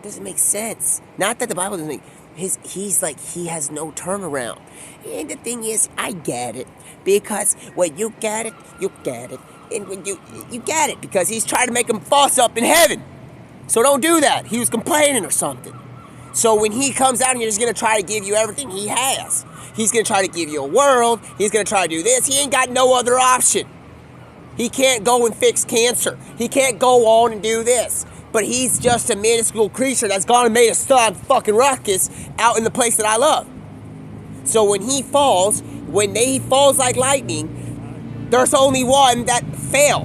A: Doesn't make sense. Not that the Bible doesn't make, he's like, he has no turnaround. And the thing is, I get it. Because when you get it, you get it. And when you get it, because he's trying to make him false up in heaven. So don't do that. He was complaining or something. So when he comes out and he's going to try to give you everything he has. He's going to try to give you a world. He's going to try to do this. He ain't got no other option. He can't go and fix cancer. He can't go on and do this. But he's just a minuscule creature that's gone and made a fucking ruckus out in the place that I love. So when he falls like lightning, there's only one that fell.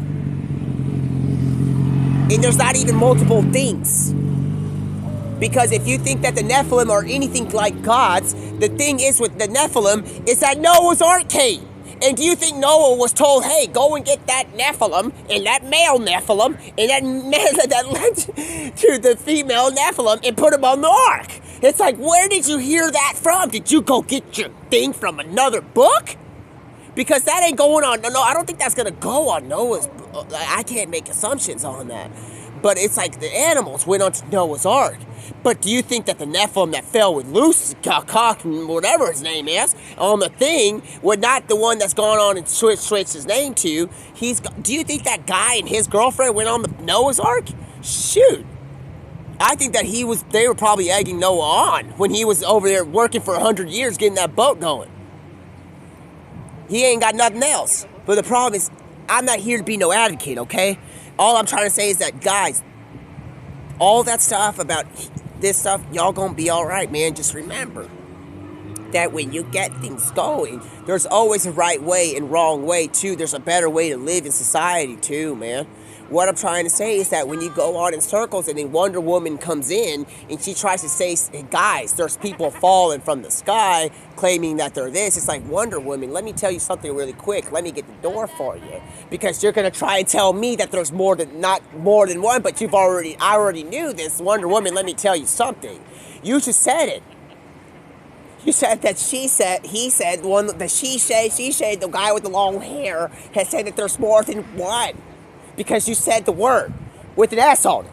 A: And there's not even multiple things. Because if you think that the Nephilim are anything like gods, the thing is with the Nephilim is that Noah's Ark came. And do you think Noah was told, hey, go and get that Nephilim, and that male Nephilim, and that led to the female Nephilim, and put him on the ark? It's like, where did you hear that from? Did you go get your thing from another book? Because that ain't going on. No, I don't think that's going to go on Noah's. I can't make assumptions on that. But it's like the animals went onto Noah's Ark. But do you think that the Nephilim that fell with Lucy, Cock, whatever his name is, on the thing, were not the one that's gone on and switched his name to? Do you think that guy and his girlfriend went on the Noah's Ark? Shoot. I think that they were probably egging Noah on when he was over there working for 100 years getting that boat going. He ain't got nothing else. But the problem is, I'm not here to be no advocate, okay? All I'm trying to say is that, guys, all that stuff about this stuff, y'all gonna be all right, man. Just remember that when you get things going, there's always a right way and wrong way, too. There's a better way to live in society, too, man. What I'm trying to say is that when you go on in circles and then Wonder Woman comes in and she tries to say, guys, there's people falling from the sky claiming that they're this. It's like, Wonder Woman, let me tell you something really quick. Let me get the door for you. Because you're going to try and tell me that there's not more than one, but I already knew this. Wonder Woman, let me tell you something. You just said it. You said that she said, the guy with the long hair has said that there's more than one. Because you said the word with an S on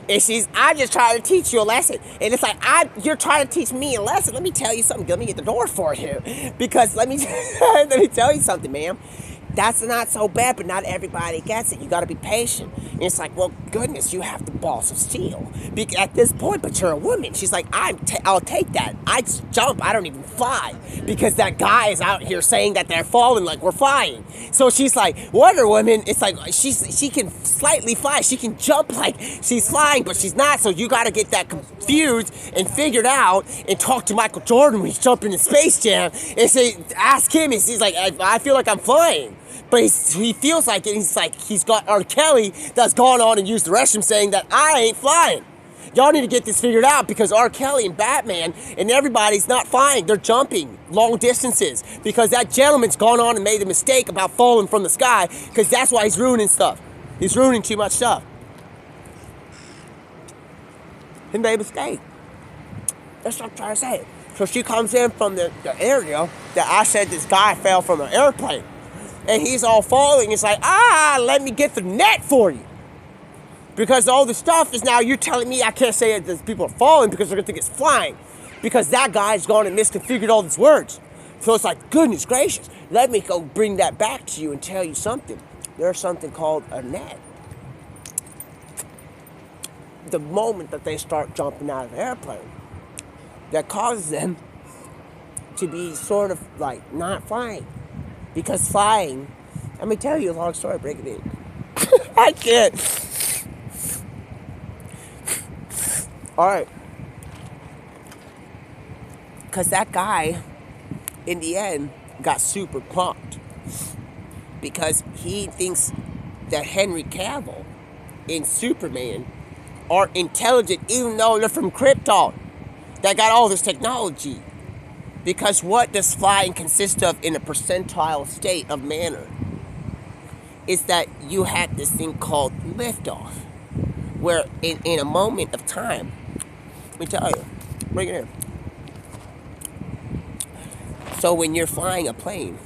A: it. And I'm just trying to teach you a lesson. And it's like, you're trying to teach me a lesson. Let me tell you something. Let me get the door for you. Because let me tell you something, ma'am. That's not so bad, but not everybody gets it. You got to be patient. And it's like, well, goodness, you have the balls of steel at this point, but you're a woman. She's like, I'll take that. I jump. I don't even fly because that guy is out here saying that they're falling like we're flying. So she's like, Wonder Woman. It's like she can slightly fly. She can jump like she's flying, but she's not. So you got to get that confused and figured out and talk to Michael Jordan when he's jumping in Space Jam and say, ask him. And he's like, I feel like I'm flying. But he feels like it. He's like, he's got R. Kelly that's gone on and used the restroom saying that I ain't flying. Y'all need to get this figured out because R. Kelly and Batman and everybody's not flying. They're jumping long distances because that gentleman's gone on and made a mistake about falling from the sky because that's why he's ruining stuff. He's ruining too much stuff. He made a mistake. That's what I'm trying to say. So she comes in from the area that I said this guy fell from an airplane. And he's all falling. It's like, let me get the net for you. Because all the stuff is now you're telling me I can't say that people are falling because they're going to think it's flying. Because that guy's gone and misconfigured all these words. So it's like, goodness gracious, let me go bring that back to you and tell you something. There's something called a net. The moment that they start jumping out of the airplane, that causes them to be sort of like not flying. Because flying, let me tell you a long story, break it in. I can't. All right. Because that guy, in the end, got super pumped. Because he thinks that Henry Cavill and Superman are intelligent, even though they're from Krypton. That got all this technology. Because what does flying consist of in a percentile state of manner? Is that you had this thing called liftoff. Where in a moment of time, let me tell you, bring it in. So when you're flying a plane,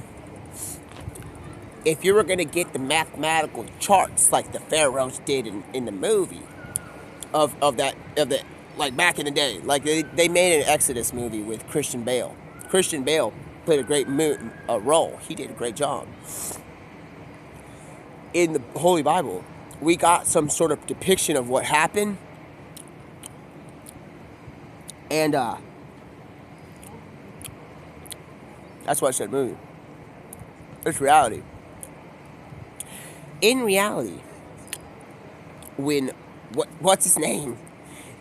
A: if you were going to get the mathematical charts like the pharaohs did in the movie of the like back in the day, like they made an Exodus movie with Christian Bale. Christian Bale played a great role. He did a great job. In the Holy Bible, we got some sort of depiction of what happened. And that's why I said movie. It's reality. In reality, when what's his name?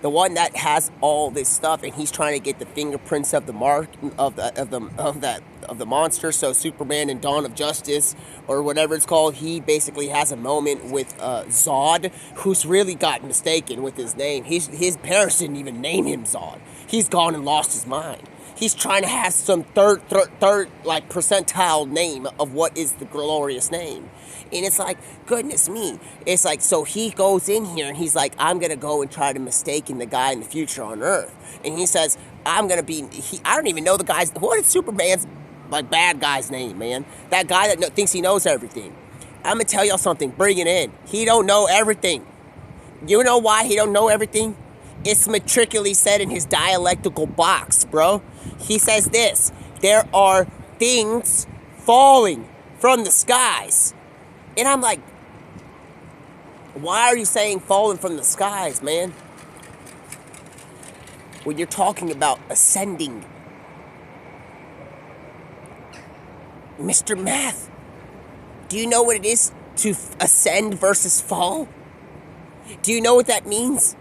A: The one that has all this stuff, and he's trying to get the fingerprints of the mark of the monster. So Superman and Dawn of Justice, or whatever it's called, he basically has a moment with Zod, who's really got mistaken with his name. His parents didn't even name him Zod. He's gone and lost his mind. He's trying to have some third like percentile name of what is the glorious name. And it's like, goodness me. It's like, so he goes in here and he's like, I'm going to go and try to mistaken the guy in the future on Earth. And he says, I'm going to be, I don't even know the guy's, what is Superman's like bad guy's name, man? That guy that thinks he knows everything. I'm going to tell y'all something, bring it in. He don't know everything. You know why he don't know everything? It's matricularly said in his dialectical box, bro. He says this, there are things falling from the skies. And I'm like, why are you saying falling from the skies, man? When you're talking about ascending. Mr. Math, do you know what it is to ascend versus fall? Do you know what that means?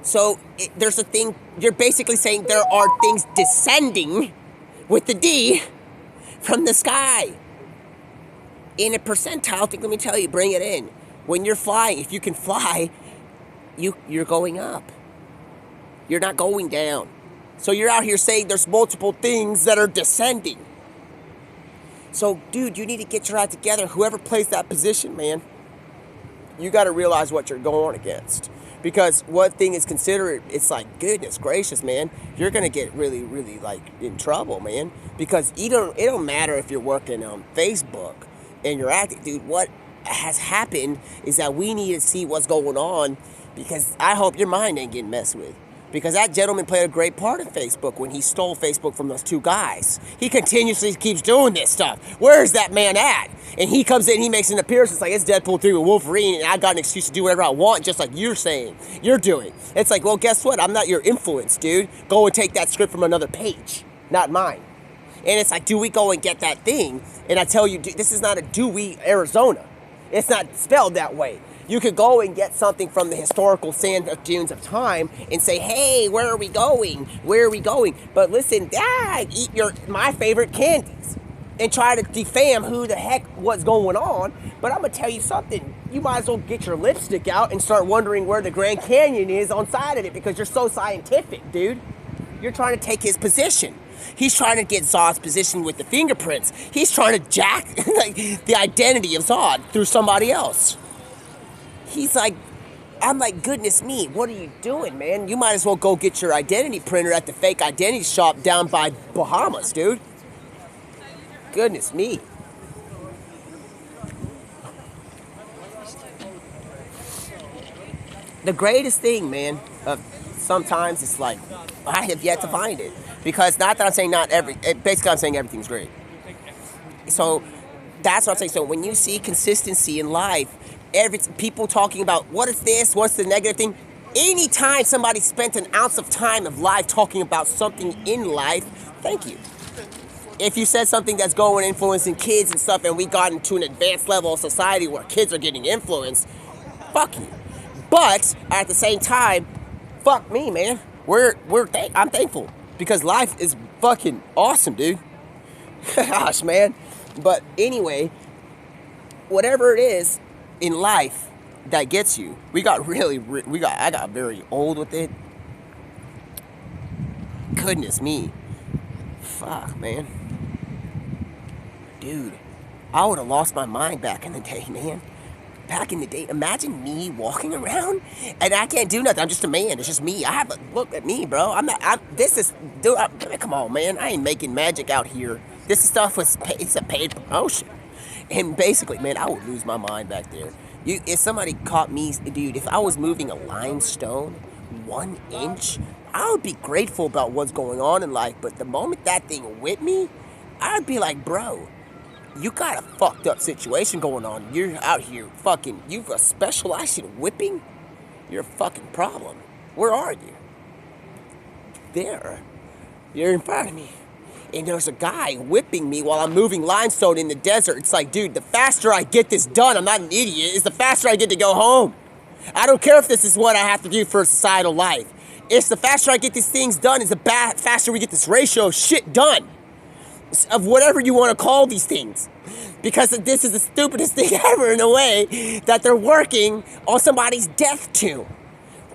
A: So there's a thing, you're basically saying there are things descending with the D from the sky. In a percentile thing, let me tell you, bring it in. When you're flying, if you can fly, you're going up. You're not going down. So you're out here saying there's multiple things that are descending. So, dude, you need to get your act together. Whoever plays that position, man, you got to realize what you're going against. Because one thing is considered, it's like, goodness gracious, man, you're going to get really, really, like, in trouble, man. Because it don't matter if you're working on Facebook and you're acting. Dude, what has happened is that we need to see what's going on, because I hope your mind ain't getting messed with. Because that gentleman played a great part in Facebook when he stole Facebook from those two guys. He continuously keeps doing this stuff. Where is that man at? And he comes in, he makes an appearance. It's like, it's Deadpool 3 with Wolverine, and I got an excuse to do whatever I want, just like you're saying. You're doing. It's like, well, guess what? I'm not your influence, dude. Go and take that script from another page, not mine. And it's like, do we go and get that thing? And I tell you, this is not a Dewey, Arizona. It's not spelled that way. You could go and get something from the historical sand dunes of time and say, hey, where are we going? Where are we going? But listen, eat my favorite candies and try to defame who the heck what's going on. But I'm going to tell you something. You might as well get your lipstick out and start wondering where the Grand Canyon is on side of it, because you're so scientific, dude. You're trying to take his position. He's trying to get Zod's position with the fingerprints. He's trying to jack the identity of Zod through somebody else. He's like, I'm like, goodness me, what are you doing, man? You might as well go get your identity printer at the fake identity shop down by Bahamas, dude. Goodness me. The greatest thing, man, sometimes it's like, I have yet to find it. Because not that I'm saying basically I'm saying everything's great. So that's what I'm saying. So when you see consistency in life, people talking about what is this, what's the negative thing. Anytime somebody spent an ounce of time of life talking about something in life, thank you. If you said something that's going influencing kids and stuff, and we got into an advanced level of society where kids are getting influenced, fuck you. But at the same time, fuck me, man. I'm thankful, because life is fucking awesome, dude. Gosh, man. But anyway, whatever it is in life that gets you, I got very old with it. Goodness me. Fuck, man. Dude, I would have lost my mind back in the day, man. Back in the day, imagine me walking around and I can't do nothing. I'm just a man. It's just me. Look at me, bro. Come on, man. I ain't making magic out here. This stuff it's a paid promotion. And basically, man, I would lose my mind back there. If somebody caught me, dude, if I was moving a limestone 1 inch, I would be grateful about what's going on in life. But the moment that thing whipped me, I'd be like, bro, you got a fucked up situation going on. You're out here fucking, you've specialized in whipping? You're a fucking problem. Where are you? There. You're in front of me. And there's a guy whipping me while I'm moving limestone in the desert. It's like, dude, the faster I get this done, I'm not an idiot, is the faster I get to go home. I don't care if this is what I have to do for societal life. It's the faster I get these things done, is the faster we get this ratio of shit done. Of whatever you want to call these things. Because this is the stupidest thing ever, in a way, that they're working on somebody's death tomb.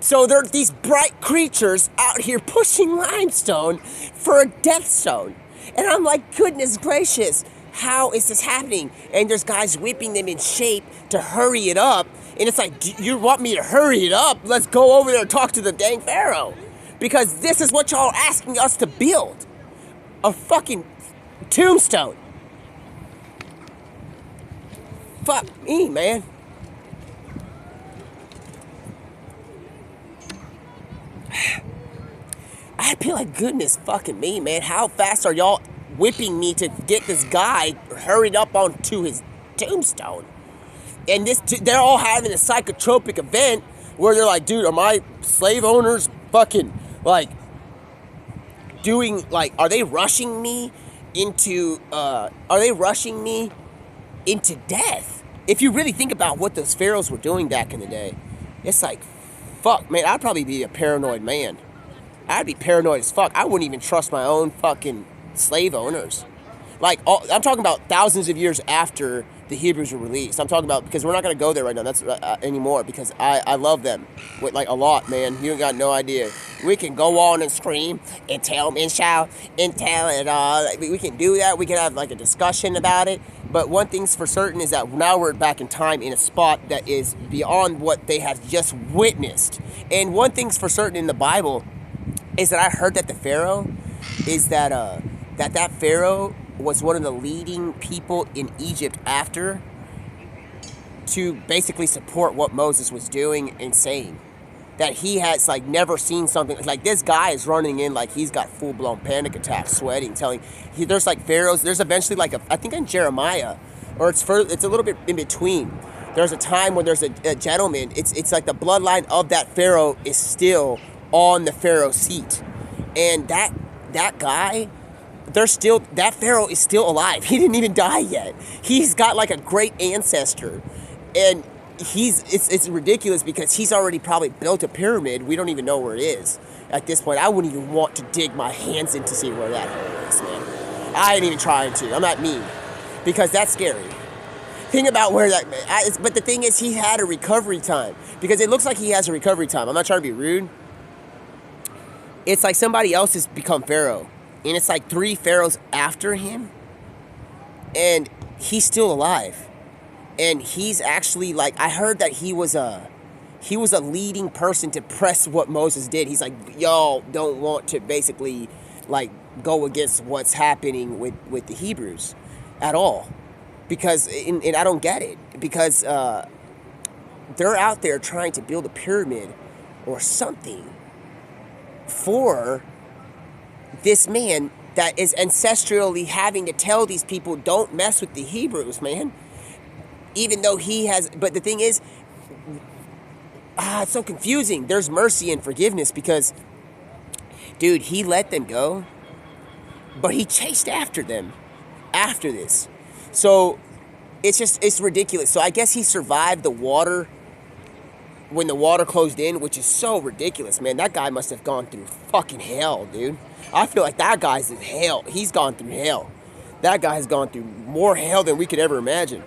A: So there are these bright creatures out here pushing limestone for a death zone. And I'm like, goodness gracious, how is this happening? And there's guys whipping them in shape to hurry it up. And it's like, you want me to hurry it up? Let's go over there and talk to the dang pharaoh. Because this is what y'all are asking us to build. A fucking tombstone. Fuck me, man. I'd be like, goodness fucking me, man. How fast are y'all whipping me to get this guy hurried up onto his tombstone? And they're all having a psychotropic event where they're like, dude, are my slave owners fucking, like, doing, like, are they rushing me into death? If you really think about what those pharaohs were doing back in the day, it's like, fuck, man, I'd probably be a paranoid man. I'd be paranoid as fuck. I wouldn't even trust my own fucking slave owners. Like, I'm talking about thousands of years after the Hebrews were released. I'm talking about, because we're not going to go there right now. That's anymore, because I love them with, like, a lot, man. You ain't got no idea. We can go on and scream and tell and shout and tell it all. Like, we can do that. We can have, like, a discussion about it. But one thing's for certain is that now we're back in time in a spot that is beyond what they have just witnessed. And one thing's for certain in the Bible is that I heard that the Pharaoh is that that Pharaoh was one of the leading people in Egypt after to basically support what Moses was doing and saying. That he has, like, never seen something like this. Guy is running in like he's got full-blown panic attacks, sweating, telling there's like pharaohs. There's eventually like I think in Jeremiah, or it's a little bit in between. There's a time when there's a gentleman. It's like the bloodline of that pharaoh is still on the pharaoh seat, and that guy. That pharaoh is still alive. He didn't even die yet. He's got like a great ancestor, and it's ridiculous because he's already probably built a pyramid. We don't even know where it is at this point. I wouldn't even want to dig my hands in to see where that is, man. I ain't even trying to. I'm not mean, because that's scary. Think about where but the thing is, he had a recovery time, because it looks like he has a recovery time. I'm not trying to be rude. It's like somebody else has become pharaoh. And it's like 3 pharaohs after him, and he's still alive. And he's actually, like, I heard that he was a leading person to press what Moses did. He's like, y'all don't want to basically, like, go against what's happening with the Hebrews at all, because and I don't get it, because they're out there trying to build a pyramid or something for this man that is ancestrally having to tell these people, don't mess with the Hebrews, man. Even though he has, but the thing is, it's so confusing. There's mercy and forgiveness, because, dude, he let them go, but he chased after them after this. So it's ridiculous. So I guess he survived the water when the water closed in, which is so ridiculous, man. That guy must have gone through fucking hell, dude. I feel like that guy's in hell. He's gone through hell. That guy has gone through more hell than we could ever imagine.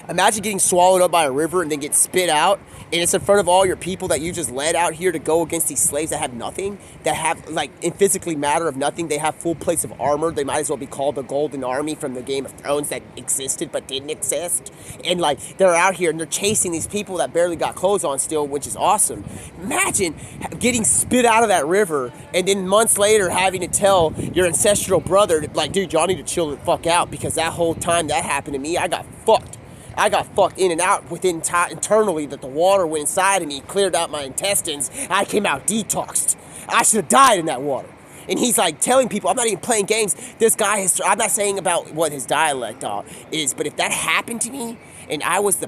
A: Imagine getting swallowed up by a river and then get spit out, and it's in front of all your people that you just led out here to go against these slaves that have nothing, that have, like, in physically matter of nothing. They have full plates of armor. They might as well be called the Golden Army from the Game of Thrones that existed but didn't exist. And, like, they're out here and they're chasing these people that barely got clothes on still, which is awesome. Imagine getting spit out of that river and then months later having to tell your ancestral brother, like, dude, y'all need to chill the fuck out, because that whole time that happened to me, I got fucked. I got fucked in and out within internally, that the water went inside of me, cleared out my intestines. I came out detoxed. I should have died in that water. And he's like telling people, I'm not even playing games. This guy has, I'm not saying about what his dialect is, but if that happened to me and I was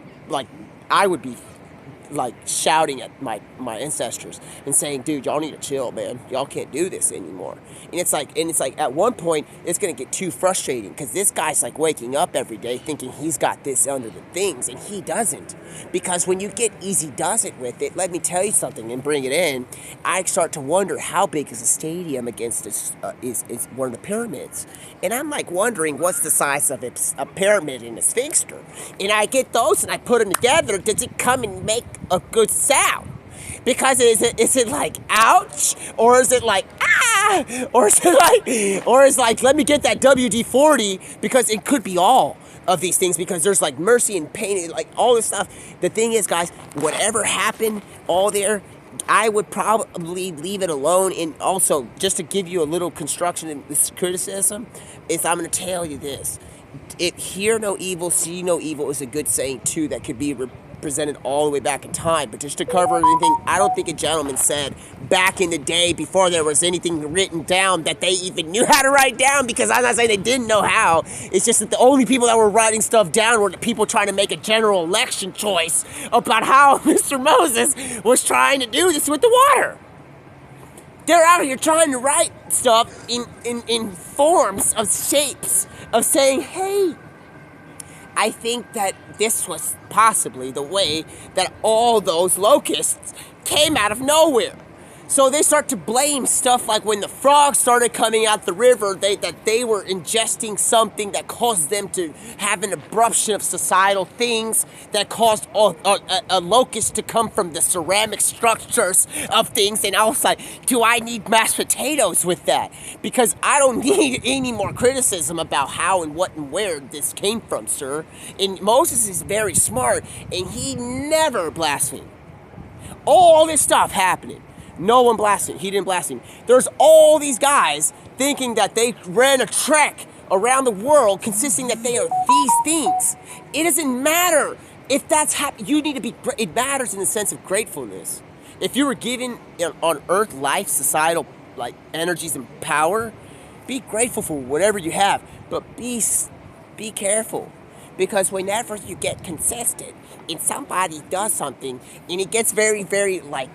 A: I would be like shouting at my ancestors and saying, dude, y'all need to chill, man. Y'all can't do this anymore. And it's like at one point it's gonna get too frustrating, because this guy's like waking up every day thinking he's got this under the things, and he doesn't. Because when you get easy does it with it, let me tell you something and bring it in, I start to wonder how big is a stadium against this is one of the pyramids. And I'm like wondering what's the size of a pyramid in a sphinxter. And I get those and I put them together. Does it come and make a good sound? Because is it like ouch, or is it like ah, or is like let me get that WD-40, because it could be all of these things, because there's like mercy and pain, like all this stuff. The thing is, guys, whatever happened all there, I would probably leave it alone. And also, just to give you a little construction and this criticism, is I'm going to tell you this. Hear no evil, see no evil is a good saying too, that could be presented all the way back in time. But just to cover anything, I don't think a gentleman said back in the day, before there was anything written down, that they even knew how to write down, because I'm not saying they didn't know how. It's just that the only people that were writing stuff down were the people trying to make a general election choice about how Mr. Moses was trying to do this with the water. They're out here trying to write stuff in forms of shapes of saying, hey, I think that this was possibly the way that all those locusts came out of nowhere. So they start to blame stuff like when the frogs started coming out the river, that they were ingesting something that caused them to have an abruption of societal things that caused a locust to come from the ceramic structures of things. And I was like, do I need mashed potatoes with that? Because I don't need any more criticism about how and what and where this came from, sir. And Moses is very smart, and he never blasphemed. All this stuff happening. No one blasphemed. He didn't blaspheme. There's all these guys thinking that they ran a trek around the world consisting that they are these things. It doesn't matter if that's happening. You need to be, it matters in the sense of gratefulness. If you were given on earth life, societal like energies and power, be grateful for whatever you have, but be careful. Because whenever you get consistent and somebody does something and it gets very, very like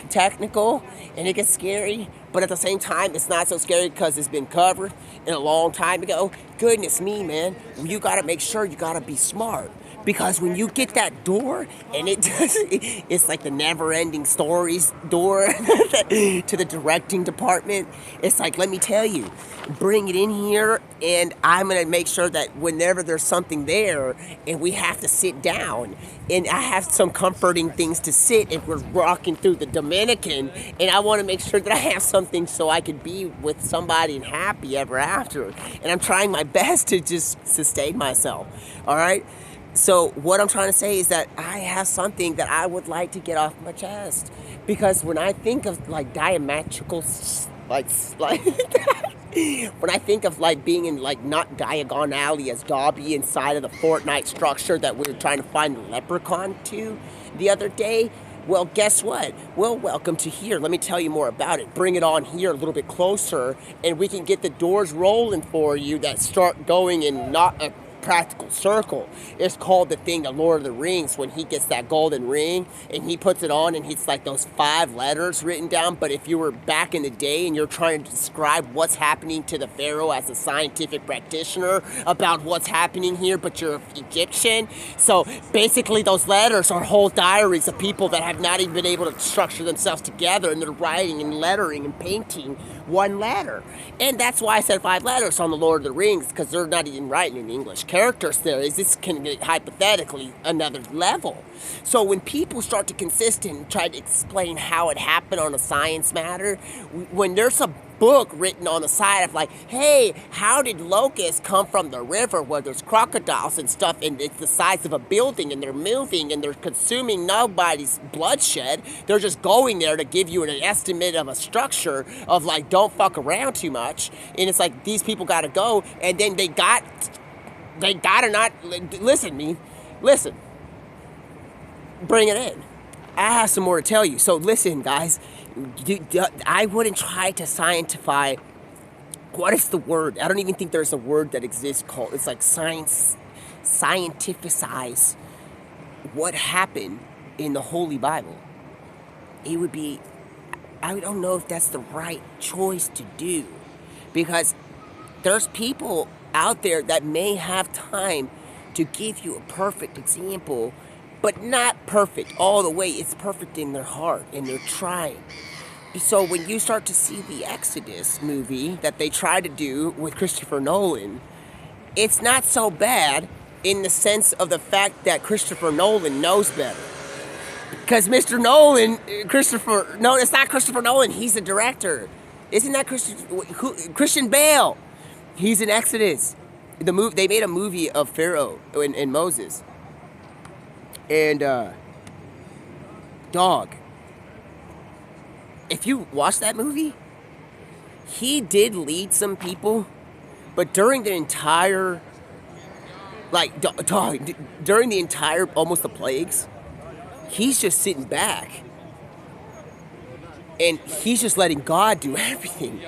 A: technical and it gets scary, but at the same time it's not so scary because it's been covered in a long time ago. Goodness me, man, you gotta make sure you gotta be smart, because when you get that door and it's like the never-ending stories door to the directing department. It's like, let me tell you, bring it in here, and I'm gonna make sure that whenever there's something there and we have to sit down, and I have some comforting things to sit if we're walking through the Dominican, and I want to make sure that I have something so I could be with somebody and happy ever after. And I'm trying my best to just sustain myself. All right. So what I'm trying to say is that I have something that I would like to get off my chest, because when I think of like diametrical, like when I think of like being in like not diagonally as Dobby inside of the Fortnite structure that we were trying to find the leprechaun to the other day, well, guess what? Well, welcome to here. Let me tell you more about it. Bring it on here a little bit closer, and we can get the doors rolling for you that start going in not a practical circle. It's called the thing of Lord of the Rings, when he gets that golden ring and he puts it on and it's like those 5 letters written down. But if you were back in the day and you're trying to describe what's happening to the Pharaoh as a scientific practitioner about what's happening here, but you're Egyptian. So basically those letters are whole diaries of people that have not even been able to structure themselves together, and they're writing and lettering and painting one letter. And that's why I said 5 letters on the Lord of the Rings, because they're not even writing in English characters there. Is this can be hypothetically another level. So when people start to consist and try to explain how it happened on a science matter, when there's a book written on the side of like, hey, how did locusts come from the river where there's crocodiles and stuff, and it's the size of a building, and they're moving and they're consuming nobody's bloodshed, they're just going there to give you an estimate of a structure of like, don't fuck around too much. And it's like, these people gotta go, and then they gotta not listen, bring it in. I have some more to tell you. So listen, guys, I wouldn't try to scientify. What is the word? I don't even think there's a word that exists called, it's like scientificize what happened in the Holy Bible. It would be, I don't know if that's the right choice to do, because there's people out there that may have time to give you a perfect example, but not perfect all the way. It's perfect in their heart, and they're trying. So when you start to see the Exodus movie that they try to do with Christopher Nolan, it's not so bad in the sense of the fact that Christopher Nolan knows better. Because it's not Christopher Nolan, he's the director. Isn't that Christian Bale? He's in Exodus. They made a movie of Pharaoh and Moses. And, dog, if you watch that movie, he did lead some people, but during the entire, during the entire, almost the plagues, he's just sitting back. And he's just letting God do everything.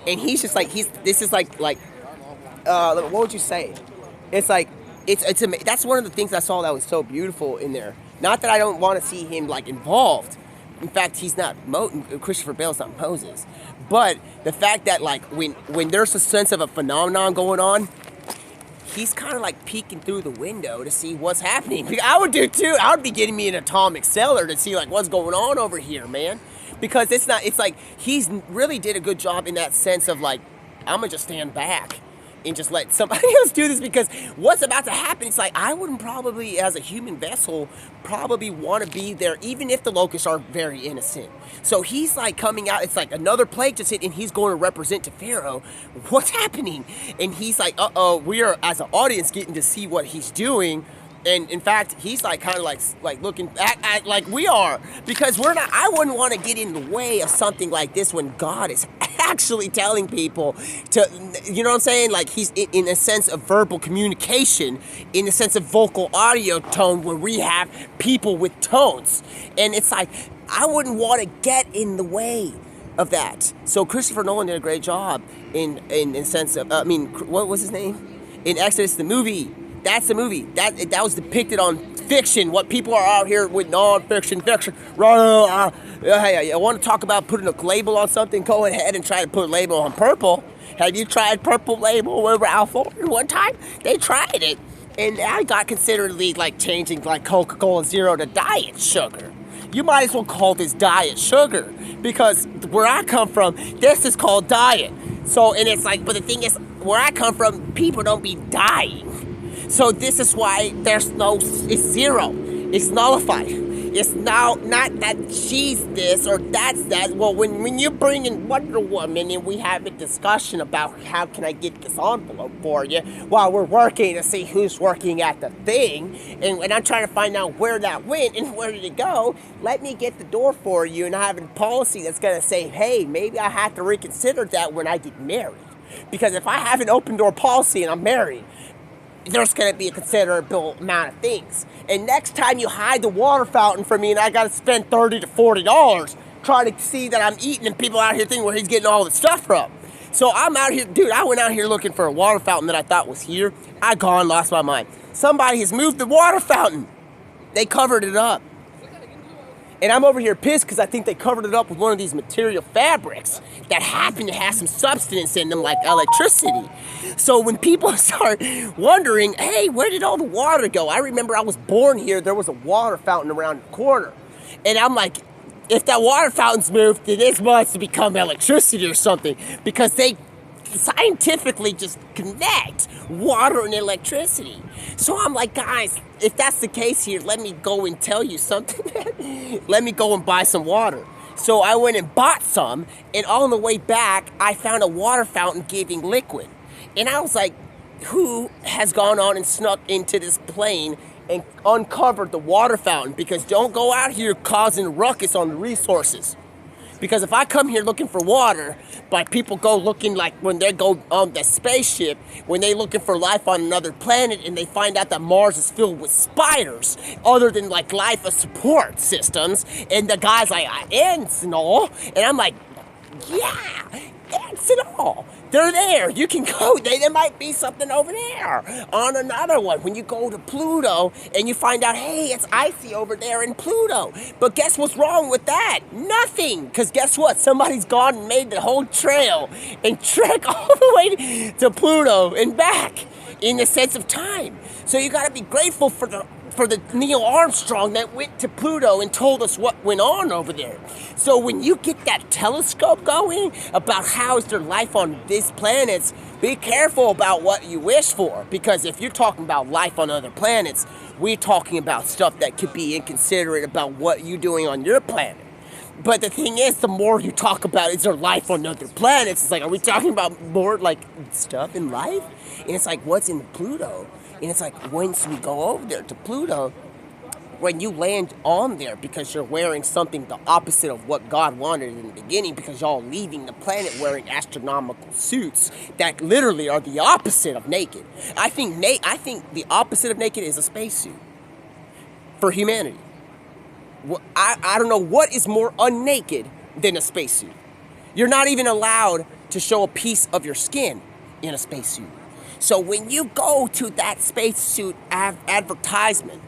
A: And he's just like, what would you say? It's like, that's one of the things I saw that was so beautiful in there. Not that I don't want to see him like involved. In fact, he's not Christopher Bale's not Moses. But the fact that like when there's a sense of a phenomenon going on, he's kind of like peeking through the window to see what's happening. I would do too. I would be getting me an atomic cellar to see like what's going on over here, man. Because it's like he's really did a good job in that sense of like, I'm gonna just stand back and just let somebody else do this, because what's about to happen, it's like I wouldn't probably, as a human vessel, probably want to be there, even if the locusts are very innocent. So he's like coming out, it's like another plague just hit, and he's going to represent to Pharaoh what's happening. And he's like, uh-oh, we are, as an audience, getting to see what he's doing. And in fact, he's like kind of like looking at like we are, because we're not. I wouldn't want to get in the way of something like this when God is actually telling people to, you know what I'm saying? Like he's in a sense of verbal communication, in a sense of vocal audio tone, where we have people with tones, and it's like I wouldn't want to get in the way of that. So Christopher Nolan did a great job in the sense of, what was his name? In Exodus, the movie. That's the movie. That was depicted on fiction. What people are out here with non-fiction, fiction. I want to talk about putting a label on something. Go ahead and try to put a label on purple. Have you tried purple label with Ralph Lauren one time? They tried it, and I got considerately like changing like Coca-Cola Zero to diet sugar. You might as well call this diet sugar, because where I come from, this is called diet. So, and it's like, but the thing is, where I come from, people don't be dying. So this is why there's no, it's zero. It's nullified. It's now not that she's this or that's that. Well, when you bring in Wonder Woman and we have a discussion about how can I get this envelope for you while we're working to see who's working at the thing, and I'm trying to find out where that went and where did it go, let me get the door for you, and I have a policy that's going to say, hey, maybe I have to reconsider that when I get married. Because if I have an open door policy and I'm married, there's going to be a considerable amount of things. And next time you hide the water fountain from me and I got to spend $30 to $40 trying to see that I'm eating, and people out here thinking where he's getting all the stuff from. So I'm out here, dude, I went out here looking for a water fountain that I thought was here. I lost my mind. Somebody has moved the water fountain. They covered it up. And I'm over here pissed because I think they covered it up with one of these material fabrics that happen to have some substance in them, like electricity. So when people start wondering, hey, where did all the water go? I remember I was born here, there was a water fountain around the corner. And I'm like, if that water fountain's moved, then this must become electricity or something, because they scientifically just connect water and electricity. So I'm like, guys, if that's the case here, let me go and tell you something. Let me go and buy some water. So I went and bought some, and on the way back, I found a water fountain giving liquid. And I was like, who has gone on and snuck into this plane and uncovered the water fountain? Because don't go out here causing ruckus on the resources. Because if I come here looking for water, but people go looking, like when they go on the spaceship, when they looking for life on another planet and they find out that Mars is filled with spiders, other than like life support systems, and the guy's like, ants and all, and I'm like, yeah, ants and all. They're there. You can go. There might be something over there on another one. When you go to Pluto and you find out, hey, it's icy over there in Pluto. But guess what's wrong with that? Nothing. Because guess what? Somebody's gone and made the whole trail and trek all the way to Pluto and back in the sense of time. So you got to be grateful for the Neil Armstrong that went to Pluto and told us what went on over there. So when you get that telescope going about how is there life on these planets, be careful about what you wish for. Because if you're talking about life on other planets, we're talking about stuff that could be inconsiderate about what you're doing on your planet. But the thing is, the more you talk about is there life on other planets, it's like, are we talking about more like stuff in life? And it's like, what's in Pluto? And it's like, once we go over there to Pluto, when you land on there because you're wearing something the opposite of what God wanted in the beginning, because y'all leaving the planet wearing astronomical suits that literally are the opposite of naked. I think the opposite of naked is a spacesuit for humanity. I don't know what is more unnaked than a spacesuit. You're not even allowed to show a piece of your skin in a spacesuit. So when you go to that spacesuit advertisement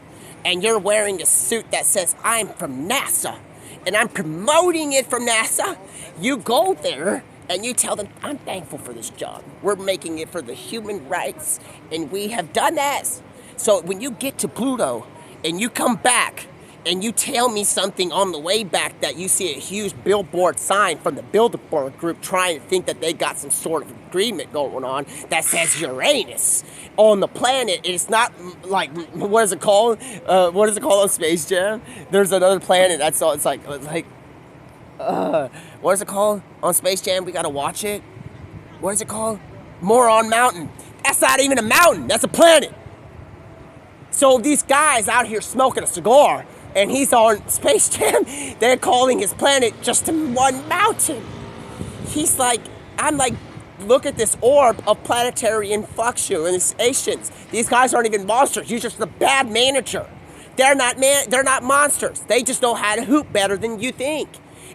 A: and you're wearing a suit that says, I'm from NASA, and I'm promoting it from NASA, you go there and you tell them, I'm thankful for this job. We're making it for the human rights, and we have done that. So when you get to Pluto and you come back and you tell me something on the way back that you see a huge billboard sign from the billboard group trying to think that they got some sort of agreement going on that says Uranus on the planet. It's not like, what is it called? What is it called on Space Jam? There's another planet that's all, it's like, what is it called on Space Jam? We gotta watch it. What is it called? Moron Mountain. That's not even a mountain, that's a planet. So these guys out here smoking a cigar, and he's on Space Jam, they're calling his planet just one mountain. He's like, I'm like, look at this orb of planetary fluctuations. These guys aren't even monsters, you're just the bad manager. They're not monsters. They just know how to hoop better than you think.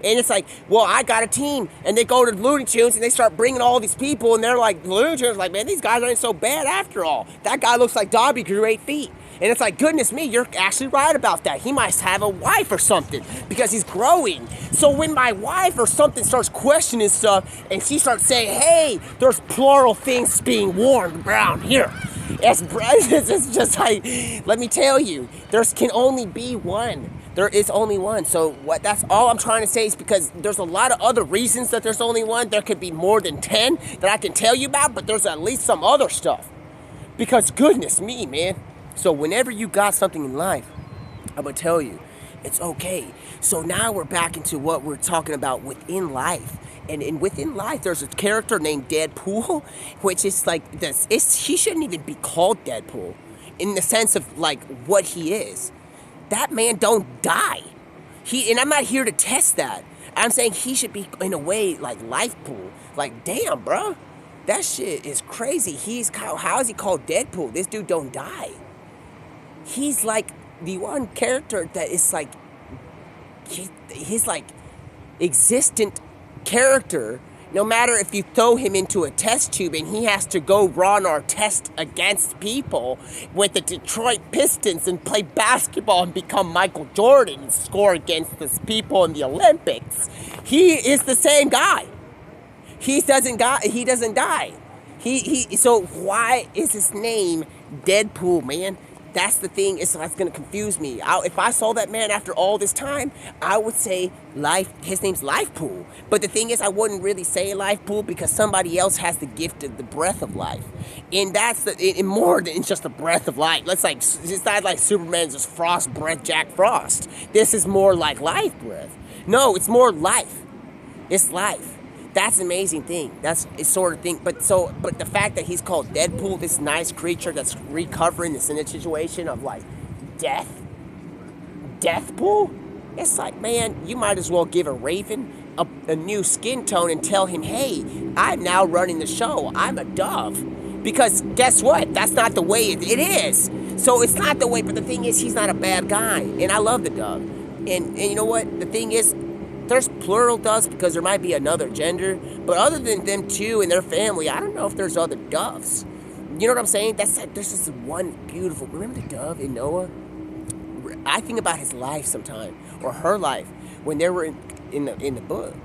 A: And it's like, well, I got a team, and they go to Looney Tunes, and they start bringing all these people, and they're like, Looney Tunes, like, man, these guys aren't so bad after all. That guy looks like Dobby grew 8 feet. And it's like, goodness me, you're actually right about that. He might have a wife or something, because he's growing. So when my wife or something starts questioning stuff, and she starts saying, hey, there's plural things being worn around here. It's just like, let me tell you, there can only be one. There is only one. So that's all I'm trying to say is because there's a lot of other reasons that there's only one. There could be more than 10 that I can tell you about, but there's at least some other stuff. Because goodness me, man. So whenever you got something in life, I'm going to tell you, it's okay. So now we're back into what we're talking about within life. And within life, there's a character named Deadpool, which is like this. He shouldn't even be called Deadpool in the sense of like what he is. That man don't die. And I'm not here to test that. I'm saying he should be in a way like life pool. Like, damn, bro, that shit is crazy. How is he called Deadpool? This dude don't die. He's like the one character that is like, he's like existent character. No matter if you throw him into a test tube and he has to go run or test against people with the Detroit Pistons and play basketball and become Michael Jordan and score against these people in the Olympics, he is the same guy. He doesn't die. So why is his name Deadpool, man? That's the thing, that's going to confuse me. If I saw that man after all this time, I would say his name's Lifepool. But the thing is, I wouldn't really say Lifepool because somebody else has the gift of the breath of life. And that's more than just the breath of life. It's not like Superman's just frost breath, Jack Frost. This is more like life breath. No, it's more life. It's life. That's an amazing thing. That's a sort of thing. But the fact that he's called Deadpool, this nice creature that's recovering this in a situation of like Deathpool, it's like, man, you might as well give a raven a new skin tone and tell him, hey, I'm now running the show. I'm a dove. Because guess what? That's not the way it is. So it's not the way, but the thing is, he's not a bad guy. And I love the dove. And you know what? The thing is, there's plural doves because there might be another gender, but other than them two and their family, I don't know if there's other doves. You know what I'm saying? There's just one beautiful. Remember the dove in Noah? I think about his life sometime, or her life, when they were in the book,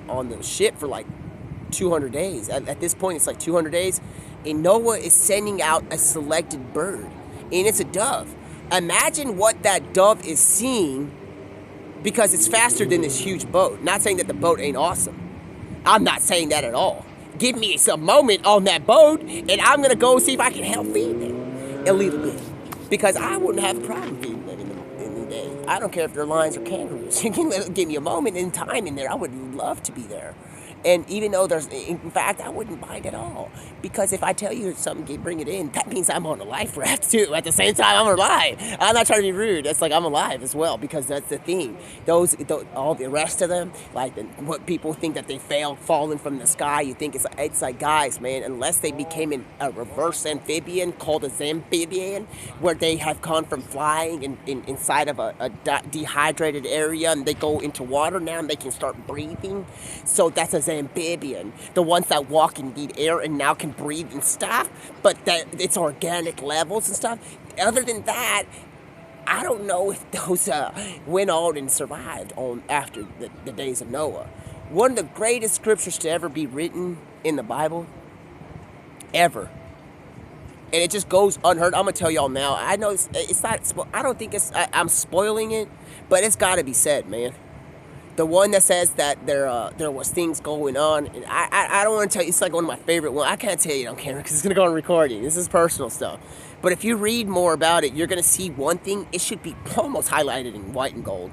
A: on the ship for like 200 days. At this point, it's like 200 days, and Noah is sending out a selected bird, and it's a dove. Imagine what that dove is seeing. Because it's faster than this huge boat. Not saying that the boat ain't awesome. I'm not saying that at all. Give me some moment on that boat, and I'm going to go see if I can help feed them a little bit. Because I wouldn't have a problem feeding them in the day. I don't care if they're lions or kangaroos. You can give me a moment in time in there. I would love to be there. And even though in fact, I wouldn't mind at all. Because if I tell you something, bring it in, that means I'm on a life raft too. At the same time, I'm alive. I'm not trying to be rude. It's like I'm alive as well, because that's the thing. All the rest of them, like what people think that they falling from the sky, you think it's like, guys, man, unless they became a reverse amphibian called a Zamphibian, where they have gone from flying inside of a dehydrated area and they go into water now and they can start breathing. So that's a amphibian, the ones that walk and need air and now can breathe and stuff, but that it's organic levels and stuff. Other than that, I don't know if those went on and survived on after the days of Noah. One of the greatest scriptures to ever be written in the Bible, ever, and it just goes unheard. I'm gonna tell y'all now. I know it's not. I don't think I'm spoiling it, but it's got to be said, man. The one that says that there was things going on, and I don't want to tell you. It's like one of my favorite ones. I can't tell you on camera because it's gonna go on recording. This is personal stuff. But if you read more about it, you're gonna see one thing. It should be almost highlighted in white and gold.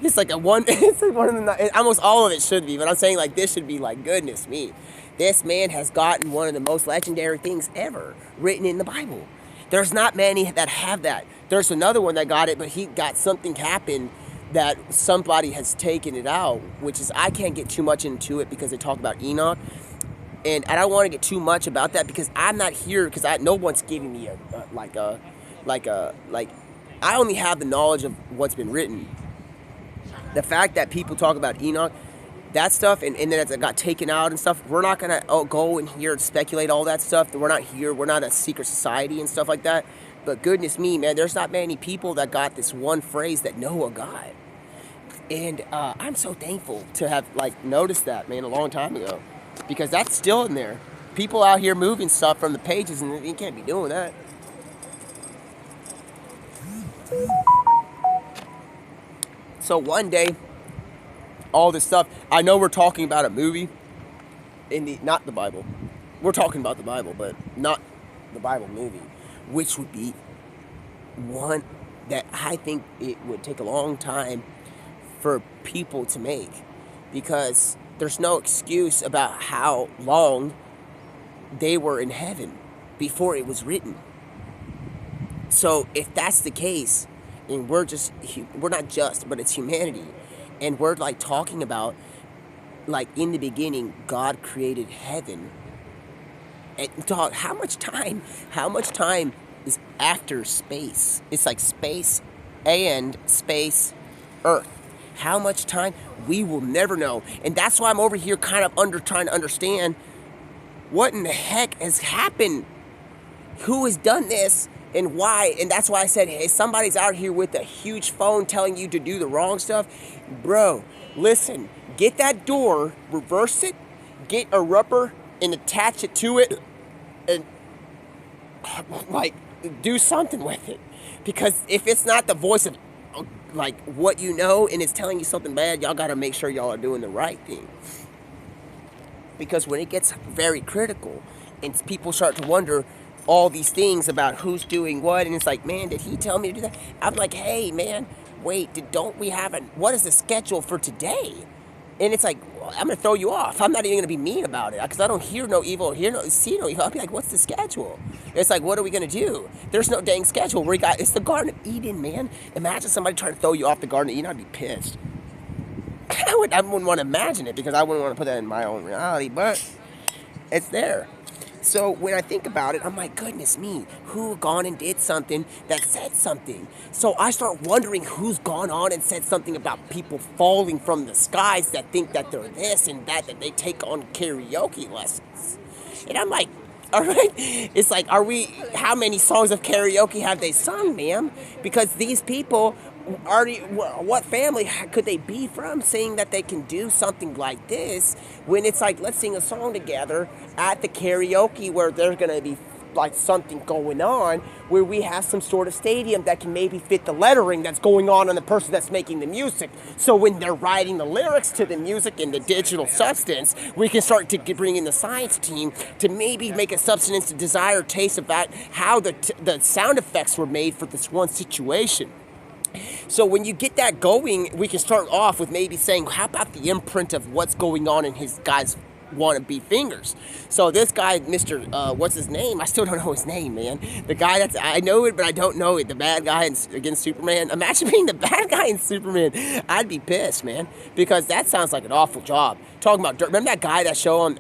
A: It's like it's like one of the, almost all of it should be, but I'm saying like this should be like, goodness me. This man has gotten one of the most legendary things ever written in the Bible. There's not many that have that. There's another one that got it, but he got something happen that somebody has taken it out, which is, I can't get too much into it because they talk about Enoch. And I don't want to get too much about that because I'm not here, because no one's giving me I only have the knowledge of what's been written. The fact that people talk about Enoch, that stuff, and then it got taken out and stuff, we're not going to go in here and speculate all that stuff. We're not here. We're not a secret society and stuff like that. But goodness me, man, there's not many people that got this one phrase that Noah got. And I'm so thankful to have, like, noticed that, man, a long time ago. Because that's still in there. People out here moving stuff from the pages, and you can't be doing that. So one day, all this stuff, I know we're talking about a movie, not the Bible. We're talking about the Bible, but not the Bible movie, which would be one that I think it would take a long time for people to make, because there's no excuse about how long they were in heaven before it was written. So if that's the case, and we're not just, but it's humanity, and we're like talking about, like, in the beginning God created heaven, and dog, how much time is after space? It's like space and space Earth. How much time? We will never know. And that's why I'm over here kind of trying to understand what in the heck has happened, who has done this, and why. And that's why I said, hey, somebody's out here with a huge phone telling you to do the wrong stuff. Bro, listen, get that door, reverse it, get a rubber and attach it to it, and like do something with it. Because if it's not the voice of like what you know, and it's telling you something bad, y'all got to make sure y'all are doing the right thing. Because when it gets very critical and people start to wonder all these things about who's doing what, and it's like, man, did he tell me to do that? I'm like, hey, man, wait, don't we have what is the schedule for today? And it's like, well, I'm going to throw you off. I'm not even going to be mean about it because I don't hear no evil, see no evil. I'll be like, what's the schedule? It's like, what are we going to do? There's no dang schedule. It's the Garden of Eden, man. Imagine somebody trying to throw you off the Garden of Eden. I'd be pissed. I wouldn't want to imagine it because I wouldn't want to put that in my own reality, but it's there. So when I think about it, I'm like, goodness me, who gone and did something that said something? So I start wondering who's gone on and said something about people falling from the skies that think that they're this and that they take on karaoke lessons. And I'm like, all right, it's like, how many songs of karaoke have they sung, ma'am? Because these people what family could they be from saying that they can do something like this when it's like, let's sing a song together at the karaoke where there's going to be like something going on where we have some sort of stadium that can maybe fit the lettering that's going on the person that's making the music. So when they're writing the lyrics to the music in the digital substance, we can start to bring in the science team to maybe make a substance to desired taste about how the sound effects were made for this one situation. So when you get that going, we can start off with maybe saying, how about the imprint of what's going on in his guy's wannabe fingers? So this guy, Mr. What's his name? I still don't know his name, man. The guy I know it, but I don't know it. The bad guy against Superman. Imagine being the bad guy in Superman. I'd be pissed, man, because that sounds like an awful job. Talking about, remember that guy that show on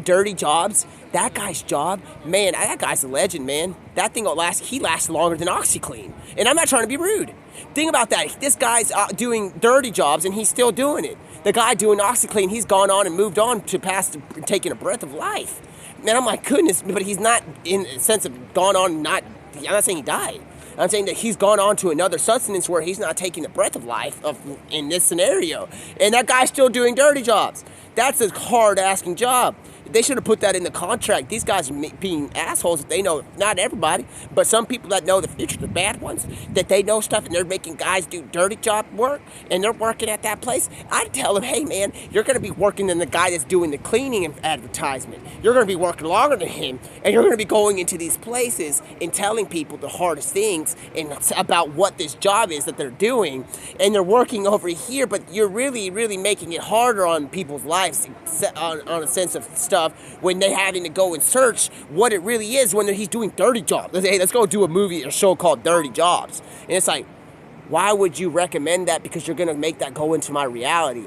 A: Dirty Jobs? That guy's job, man, that guy's a legend, man. That thing he lasts longer than OxyClean. And I'm not trying to be rude. Think about that. This guy's doing dirty jobs and he's still doing it. The guy doing OxyClean, he's gone on and moved on to past taking a breath of life. Man, I'm like, goodness, but he's not in a sense of gone on, I'm not saying he died. I'm saying that he's gone on to another substance where he's not taking the breath of life in this scenario. And that guy's still doing dirty jobs. That's a hard-asking job. They should have put that in the contract. These guys are being assholes. They know, not everybody, but some people that know the future, the bad ones, that they know stuff and they're making guys do dirty job work and they're working at that place. I'd tell them, hey man, you're going to be working than the guy that's doing the cleaning and advertisement. You're going to be working longer than him, and you're going to be going into these places and telling people the hardest things and about what this job is that they're doing, and they're working over here, but you're really, really making it harder on people's lives on a sense of stuff when they having to go and search what it really is when he's doing dirty jobs. Hey, let's go do a movie or show called Dirty Jobs. And it's like, why would you recommend that? Because you're going to make that go into my reality.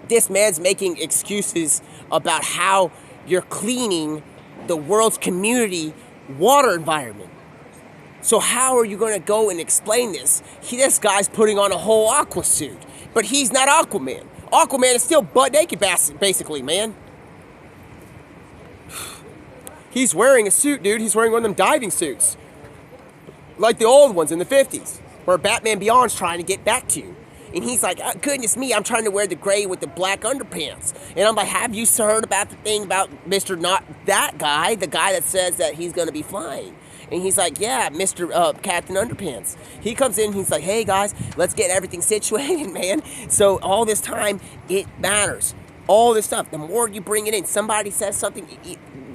A: This man's making excuses about how you're cleaning the world's community water environment. So how are you going to go and explain this? This guy's putting on a whole aqua suit, but he's not Aquaman. Aquaman is still butt naked, basically, man. He's wearing a suit, dude. He's wearing one of them diving suits. Like the old ones in the 50s, where Batman Beyond's trying to get back to you. And he's like, oh, goodness me, I'm trying to wear the gray with the black underpants. And I'm like, have you heard about the thing about Mr. Not That Guy, the guy that says that he's going to be flying? And he's like, yeah, Mr. Captain Underpants. He comes in, he's like, hey guys, let's get everything situated, man. So all this time, it matters. All this stuff, the more you bring it in, somebody says something,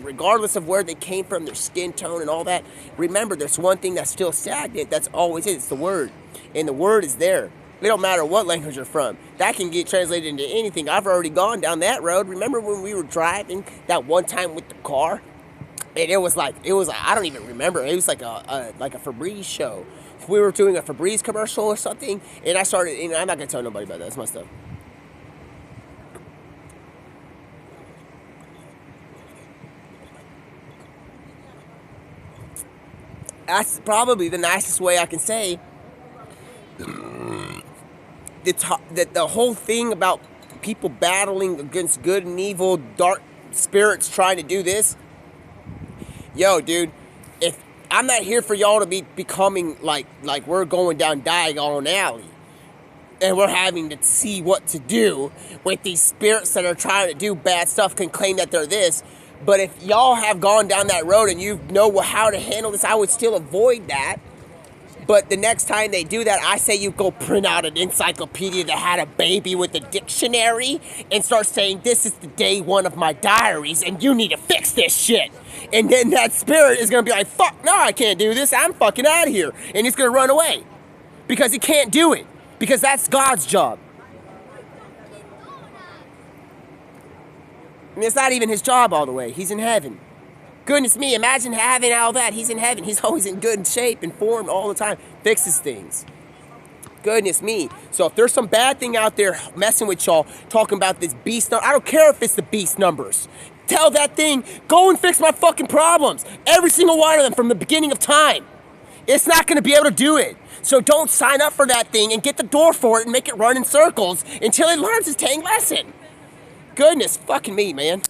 A: regardless of where they came from, their skin tone and all that, remember, there's one thing that's still stagnant, that's always it, it's the word. And the word is there. It don't matter what language you're from. That can get translated into anything. I've already gone down that road. Remember when we were driving that one time with the car? And it was like, I don't even remember. It was like a Febreze show. We were doing a Febreze commercial or something, and I started, I'm not going to tell nobody about that. That's my stuff. That's probably the nicest way I can say that the whole thing about people battling against good and evil, dark spirits trying to do this. Yo, dude, if I'm not here for y'all to be becoming like we're going down Diagon Alley and we're having to see what to do with these spirits that are trying to do bad stuff, can claim that they're this. But if y'all have gone down that road and you know how to handle this, I would still avoid that. But the next time they do that, I say you go print out an encyclopedia that had a baby with a dictionary and start saying, this is the day one of my diaries and you need to fix this shit. And then that spirit is going to be like, fuck, no, I can't do this. I'm fucking out of here. And he's going to run away because he can't do it, because that's God's job. And it's not even his job all the way. He's in heaven. Goodness me, imagine having all that. He's in heaven. He's always in good shape and form all the time. Fixes things. Goodness me. So if there's some bad thing out there messing with y'all, talking about this beast number, I don't care if it's the beast numbers. Tell that thing, go and fix my fucking problems. Every single one of them from the beginning of time. It's not going to be able to do it. So don't sign up for that thing and get the door for it and make it run in circles until it learns its dang lesson. Goodness fucking me, man.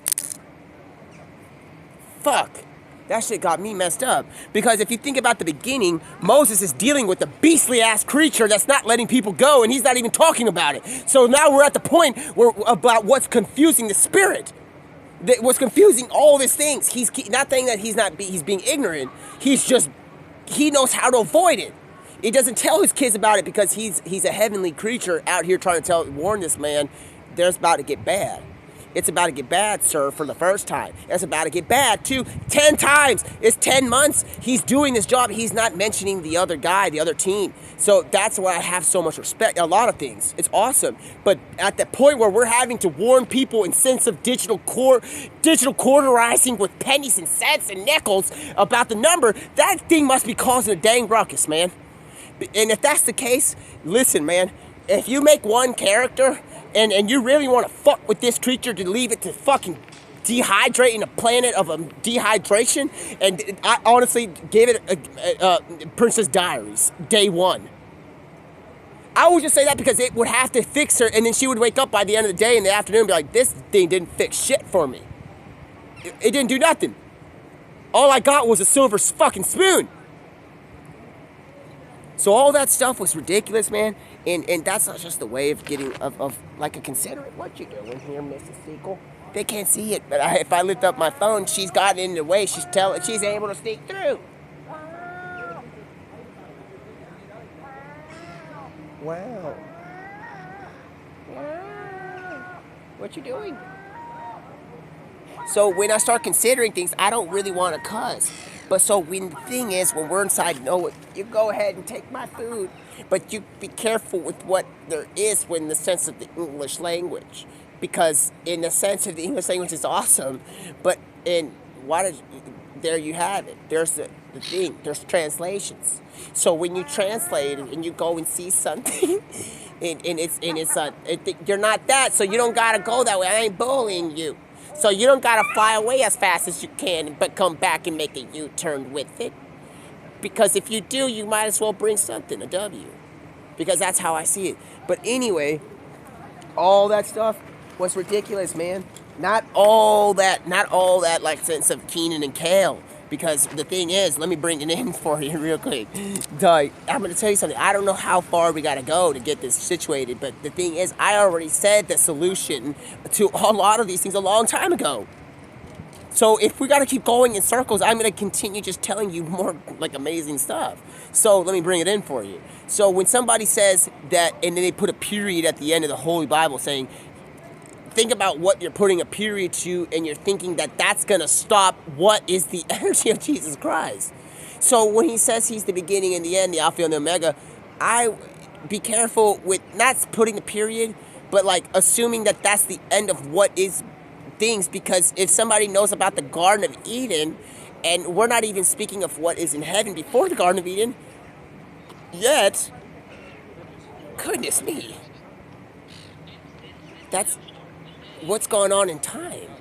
A: Fuck. That shit got me messed up. Because if you think about the beginning, Moses is dealing with a beastly ass creature that's not letting people go, and he's not even talking about it. So now we're at the point where about what's confusing the spirit. What's confusing all these things. He's not saying that he's being ignorant. He knows how to avoid it. He doesn't tell his kids about it because he's a heavenly creature out here trying to warn this man, there's about to get bad. It's about to get bad, sir, for the first time. It's about to get bad, too. 10 times. It's 10 months. He's doing this job. He's not mentioning the other guy, the other team. So that's why I have so much respect. A lot of things. It's awesome. But at the point where we're having to warn people in sense of digital quarterizing with pennies and cents and nickels about the number, that thing must be causing a dang ruckus, man. And if that's the case, listen, man. If you make one character and you really want to fuck with this creature to leave it to fucking dehydrate in a planet of dehydration, and I honestly gave it Princess Diaries, day one. I would just say that because it would have to fix her, and then she would wake up by the end of the day in the afternoon and be like, this thing didn't fix shit for me. It didn't do nothing. All I got was a silver fucking spoon. So all that stuff was ridiculous, man, and that's not just the way of getting, of like a considerate, what you doing here, Mrs. Sequel? They can't see it, but if I lift up my phone, she's gotten in the way. She's able to sneak through. Wow. What you doing? So when I start considering things, I don't really want to cuss. But so when the thing is, when we're inside, you go ahead and take my food. But you be careful with what there is when the sense of the English language. Because in the sense of the English language is awesome. But there you have it. There's the thing. There's translations. So when you translate and you go and see something, you're not that. So you don't gotta go that way. I ain't bullying you. So you don't gotta fly away as fast as you can, but come back and make a U-turn with it. Because if you do, you might as well bring something, a W. Because that's how I see it. But anyway, all that stuff was ridiculous, man. Not all that like sense of Keenan and Kale. Because the thing is, let me bring it in for you real quick. I'm going to tell you something. I don't know how far we got to go to get this situated. But the thing is, I already said the solution to a lot of these things a long time ago. So if we got to keep going in circles, I'm going to continue just telling you more like amazing stuff. So let me bring it in for you. So when somebody says that, and then they put a period at the end of the Holy Bible saying, think about what you're putting a period to, and you're thinking that that's going to stop what is the energy of Jesus Christ. So when he says he's the beginning and the end, the Alpha and the Omega, I be careful with not putting a period, but like assuming that that's the end of what is things. Because if somebody knows about the Garden of Eden, and we're not even speaking of what is in heaven before the Garden of Eden, yet, goodness me, that's what's going on in time.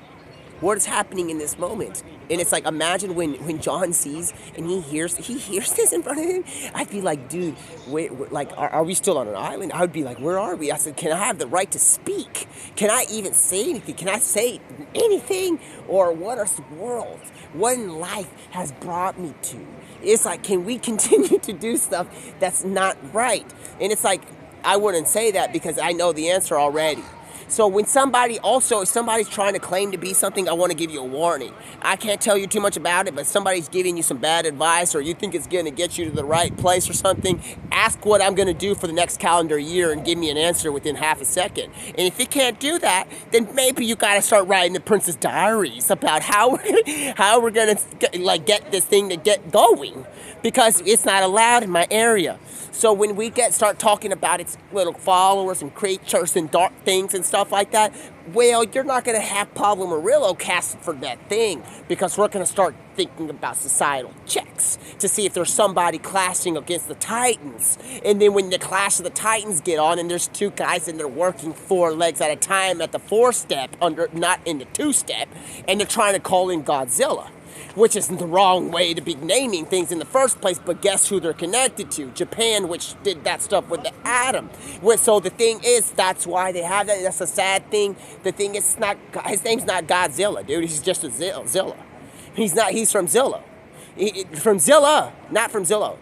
A: What is happening in this moment? And it's like, imagine when John sees and he hears this in front of him. I'd be like, dude, wait, are we still on an island? I would be like, where are we? I said, can I have the right to speak? Can I even say anything? Can I say anything? Or what is the world? What in life has brought me to? It's like, can we continue to do stuff that's not right? And it's like, I wouldn't say that because I know the answer already. So when if somebody's trying to claim to be something, I want to give you a warning. I can't tell you too much about it, but somebody's giving you some bad advice, or you think it's going to get you to the right place or something, ask what I'm going to do for the next calendar year and give me an answer within half a second. And if you can't do that, then maybe you got to start writing the Princess Diaries about how we're going to get this thing to get going, because it's not allowed in my area. So when we start talking about its little followers and creatures and dark things and stuff like that, well, you're not going to have Pablo Murillo cast for that thing, because we're going to start thinking about societal checks to see if there's somebody clashing against the Titans. And then when the Clash of the Titans get on and there's two guys and they're working 4 legs at a time at the 4-step, not in the 2-step, and they're trying to call in Godzilla, which is the wrong way to be naming things in the first place, but guess who they're connected to? Japan, which did that stuff with the atom. So the thing is, that's why they have that. That's a sad thing. The thing is, his name's not Godzilla, dude. He's just a Zilla. He's from Zillow. From Zilla, not from Zillow.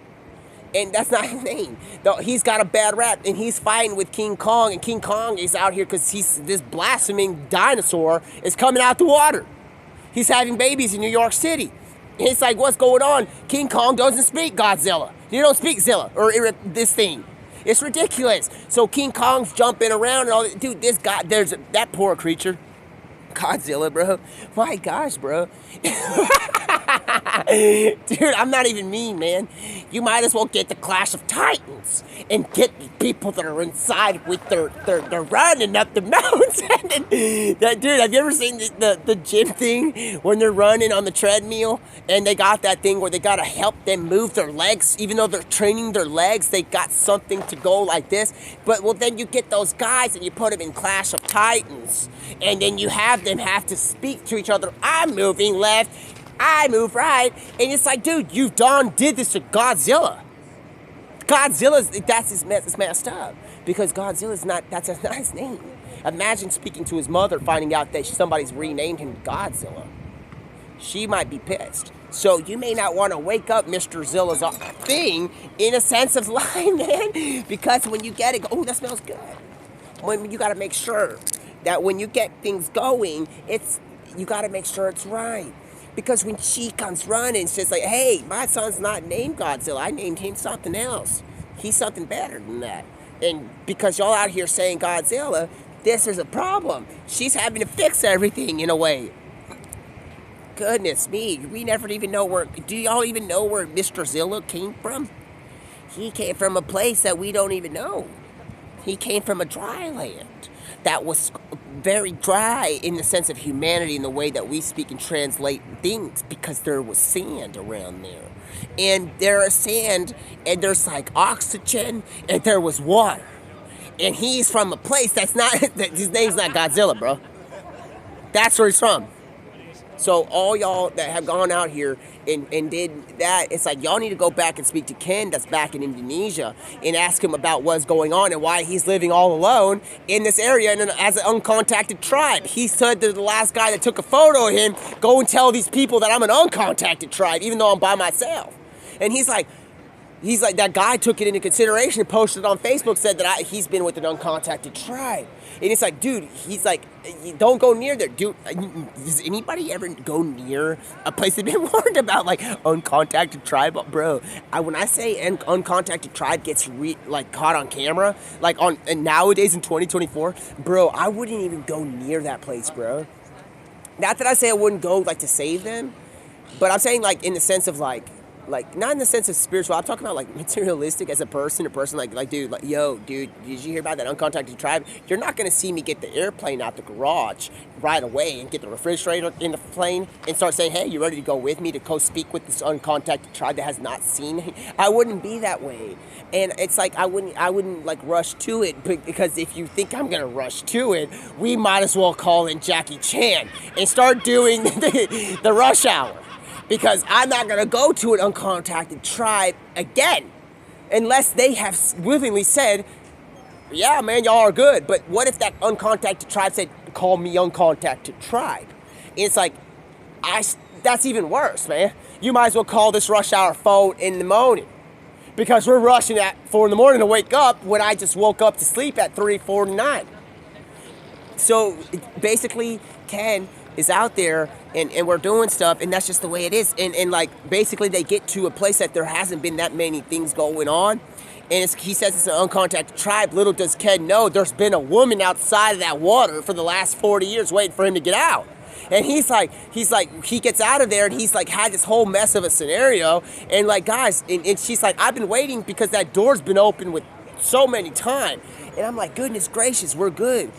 A: And that's not his name. Though he's got a bad rap, and he's fighting with King Kong, and King Kong is out here because this blaspheming dinosaur is coming out the water. He's having babies in New York City. And it's like, what's going on? King Kong doesn't speak Godzilla. He don't speak Zilla or this thing. It's ridiculous. So King Kong's jumping around and all. Dude, this guy, there's that poor creature. Godzilla, bro. My gosh, bro. Dude, I'm not even mean, man. You might as well get the Clash of Titans and get the people that are inside with their running up the mountain. Dude, have you ever seen the gym thing when they're running on the treadmill and they got that thing where they got to help them move their legs, even though they're training their legs, they got something to go like this. But well, then you get those guys and you put them in Clash of Titans, and then you have them have to speak to each other. I'm moving left, I move right, and it's like, dude, you did this to Godzilla. That's messed up, because Godzilla's that's not his name. Imagine speaking to his mother, finding out that somebody's renamed him Godzilla. She might be pissed. So you may not want to wake up Mr. Zilla's thing in a sense of line, man, because when you get it, oh, that smells good. When you got to make sure. that when you get things going, you got to make sure it's right. Because when she comes running, she's like, hey, my son's not named Godzilla. I named him something else. He's something better than that. And because y'all out here saying Godzilla, this is a problem. She's having to fix everything in a way. Goodness me, we never even know where, do y'all even know where Mr. Zilla came from? He came from a place that we don't even know. He came from a dry land that was very dry in the sense of humanity in the way that we speak and translate things, because there was sand around there. And there is sand, and there's like oxygen, and there was water. And he's from a place that's not, his name's not Godzilla, bro. That's where he's from. So all y'all that have gone out here and did that, it's like y'all need to go back and speak to Ken that's back in Indonesia and ask him about what's going on and why he's living all alone in this area and as an uncontacted tribe. He said to the last guy that took a photo of him, go and tell these people that I'm an uncontacted tribe, even though I'm by myself. And he's like, that guy took it into consideration and posted it on Facebook, said that he's been with an uncontacted tribe. And it's like, dude, he's like, don't go near there. Dude, does anybody ever go near a place they've been warned about, like, uncontacted tribe? Bro, when I say uncontacted tribe gets, caught on camera, and nowadays in 2024, bro, I wouldn't even go near that place, bro. Not that I say I wouldn't go, to save them, but I'm saying, in the sense of, not in the sense of spiritual, I'm talking about materialistic as a person dude, yo, dude, did you hear about that uncontacted tribe? You're not going to see me get the airplane out the garage right away and get the refrigerator in the plane and start saying, hey, you ready to go with me to go speak with this uncontacted tribe that has not seen me? I wouldn't be that way. And it's I wouldn't rush to it, because if you think I'm going to rush to it, we might as well call in Jackie Chan and start doing the rush hour. Because I'm not going to go to an uncontacted tribe again unless they have willingly said, yeah, man, y'all are good. But what if that uncontacted tribe said, call me uncontacted tribe? And it's that's even worse, man. You might as well call this rush hour phone in the morning, because we're rushing at 4 in the morning to wake up when I just woke up to sleep at 3:49. So basically, Ken is out there and we're doing stuff, and that's just the way it is. And basically they get to a place that there hasn't been that many things going on. And he says it's an uncontacted tribe. Little does Ken know there's been a woman outside of that water for the last 40 years waiting for him to get out. And he gets out of there, and he's had this whole mess of a scenario. And guys, and she's like, I've been waiting because that door's been open with so many times. And I'm like, goodness gracious, we're good.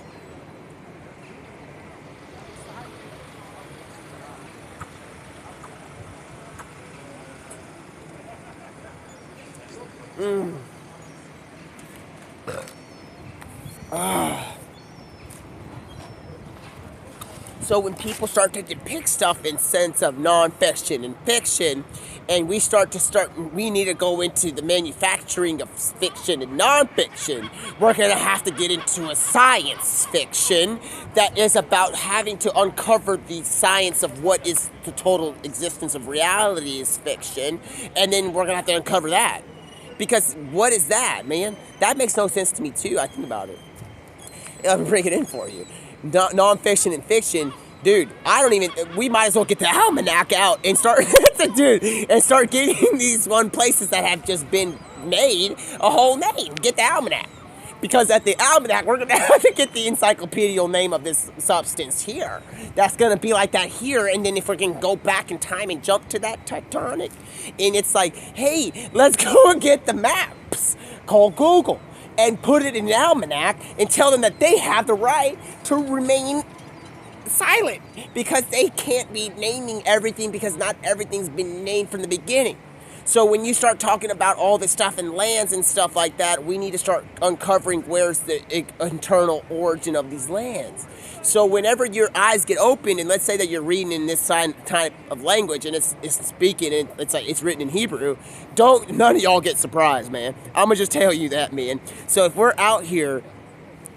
A: So when people start to depict stuff in sense of non-fiction and fiction, and we need to go into the manufacturing of fiction and non-fiction, we're going to have to get into a science fiction that is about having to uncover the science of what is the total existence of reality is fiction, and then we're going to have to uncover that. Because what is that, man? That makes no sense to me, too. I think about it. I'm bringing it in for you. Non-fiction and fiction, dude, we might as well get the almanac out and start, and start getting these places that have just been made a whole name. Get the almanac. Because at the almanac, we're going to have to get the encyclopedial name of this substance here. That's going to be like that here. And then if we can go back in time and jump to that tectonic. And it's hey, let's go and get the maps. Call Google and put it in an almanac and tell them that they have the right to remain silent. Because they can't be naming everything, because not everything's been named from the beginning. So when you start talking about all this stuff and lands and stuff like that, we need to start uncovering where's the internal origin of these lands. So whenever your eyes get open, and let's say that you're reading in this type of language, and it's speaking, and it's written in Hebrew, none of y'all get surprised, man. I'm gonna just tell you that, man. So if we're out here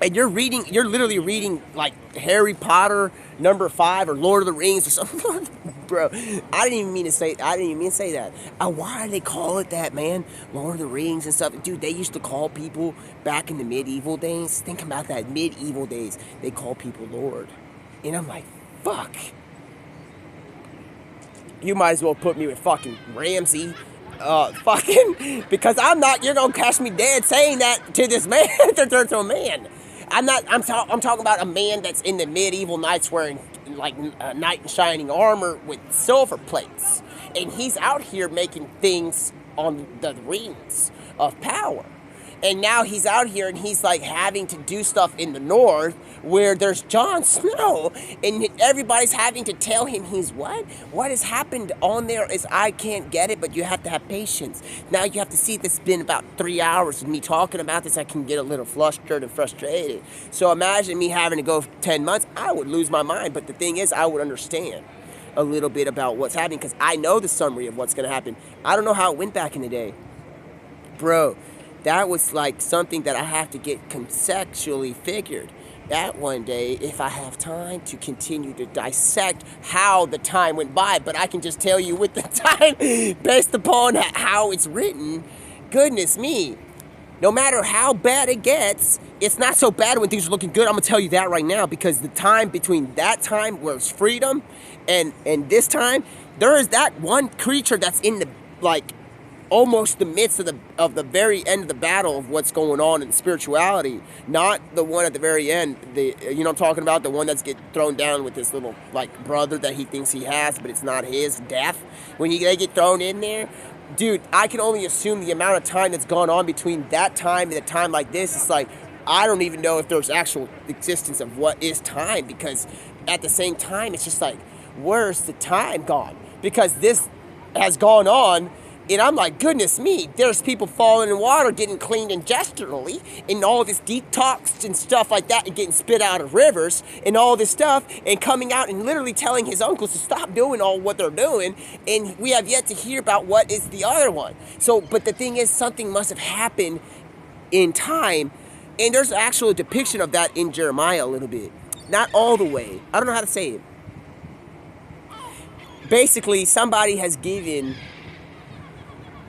A: and you're literally reading Harry Potter number 5 or Lord of the Rings or something. Bro, I didn't even mean to say that. Why do they call it that, man? Lord of the Rings and stuff. Dude, they used to call people back in the medieval days. Think about that, medieval days. They call people Lord. And I'm like, fuck. You might as well put me with fucking Ramsey. Because you're gonna catch me dead saying that to this man, to a man. I'm talking about a man that's in the medieval knights wearing like a knight in shining armor with silver plates. And he's out here making things on the rings of power. And now he's out here and he's like having to do stuff in the north where there's Jon Snow and everybody's having to tell him he's what? What has happened on there is I can't get it, but you have to have patience. Now you have to see this has been about 3 hours of me talking about this. I can get a little flustered and frustrated. So imagine me having to go 10 months. I would lose my mind. But the thing is, I would understand a little bit about what's happening because I know the summary of what's going to happen. I don't know how it went back in the day. Bro, that was like something that I have to get conceptually figured that one day if I have time to continue to dissect how the time went by. But I can just tell you with the time, based upon how it's written, goodness me, no matter how bad it gets, it's not so bad when things are looking good. I'm going to tell you that right now, because the time between that time where it's freedom and this time, there is that one creature that's in the, like, almost the midst of the very end of the battle of what's going on in spirituality, not the one at the very end. You know what I'm talking about? The one that's get thrown down with this little like brother that he thinks he has, but it's not his. Death. When they get thrown in there, dude, I can only assume the amount of time that's gone on between that time and a time like this. It's like I don't even know if there's actual existence of what is time, because at the same time it's just like, where's the time gone? Because this has gone on. And I'm like, goodness me, there's people falling in water, getting cleaned intestinally, and all this detox and stuff like that, and getting spit out of rivers, and all this stuff, and coming out and literally telling his uncles to stop doing all what they're doing, and we have yet to hear about what is the other one. So, but the thing is, something must have happened in time, and there's an actual depiction of that in Jeremiah a little bit. Not all the way. I don't know how to say it. Basically, somebody has given...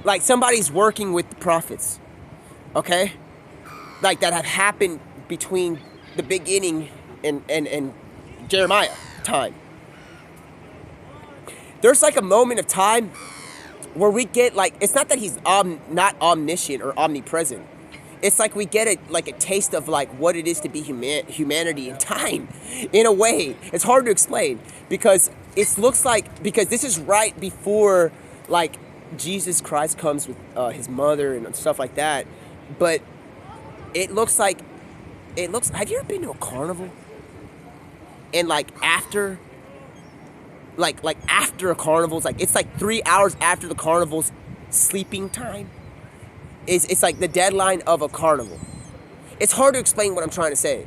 A: Like somebody's working with the prophets, okay? Like that have happened between the beginning and Jeremiah time. There's like a moment of time where we get like, it's not that he's not omniscient or omnipresent. It's like we get a taste of like what it is to be humanity in time, in a way. It's hard to explain because it looks like, because this is right before like Jesus Christ comes with his mother and stuff like that, but it looks like, have you ever been to a carnival? And like after, like after a carnival, it's like 3 hours after the carnival's sleeping time. It's like the deadline of a carnival. It's hard to explain what I'm trying to say.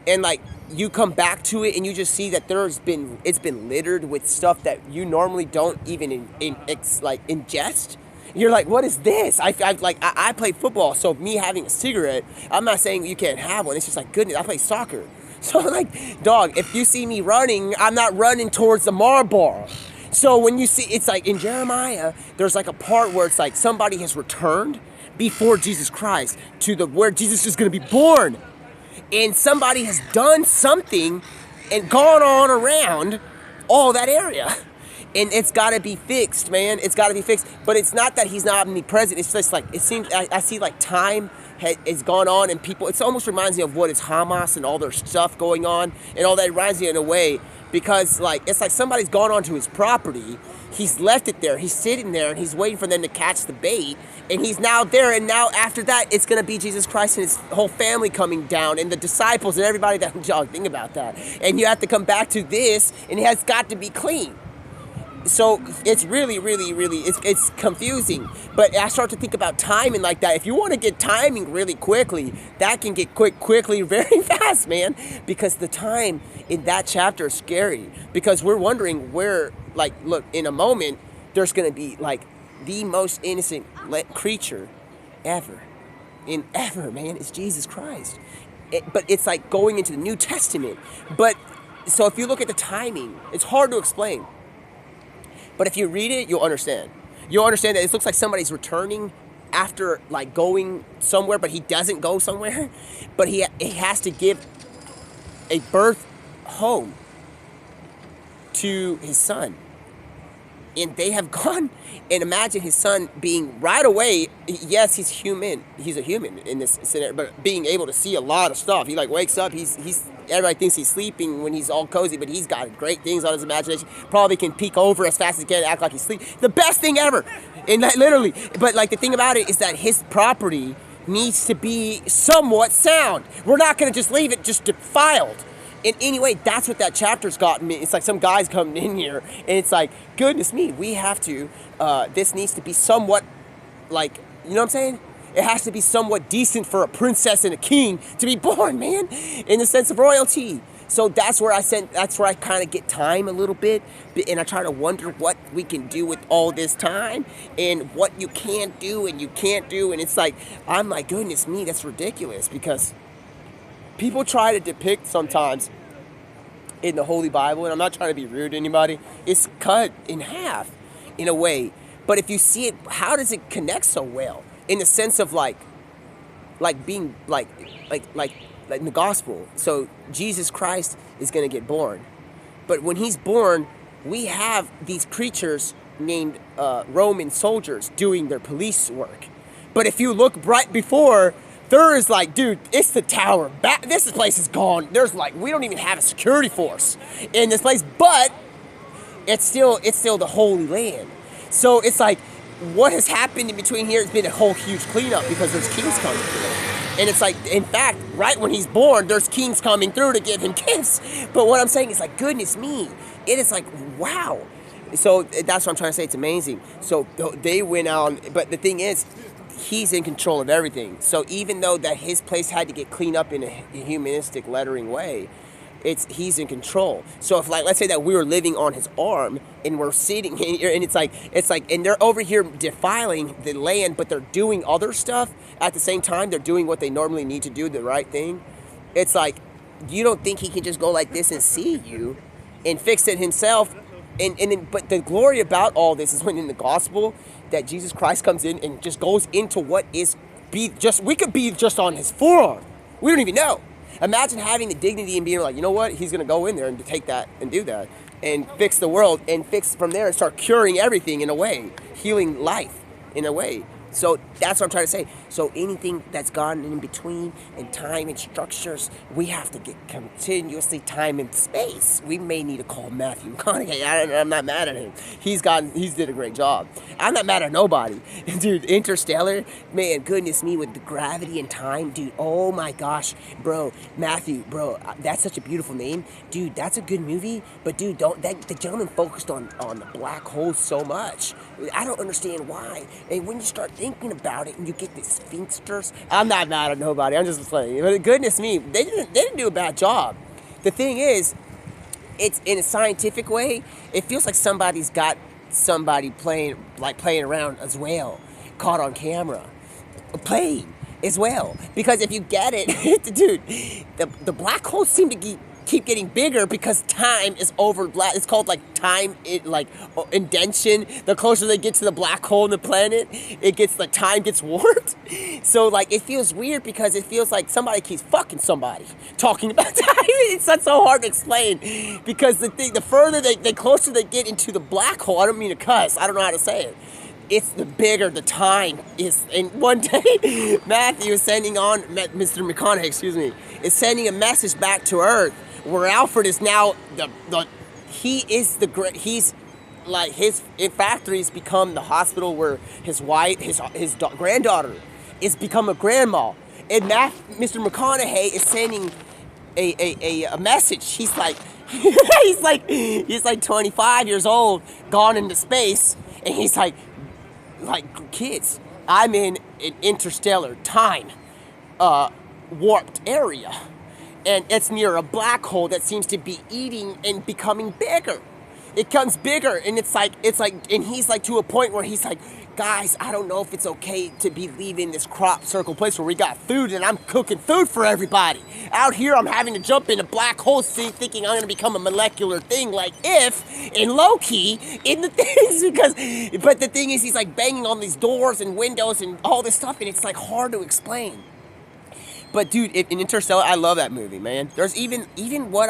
A: And like, you come back to it and you just see that it's been littered with stuff that you normally don't even ingest. You're like, what is this? I play football, so me having a cigarette, I'm not saying you can't have one. It's just like, goodness, I play soccer. So like, dog, if you see me running, I'm not running towards the Marlboro. So when you see, it's like in Jeremiah, there's like a part where it's like somebody has returned before Jesus Christ to where Jesus is going to be born. And somebody has done something and gone on around all that area. And it's got to be fixed, man. It's got to be fixed. But it's not that he's not omnipresent. It's just like, it seems, I see like time has gone on and people, it almost reminds me of what is Hamas and all their stuff going on and all that. It reminds me in a way, because like, it's like somebody's gone onto his property. He's left it there. He's sitting there and he's waiting for them to catch the bait. And he's now there. And now after that, it's going to be Jesus Christ and his whole family coming down and the disciples and everybody that, y'all think about that. And you have to come back to this and it has got to be clean. So it's really, really, really, it's confusing. But I start to think about timing like that. If you want to get timing really quickly, that can get quickly very fast, man. Because the time in that chapter is scary. Because we're wondering where, like, look, in a moment, there's going to be, like, the most innocent creature ever. Man, it's Jesus Christ. But it's like going into the New Testament. But So if you look at the timing, it's hard to explain. But if you read it, you'll understand. You'll understand that it looks like somebody's returning after like going somewhere, but he doesn't go somewhere. But he has to give a birth home to his son. And they have gone, and imagine his son being right away, yes, he's human. He's a human in this scenario, but being able to see a lot of stuff. He like wakes up, everybody thinks he's sleeping when he's all cozy, but he's got great things on his imagination. Probably can peek over as fast as he can, act like he's asleep. The best thing ever, and that literally. But like the thing about it is that his property needs to be somewhat sound. We're not gonna just leave it just defiled. And anyway, that's what that chapter's gotten me. It's like some guy's coming in here, and it's like, goodness me, we have to, this needs to be somewhat, like, you know what I'm saying? It has to be somewhat decent for a princess and a king to be born, man, in the sense of royalty. So that's where I kind of get time a little bit, and I try to wonder what we can do with all this time, and what you can't do and you can't do, and it's like, I'm like, goodness me, that's ridiculous, because people try to depict sometimes in the Holy Bible, and I'm not trying to be rude to anybody, it's cut in half in a way. But if you see it, how does it connect so well? In the sense of like being like in the gospel. So Jesus Christ is going to get born. But when he's born, we have these creatures named Roman soldiers doing their police work. But if you look right before, there is like, dude, it's the tower. This place is gone. There's like, we don't even have a security force in this place, but it's still the Holy Land. So it's like, what has happened in between here has been a whole huge cleanup because there's kings coming through. And it's like, in fact, right when he's born, there's kings coming through to give him gifts. But what I'm saying is like, goodness me, it is like, wow. So that's what I'm trying to say. It's amazing. So they went on, but the thing is, he's in control of everything. So even though that his place had to get cleaned up in a humanistic lettering way, he's in control. So if like, let's say that we were living on his arm and we're sitting here, and it's like, and they're over here defiling the land, but they're doing other stuff at the same time. They're doing what they normally need to do, the right thing. It's like, you don't think he can just go like this and see you and fix it himself. And then, but the glory about all this is when in the gospel that Jesus Christ comes in and just goes into what is we could be just on his forearm. We don't even know. Imagine having the dignity and being like, you know what? He's going to go in there and take that and do that and fix the world and fix from there and start curing everything in a way, healing life in a way. So that's what I'm trying to say. So anything that's gone in between and time and structures, we have to get continuously time and space. We may need to call Matthew McConaughey. I'm not mad at him. He's did a great job. I'm not mad at nobody. Dude, Interstellar, man, goodness me, with the gravity and time, dude, oh my gosh, bro, Matthew, bro, that's such a beautiful name. Dude, that's a good movie, but dude, the gentleman focused on the black hole so much. I don't understand why. And when you start thinking about it and you get the sphinxters, I'm not mad at nobody, I'm just saying, but goodness me, they didn't do a bad job. The thing is, it's in a scientific way, it feels like somebody's got somebody playing around as well, caught on camera, playing as well. Because if you get it, dude, the black holes seem to keep getting bigger because time is over. It's called like time, indentation. The closer they get to the black hole in the planet, the time gets warped. So like it feels weird because it feels like somebody keeps fucking somebody talking about time. It's not so hard to explain because the further the closer they get into the black hole. I don't mean to cuss. I don't know how to say it. It's the bigger the time is. And one day, Matthew is Mr. McConaughey, is sending a message back to Earth where Alfred is now his factory has become the hospital where his wife, his granddaughter is become a grandma. And Mr. McConaughey is sending a message. He's like, he's like 25 years old, gone into space, and he's like, kids, I'm in an interstellar time warped area, and it's near a black hole that seems to be eating and becoming bigger. it comes bigger, and it's like, and he's like to a point where he's like, guys, I don't know if it's okay to be leaving this crop circle place where we got food and I'm cooking food for everybody. Out here, I'm having to jump in a black hole thinking I'm going to become a molecular thing like if in Loki in the things but the thing is he's like banging on these doors and windows and all this stuff and it's like hard to explain. But dude, in Interstellar, I love that movie, man. There's even what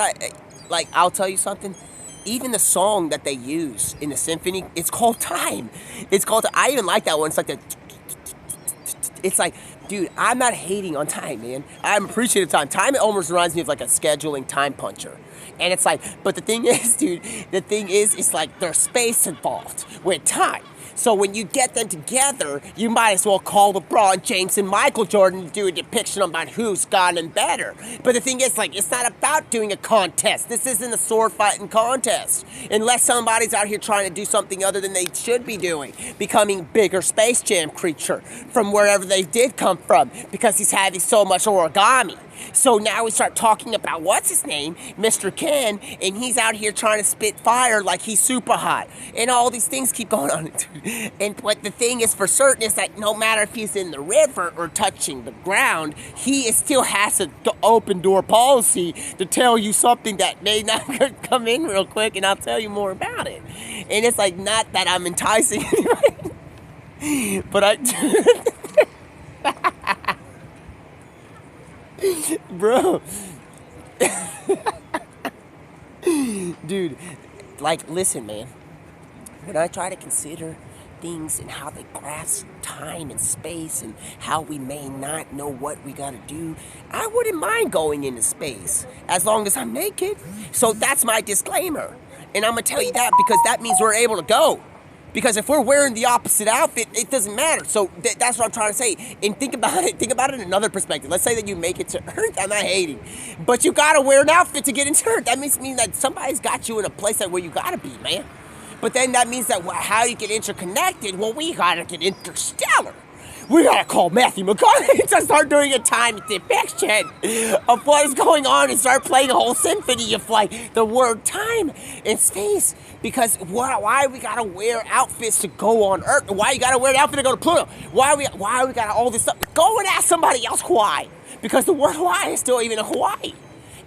A: I'll tell you something. Even the song that they use in the symphony, it's called Time. I even like that one. It's like it's like, dude, I'm not hating on time, man. I'm appreciative of time. Time almost reminds me of like a scheduling time puncher. And it's like, but the thing is, dude, it's like there's space involved with time. So when you get them together, you might as well call LeBron James and Michael Jordan to do a depiction about who's gotten better. But the thing is, like, it's not about doing a contest. This isn't a sword fighting contest. Unless somebody's out here trying to do something other than they should be doing. Becoming bigger Space Jam creature from wherever they did come from. Because he's having so much origami. So now we start talking about, what's his name? Mr. Ken, and he's out here trying to spit fire like he's super hot. And all these things keep going on. And what the thing is for certain is that no matter if he's in the river or touching the ground, he still has an open door policy to tell you something that may not come in real quick, and I'll tell you more about it. And it's like, not that I'm enticing anybody, but bro. Dude, like, listen, man. When I try to consider things and how they grasp time and space and how we may not know what we gotta do, I wouldn't mind going into space as long as I'm naked. So that's my disclaimer. And I'm gonna tell you that because that means we're able to go. Because if we're wearing the opposite outfit, it doesn't matter. So that's what I'm trying to say. And think about it in another perspective. Let's say that you make it to Earth. I'm not hating. But you gotta wear an outfit to get into Earth. That means that somebody's got you in a place where you gotta be, man. But then that means that how you get interconnected, well, we gotta get interstellar. We gotta call Matthew McConaughey to start doing a time depiction of what is going on and start playing a whole symphony of like the word time and space. Because why we gotta wear outfits to go on Earth? Why you gotta wear an outfit to go to Pluto? Why we gotta all this stuff? Go and ask somebody else why. Because the word Hawaii is still even in Hawaii.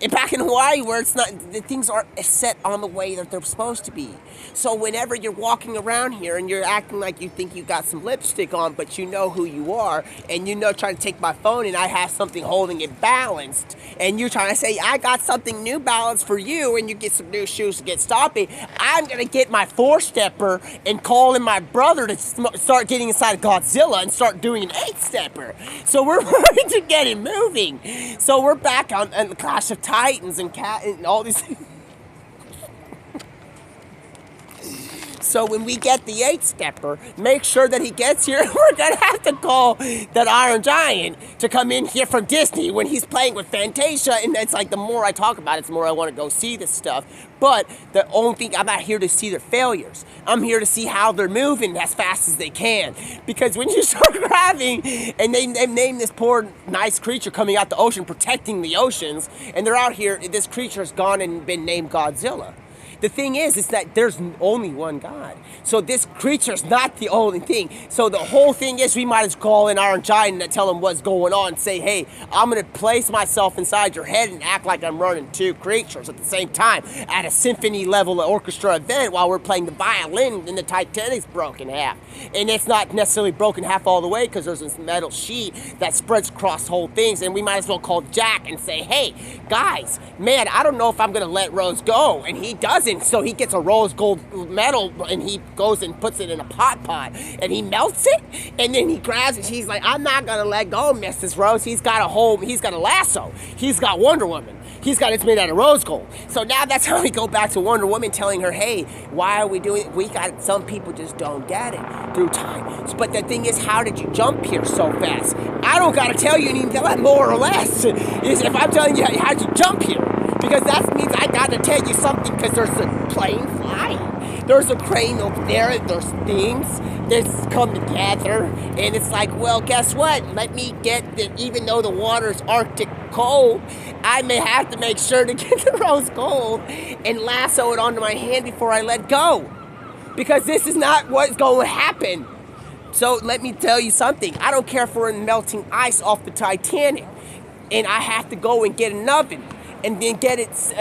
A: And back in Hawaii, where it's not, the things aren't set on the way that they're supposed to be. So whenever you're walking around here and you're acting like you think you got some lipstick on, but you know who you are, and you know trying to take my phone and I have something holding it balanced, and you're trying to say, I got something new balanced for you, and you get some new shoes to get stopping, I'm going to get my four-stepper and call in my brother to start getting inside Godzilla and start doing an eight-stepper. So we're ready to get it moving. So we're back on the Clash of Titans and Cat and all these things. So when we get the eight-stepper, make sure that he gets here. We're going to have to call that Iron Giant to come in here from Disney when he's playing with Fantasia. And it's like the more I talk about it, the more I want to go see this stuff. But the only thing, I'm not here to see their failures. I'm here to see how they're moving as fast as they can. Because when you start grabbing, and they name this poor nice creature coming out the ocean, protecting the oceans, and they're out here, this creature has gone and been named Godzilla. The thing is that there's only one God. So this creature's not the only thing. So the whole thing is we might as well call in Iron Giant and tell him what's going on. Say, hey, I'm going to place myself inside your head and act like I'm running two creatures at the same time at a symphony level orchestra event while we're playing the violin and the Titanic's broken half. And it's not necessarily broken half all the way because there's this metal sheet that spreads across whole things. And we might as well call Jack and say, hey, guys, man, I don't know if I'm going to let Rose go. And he doesn't. So he gets a rose gold medal and he goes and puts it in a pot and he melts it and then he grabs it. He's like, I'm not gonna let go, Mrs. Rose. He's got a lasso. He's got Wonder Woman. It's made out of rose gold. So now that's how we go back to Wonder Woman telling her, hey, why are we doing it? Some people just don't get it through time. But the thing is, how did you jump here so fast? I don't gotta tell you anything more or less. If I'm telling you how'd you jump here. Because that means I got to tell you something because there's a plane flying. There's a crane over there. There's things. this come together, and it's like, well, guess what? Let me get the, even though the water's Arctic cold, I may have to make sure to get the rose gold and lasso it onto my hand before I let go. Because this is not what's going to happen. So let me tell you something. I don't care if we're in melting ice off the Titanic, and I have to go and get an oven and then get it's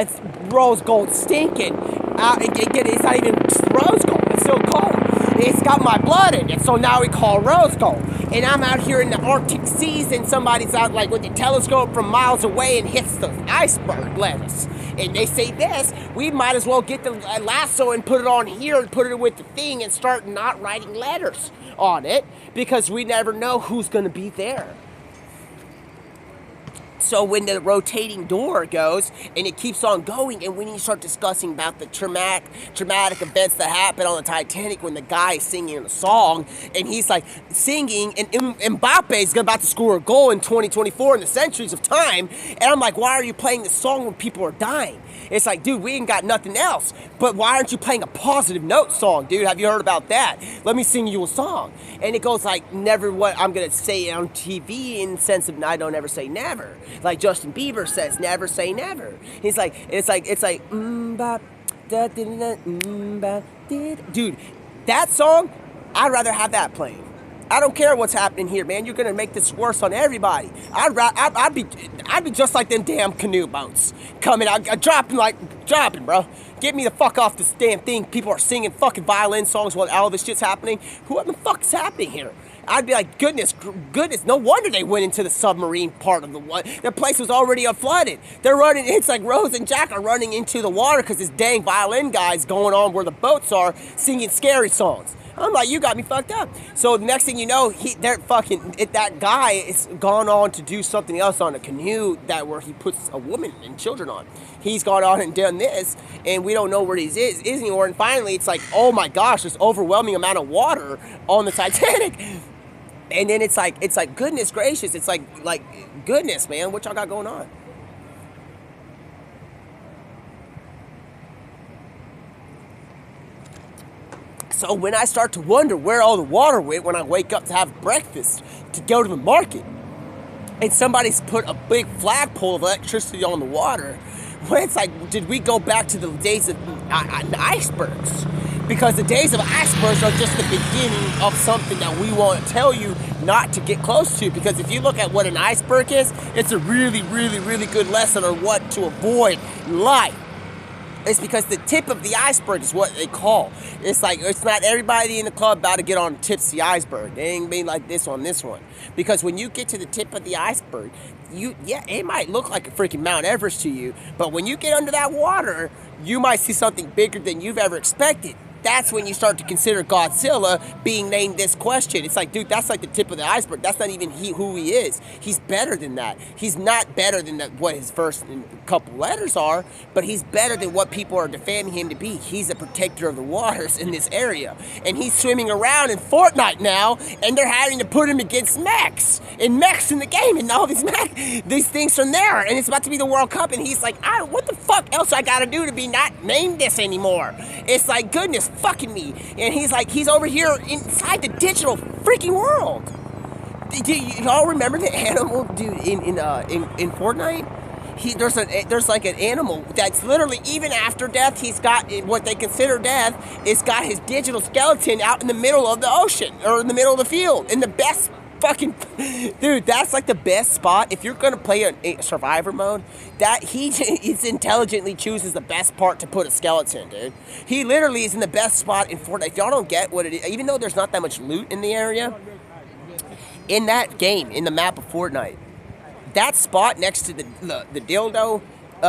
A: rose gold stinking. It's not even rose gold. It's still cold. It's got my blood in it, so now we call rose gold. And I'm out here in the Arctic seas, and somebody's out like with the telescope from miles away and hits the iceberg lettuce. And they say this, we might as well get the lasso and put it on here and put it with the thing and start not writing letters on it, because we never know who's going to be there. So when the rotating door goes and it keeps on going, and when you start discussing about the traumatic events that happened on the Titanic, when the guy is singing a song and he's like singing, and Mbappe is about to score a goal in 2024 in the centuries of time, and I'm like, why are you playing this song when people are dying? It's like, dude, we ain't got nothing else. But why aren't you playing a positive note song, dude? Have you heard about that? Let me sing you a song. And it goes like, never what I'm going to say on TV in the sense of I don't ever say never. Like Justin Bieber says, never say never. He's like, it's like, dude, that song, I'd rather have that playing. I don't care what's happening here, man. You're gonna make this worse on everybody. I'd be just like them damn canoe boats coming out, dropping, bro. Get me the fuck off this damn thing. People are singing fucking violin songs while all this shit's happening. What the fuck is happening here? I'd be like, goodness, no wonder they went into the submarine part of the water. Their place was already flooded. They're running, it's like Rose and Jack are running into the water because this dang violin guy's going on where the boats are singing scary songs. I'm like, you got me fucked up. So the next thing you know, that guy is gone on to do something else on a canoe where he puts a woman and children on. He's gone on and done this, and we don't know where he is anymore. And finally, it's like, oh my gosh, this overwhelming amount of water on the Titanic. And then it's like goodness gracious, it's like goodness, man, what y'all got going on? So when I start to wonder where all the water went when I wake up to have breakfast, to go to the market, and somebody's put a big flagpole of electricity on the water, well, it's like, did we go back to the days of icebergs? Because the days of icebergs are just the beginning of something that we want to tell you not to get close to. Because if you look at what an iceberg is, it's a really, really, really good lesson on what to avoid in life. It's because the tip of the iceberg is what they call. It's like, it's not everybody in the club about to get on the tips of the iceberg. They ain't being like this on this one. Because when you get to the tip of the iceberg, it might look like a freaking Mount Everest to you, but when you get under that water, you might see something bigger than you've ever expected. That's when you start to consider Godzilla being named this question. It's like, dude, that's like the tip of the iceberg. That's not even who he is. He's better than that. He's not better than what his first couple letters are, but he's better than what people are defaming him to be. He's a protector of the waters in this area. And he's swimming around in Fortnite now, and they're having to put him against mechs. And mechs in the game, and all these things from there. And it's about to be the World Cup, and he's like, what the fuck else I gotta do to be not named this anymore? It's like, goodness fucking me. And he's like, he's over here inside the digital freaking world. Do y'all remember the animal, dude, in Fortnite? There's like an animal that's literally, even after death, he's got what they consider death. It's got his digital skeleton out in the middle of the ocean, or in the middle of the field, in the best fucking, dude, that's like the best spot. If you're gonna play a survivor mode, that he intelligently chooses the best part to put a skeleton, dude. He literally is in the best spot in Fortnite. If y'all don't get what it is, even though there's not that much loot in the area, in that game, in the map of Fortnite, that spot next to the dildo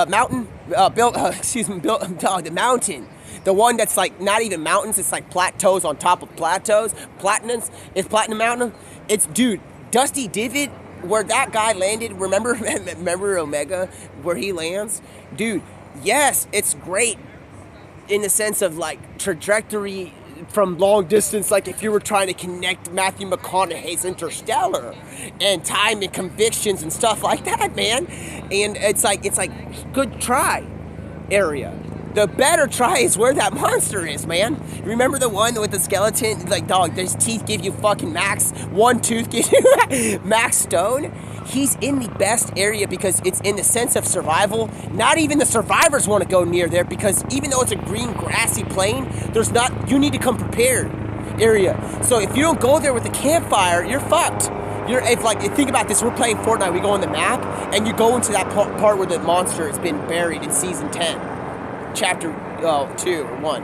A: mountain, the mountain, the one that's like not even mountains, it's like plateaus on top of plateaus, it's Platinum Mountain. It's, dude, Dusty Divot, where that guy landed, remember Omega, where he lands? Dude, yes, it's great in the sense of like trajectory from long distance, like if you were trying to connect Matthew McConaughey's Interstellar and time and convictions and stuff like that, man. And it's like good try area. The better try is where that monster is, man. Remember the one with the skeleton? Like, dog, his teeth give you fucking max. One tooth gives you max stone. He's in the best area because it's in the sense of survival. Not even the survivors want to go near there because even though it's a green, grassy plain, you need to come prepared area. So if you don't go there with a campfire, you're fucked. Think about this, we're playing Fortnite, we go on the map, and you go into that part where the monster has been buried in Season 10. Chapter 2 or 1.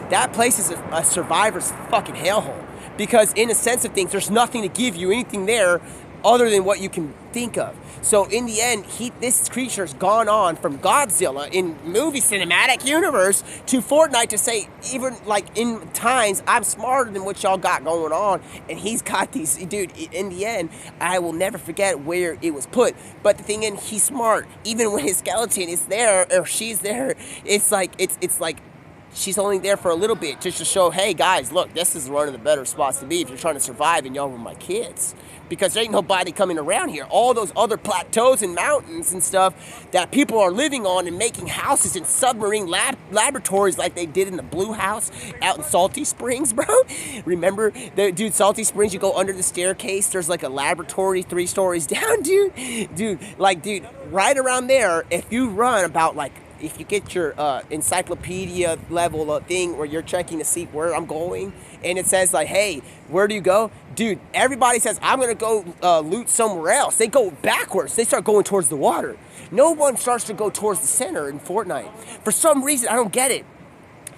A: That place is a survivor's fucking hellhole. Because in a sense of things, there's nothing to give you anything there other than what you can think of. So in the end, this creature's gone on from Godzilla in movie cinematic universe to Fortnite to say, even like in times, I'm smarter than what y'all got going on. And he's got these, dude, in the end, I will never forget where it was put. But the thing is, he's smart. Even when his skeleton is there, or she's there, it's like she's only there for a little bit just to show, hey guys, look, this is one of the better spots to be if you're trying to survive and y'all were my kids. Because there ain't nobody coming around here. All those other plateaus and mountains and stuff that people are living on and making houses in submarine laboratories like they did in the Blue House out in Salty Springs, bro. Remember, dude, Salty Springs, you go under the staircase, there's like a laboratory 3 stories down, dude. Dude, right around there, if you run about if you get your encyclopedia level thing where you're checking to see where I'm going, and it says like, hey, where do you go? Dude, everybody says, I'm going to go loot somewhere else. They go backwards. They start going towards the water. No one starts to go towards the center in Fortnite. For some reason, I don't get it.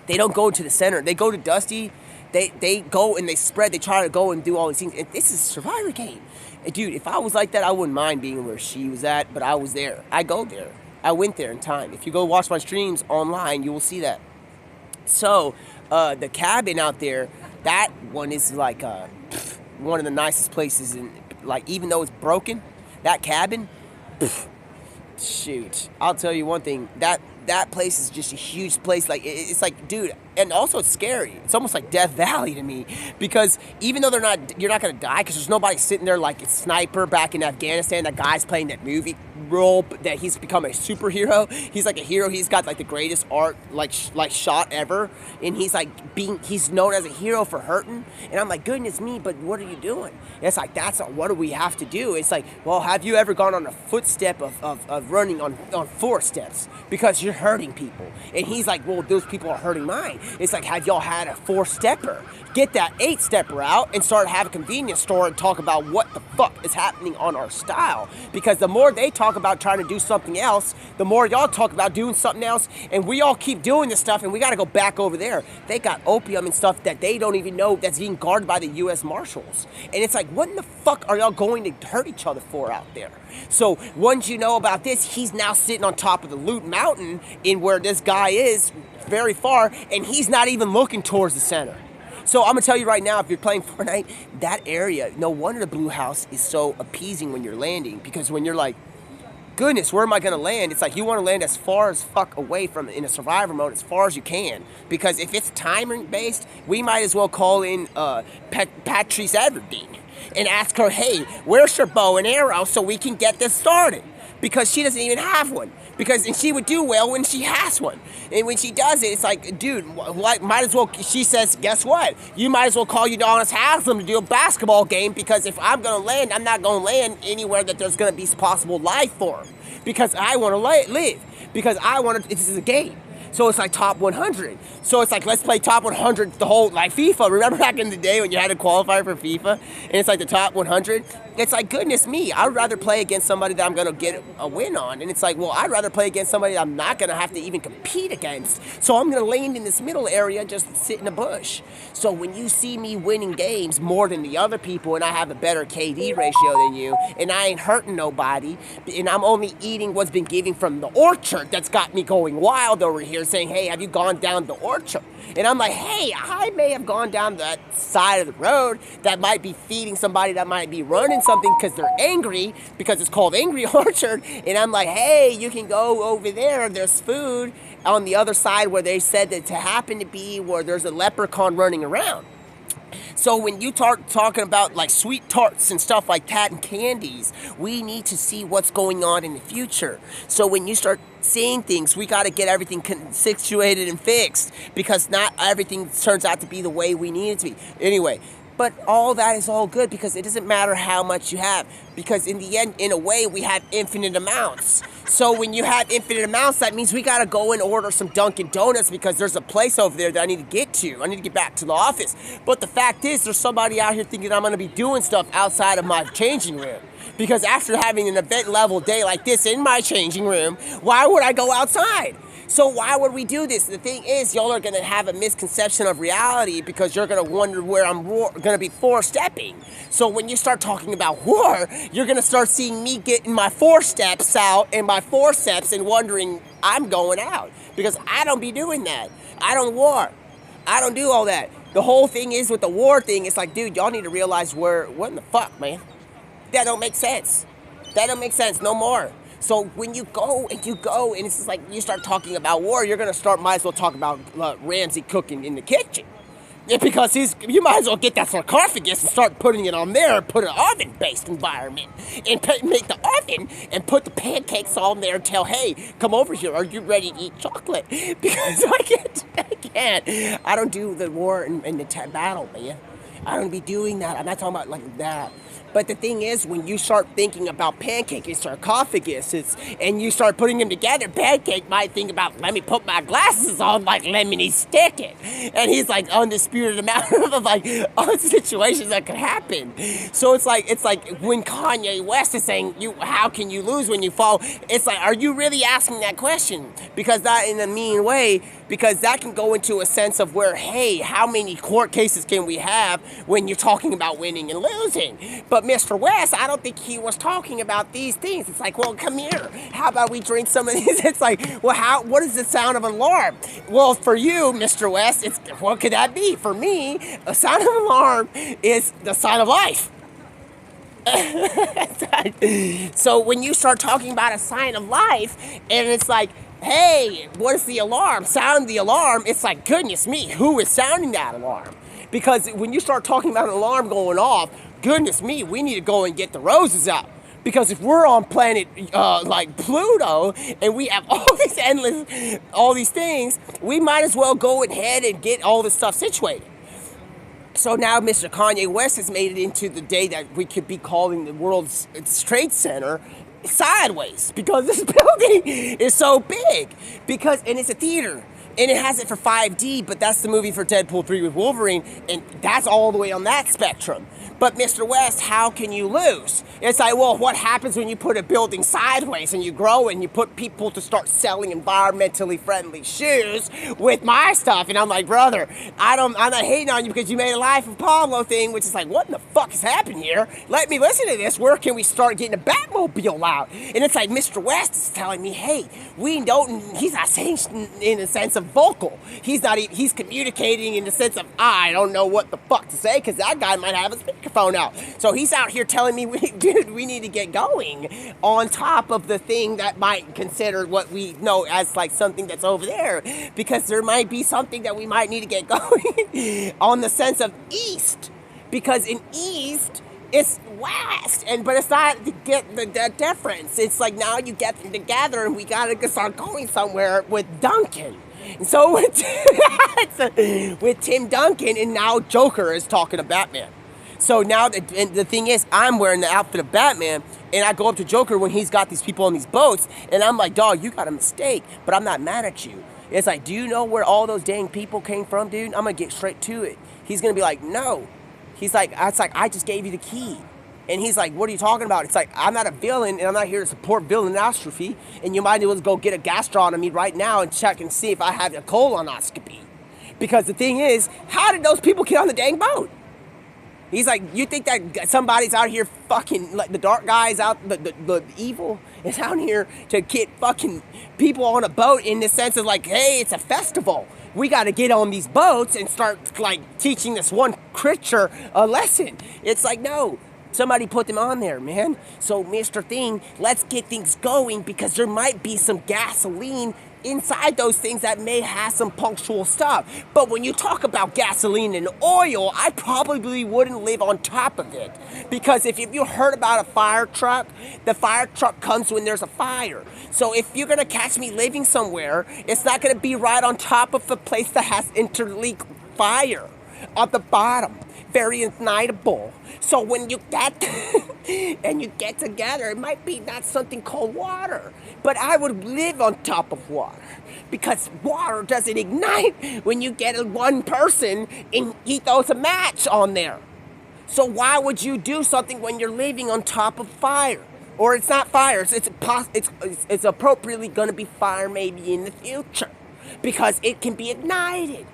A: They don't go to the center. They go to Dusty. They go and they spread. They try to go and do all these things. And this is a Survivor game. And dude, if I was like that, I wouldn't mind being where she was at, but I was there. I go there. I went there in time. If you go watch my streams online, you will see that. So, the cabin out there, that one is like one of the nicest places. Even though it's broken, that cabin, shoot, I'll tell you one thing. That place is just a huge place. It's like, dude, and also it's scary. It's almost like Death Valley to me, because even though you're not gonna die, because there's nobody sitting there like a sniper back in Afghanistan. That guy's playing that movie role, that he's become a superhero. He's like a hero. He's got like the greatest art, like shot ever, and he's known as a hero for hurting. And I'm like, goodness me, but what are you doing? And it's like, what do we have to do? It's like, well, have you ever gone on a footstep of running on 4 steps because you're hurting people? And he's like, well, those people are hurting mine. It's like, have y'all had a 4-stepper? Get that 8-stepper out and start having a convenience store and talk about what the fuck is happening on our style. Because the more they talk about trying to do something else, the more y'all talk about doing something else, and we all keep doing this stuff, and we got to go back over there. They got opium and stuff that they don't even know that's being guarded by the U.S. Marshals. And it's like, what in the fuck are y'all going to hurt each other for out there? So once you know about this, he's now sitting on top of the Loot Mountain in where this guy is, very far, and he's not even looking towards the center. So I'm going to tell you right now, if you're playing Fortnite, that area, no wonder the Blue House is so appeasing when you're landing, because when you're like, goodness, where am I going to land? It's like you want to land as far as fuck away from, in a survivor mode, as far as you can. Because if it's timing based, we might as well call in Patrice Everdeen and ask her, hey, where's your bow and arrow so we can get this started? Because she doesn't even have one. And she would do well when she has one. And when she does it, it's like, dude, might as well, she says, guess what? You might as well call Udonis Haslam to do a basketball game, because if I'm going to land, I'm not going to land anywhere that there's going to be possible life form. Because I want to live. Because this is a game. So it's like top 100. So it's like, let's play top 100 the whole, like FIFA. Remember back in the day when you had to qualify for FIFA? And it's like the top 100? It's like, goodness me, I'd rather play against somebody that I'm going to get a win on. And it's like, well, I'd rather play against somebody that I'm not going to have to even compete against. So I'm going to land in this middle area, just sit in a bush. So when you see me winning games more than the other people, and I have a better KD ratio than you, and I ain't hurting nobody, and I'm only eating what's been given from the orchard that's got me going wild over here, saying, hey, have you gone down the orchard? And I'm like, hey, I may have gone down that side of the road that might be feeding somebody that might be running something because they're angry, because it's called Angry Orchard. And I'm like, hey, you can go over there. There's food on the other side where they said that to happen to be where there's a leprechaun running around. So when you start talking about like sweet tarts and stuff like that and candies, we need to see what's going on in the future. So when you start seeing things, we got to get everything situated and fixed, because not everything turns out to be the way we need it to be. Anyway, but all that is all good, because it doesn't matter how much you have, because in the end, in a way, we have infinite amounts. So when you have infinite amounts, that means we got to go and order some Dunkin' Donuts, because there's a place over there that I need to get to. I need to get back to the office. But the fact is, there's somebody out here thinking I'm going to be doing stuff outside of my changing room. Because after having an event level day like this in my changing room, why would I go outside? So why would we do this? The thing is, y'all are going to have a misconception of reality, because you're going to wonder where I'm going to be four-stepping. So when you start talking about war, you're going to start seeing me getting my four-steps out and my forceps and wondering I'm going out. Because I don't be doing that. I don't war. I don't do all that. The whole thing is with the war thing, it's like, dude, y'all need to realize what in the fuck, man? That don't make sense. That don't make sense no more. So when you go and it's just like you start talking about war, you're gonna might as well talk about Ramsay cooking in the kitchen. Yeah, because you might as well get that sarcophagus and start putting it on there, put an oven-based environment, and make the oven and put the pancakes on there and tell, hey, come over here, are you ready to eat chocolate? Because I can't. I don't do the war and the battle, man. I don't be doing that. I'm not talking about like that. But the thing is, when you start thinking about pancake and sarcophagus, and you start putting them together, pancake might think about, let me put my glasses on like Lemony Snicket. And he's like undisputed amount of like situations that could happen. So it's like when Kanye West is saying, how can you lose when you fall? It's like, are you really asking that question? Because not in a mean way, because that can go into a sense of where, hey, how many court cases can we have when you're talking about winning and losing? But Mr. West, I don't think he was talking about these things. It's like, well, come here. How about we drink some of these? It's like, well, what is the sound of an alarm? Well, for you, Mr. West, what could that be? For me, a sound of an alarm is the sign of life. So when you start talking about a sign of life, and it's like, hey, what is the alarm? Sound the alarm. It's like, goodness me, who is sounding that alarm? Because when you start talking about an alarm going off, goodness me, we need to go and get the roses out. Because if we're on planet like Pluto and we have all these things, we might as well go ahead and get all this stuff situated. So now Mr. Kanye West has made it into the day that we could be calling the World Trade Center sideways, because this building is so big. And it's a theater. And it has it for 5D, but that's the movie for Deadpool 3 with Wolverine, and that's all the way on that spectrum. But Mr. West, how can you lose? It's like, well, what happens when you put a building sideways and you grow and you put people to start selling environmentally friendly shoes with my stuff? And I'm like, brother, I'm not hating on you because you made a Life of Pablo thing, which is like, what in the fuck is happening here? Let me listen to this. Where can we start getting a Batmobile out? And it's like, Mr. West is telling me, hey, he's not saying in a sense of vocal. He's communicating in the sense of, I don't know what the fuck to say, because that guy might have a speakerphone out. So he's out here telling me, dude, we need to get going on top of the thing that might consider what we know as like something that's over there, because there might be something that we might need to get going on the sense of east, because in east it's west, but it's not to get the difference. It's like now you get them together and we gotta start going somewhere with Duncan. And so with Tim Duncan, and now Joker is talking to Batman. So now the thing is, I'm wearing the outfit of Batman, and I go up to Joker when he's got these people on these boats, and I'm like, dog, you got a mistake, but I'm not mad at you. It's like, do you know where all those dang people came from, dude? I'm gonna get straight to it. He's gonna be like, no. He's like, I just gave you the key. And he's like, what are you talking about? It's like, I'm not a villain, and I'm not here to support villainostrophe, and you might as well go get a gastronomy right now and check and see if I have a colonoscopy. Because the thing is, how did those people get on the dang boat? He's like, you think that somebody's out here fucking, like the dark guys out, the evil is out here to get fucking people on a boat in the sense of like, hey, it's a festival. We got to get on these boats and start like teaching this one creature a lesson. It's like, no. Somebody put them on there, man. So, Mr. Thing, let's get things going, because there might be some gasoline inside those things that may have some punctual stuff. But when you talk about gasoline and oil, I probably wouldn't live on top of it. Because if you heard about a fire truck, the fire truck comes when there's a fire. So if you're gonna catch me living somewhere, it's not gonna be right on top of a place that has interleak fire at the bottom. Very ignitable. So when you get and you get together, it might be not something called water, but I would live on top of water because water doesn't ignite when you get one person and he throws a match on there. So why would you do something when you're living on top of fire? Or it's not fire, it's appropriately going to be fire maybe in the future because it can be ignited.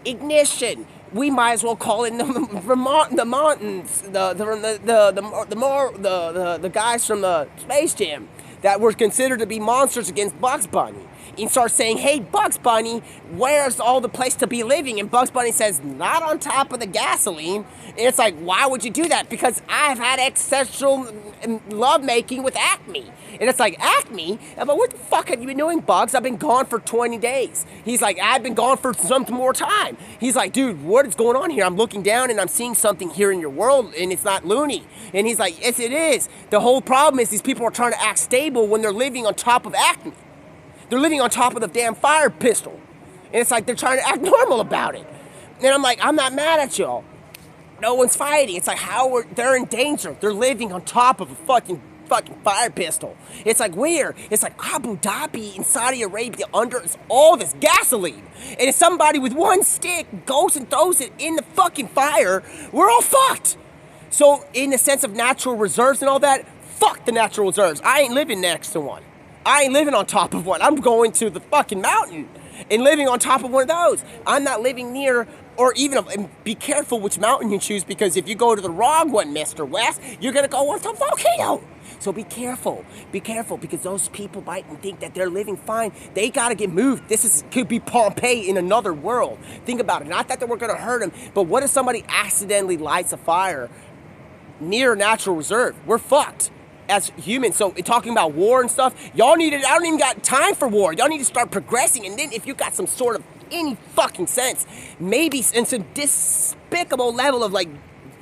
A: Ignition. We might as well call it the mountains, the guys from the Space Jam that were considered to be monsters against Bugs Bunny. And start saying, hey, Bugs Bunny, where's all the place to be living? And Bugs Bunny says, not on top of the gasoline. And it's like, why would you do that? Because I've had sexual lovemaking with Acme. And it's like, Acme? But what the fuck have you been doing, Bugs? I've been gone for 20 days. He's like, I've been gone for some more time. He's like, dude, what is going on here? I'm looking down and I'm seeing something here in your world and it's not loony. And he's like, yes, it is. The whole problem is these people are trying to act stable when they're living on top of Acme. They're living on top of the damn fire pistol. And it's like they're trying to act normal about it. And I'm like, I'm not mad at y'all. No one's fighting. It's like they're in danger. They're living on top of a fucking fire pistol. It's like where? It's like Abu Dhabi in Saudi Arabia under all this gasoline. And if somebody with one stick goes and throws it in the fucking fire, we're all fucked. So in the sense of natural reserves and all that, fuck the natural reserves. I ain't living next to one. I ain't living on top of one. I'm going to the fucking mountain and living on top of one of those. I'm not living near or even, and be careful which mountain you choose because if you go to the wrong one, Mr. West, you're going to go on some volcano. So be careful because those people might think that they're living fine. They got to get moved. Could be Pompeii in another world. Think about it. Not that we're going to hurt them, but what if somebody accidentally lights a fire near a natural reserve? We're fucked. As humans, so talking about war and stuff, I don't even got time for war. Y'all need to start progressing, and then if you got some sort of any fucking sense, maybe in some despicable level of like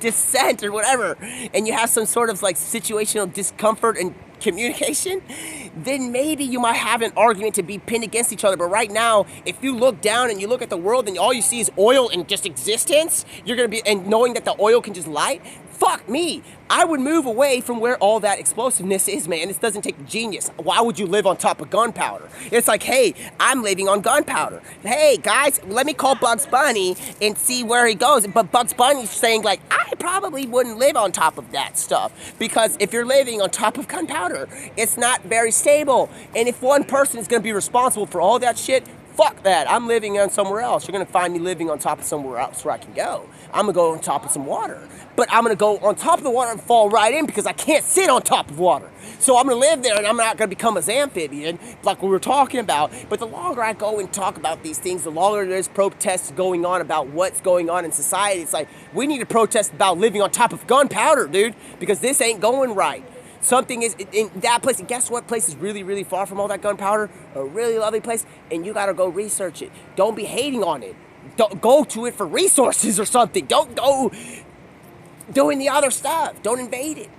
A: dissent or whatever, and you have some sort of like situational discomfort and communication, then maybe you might have an argument to be pinned against each other. But right now, if you look down and you look at the world and all you see is oil and just existence, you're gonna be, and knowing that the oil can just light, fuck me. I would move away from where all that explosiveness is, man. This doesn't take genius. Why would you live on top of gunpowder? It's like, hey, I'm living on gunpowder. Hey, guys, let me call Bugs Bunny and see where he goes. But Bugs Bunny's saying, like, I probably wouldn't live on top of that stuff. Because if you're living on top of gunpowder, it's not very stable. And if one person is going to be responsible for all that shit, fuck that. I'm living on somewhere else. You're going to find me living on top of somewhere else where I can go. I'm going to go on top of some water. But I'm going to go on top of the water and fall right in because I can't sit on top of water. So I'm going to live there and I'm not going to become an amphibian like we were talking about. But the longer I go and talk about these things, the longer there's protests going on about what's going on in society. It's like, we need to protest about living on top of gunpowder, dude, because this ain't going right. Something is in that place, and guess what place is really, really far from all that gunpowder? A really lovely place, and you gotta go research it. Don't be hating on it. Don't go to it for resources or something. Don't go doing the other stuff. Don't invade it.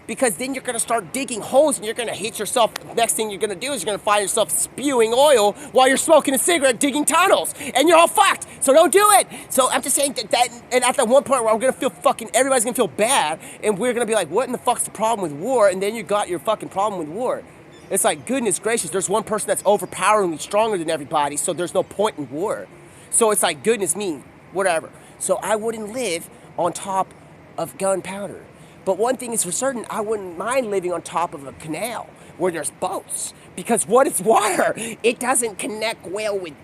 A: Because then you're gonna start digging holes and you're gonna hit yourself. Next thing you're gonna do is you're gonna find yourself spewing oil while you're smoking a cigarette, digging tunnels, and you're all fucked. So don't do it. So I'm just saying that and at that one point where I'm gonna feel everybody's gonna feel bad, and we're gonna be like, what in the fuck's the problem with war? And then you got your fucking problem with war. It's like, goodness gracious, there's one person that's overpoweringly stronger than everybody, so there's no point in war. So it's like, goodness me, whatever. So I wouldn't live on top of gunpowder. But one thing is for certain, I wouldn't mind living on top of a canal where there's boats. Because what is water? It doesn't connect well with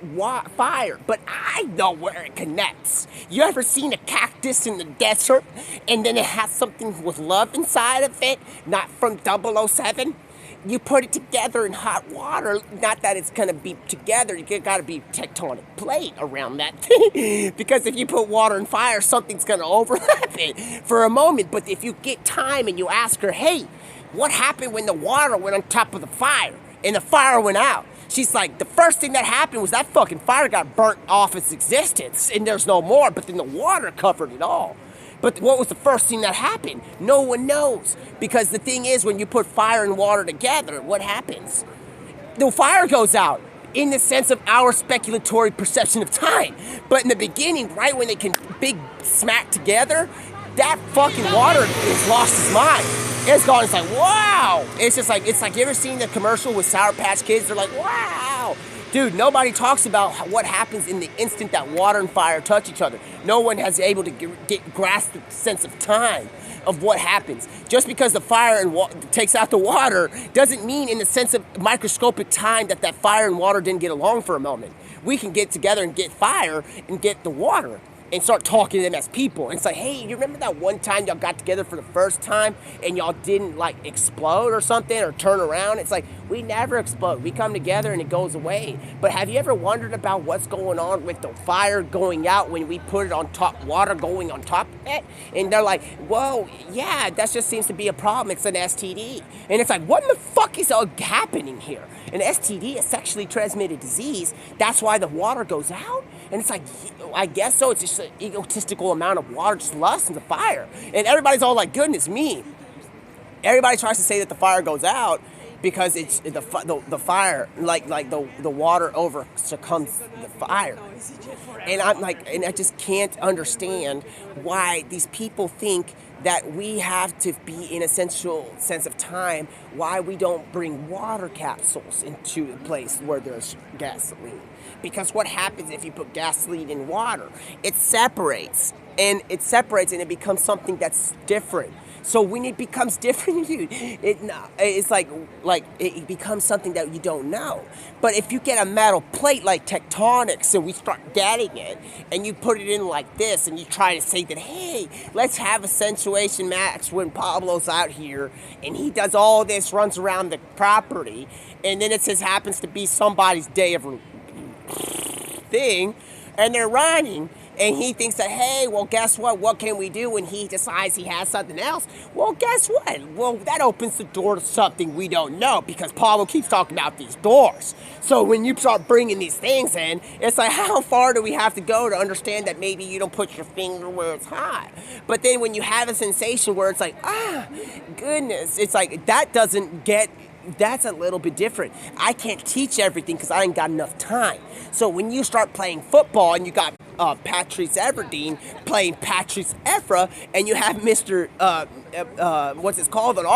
A: fire, but I know where it connects. You ever seen a cactus in the desert and then it has something with love inside of it? Not from 007? You put it together in hot water, not that it's gonna be together, you gotta be tectonic plate around that thing. Because if you put water and fire, something's gonna overlap it for a moment. But if you get time and you ask her, hey, what happened when the water went on top of the fire and the fire went out? She's like, the first thing that happened was that fucking fire got burnt off its existence, and there's no more, but then the water covered it all. But what was the first thing that happened? No one knows. Because the thing is, when you put fire and water together, what happens? The fire goes out in the sense of our speculatory perception of time. But in the beginning, right when they can big smack together, that fucking water is lost its mind. It's gone. It's like, wow. It's like you ever seen the commercial with Sour Patch Kids? They're like, wow. Dude, nobody talks about what happens in the instant that water and fire touch each other. No one has able to grasp the sense of time of what happens. Just because the fire and takes out the water doesn't mean in the sense of microscopic time that fire and water didn't get along for a moment. We can get together and get fire and get the water and start talking to them as people. And it's like, hey, you remember that one time y'all got together for the first time and y'all didn't like explode or something or turn around? It's like, we never explode. We come together and it goes away. But have you ever wondered about what's going on with the fire going out when we put it on top, water going on top of it? And they're like, whoa, yeah, that just seems to be a problem. It's an STD. And it's like, what in the fuck is all happening here? An STD, a sexually transmitted disease, that's why the water goes out? And it's like, I guess so. It's just an egotistical amount of water, just lust and the fire. And everybody's all like, goodness me. Everybody tries to say that the fire goes out because it's the fire, like the water over succumbs the fire. And I'm like, and I just can't understand why these people think that we have to be in a essential sense of time, why we don't bring water capsules into a place where there's gasoline. Because what happens if you put gasoline in water? It separates, and it becomes something that's different. So when it becomes different, dude, it's like it becomes something that you don't know. But if you get a metal plate like tectonics and we start getting it, and you put it in like this, and you try to say that, hey, let's have a sensuation match when Pablo's out here, and he does all this, runs around the property, and then it says happens to be somebody's day of thing, and they're running. And he thinks that, hey, well, guess what can we do when he decides he has something else? Well, guess what? Well, that opens the door to something we don't know because Pablo keeps talking about these doors. So when you start bringing these things in, it's like, how far do we have to go to understand that maybe you don't put your finger where it's hot? But then when you have a sensation where it's like, goodness, it's like that's a little bit different. I can't teach everything because I ain't got enough time. So when you start playing football and you got Patrice Everdeen playing Patrice Evra, and you have Mr. What's it called? An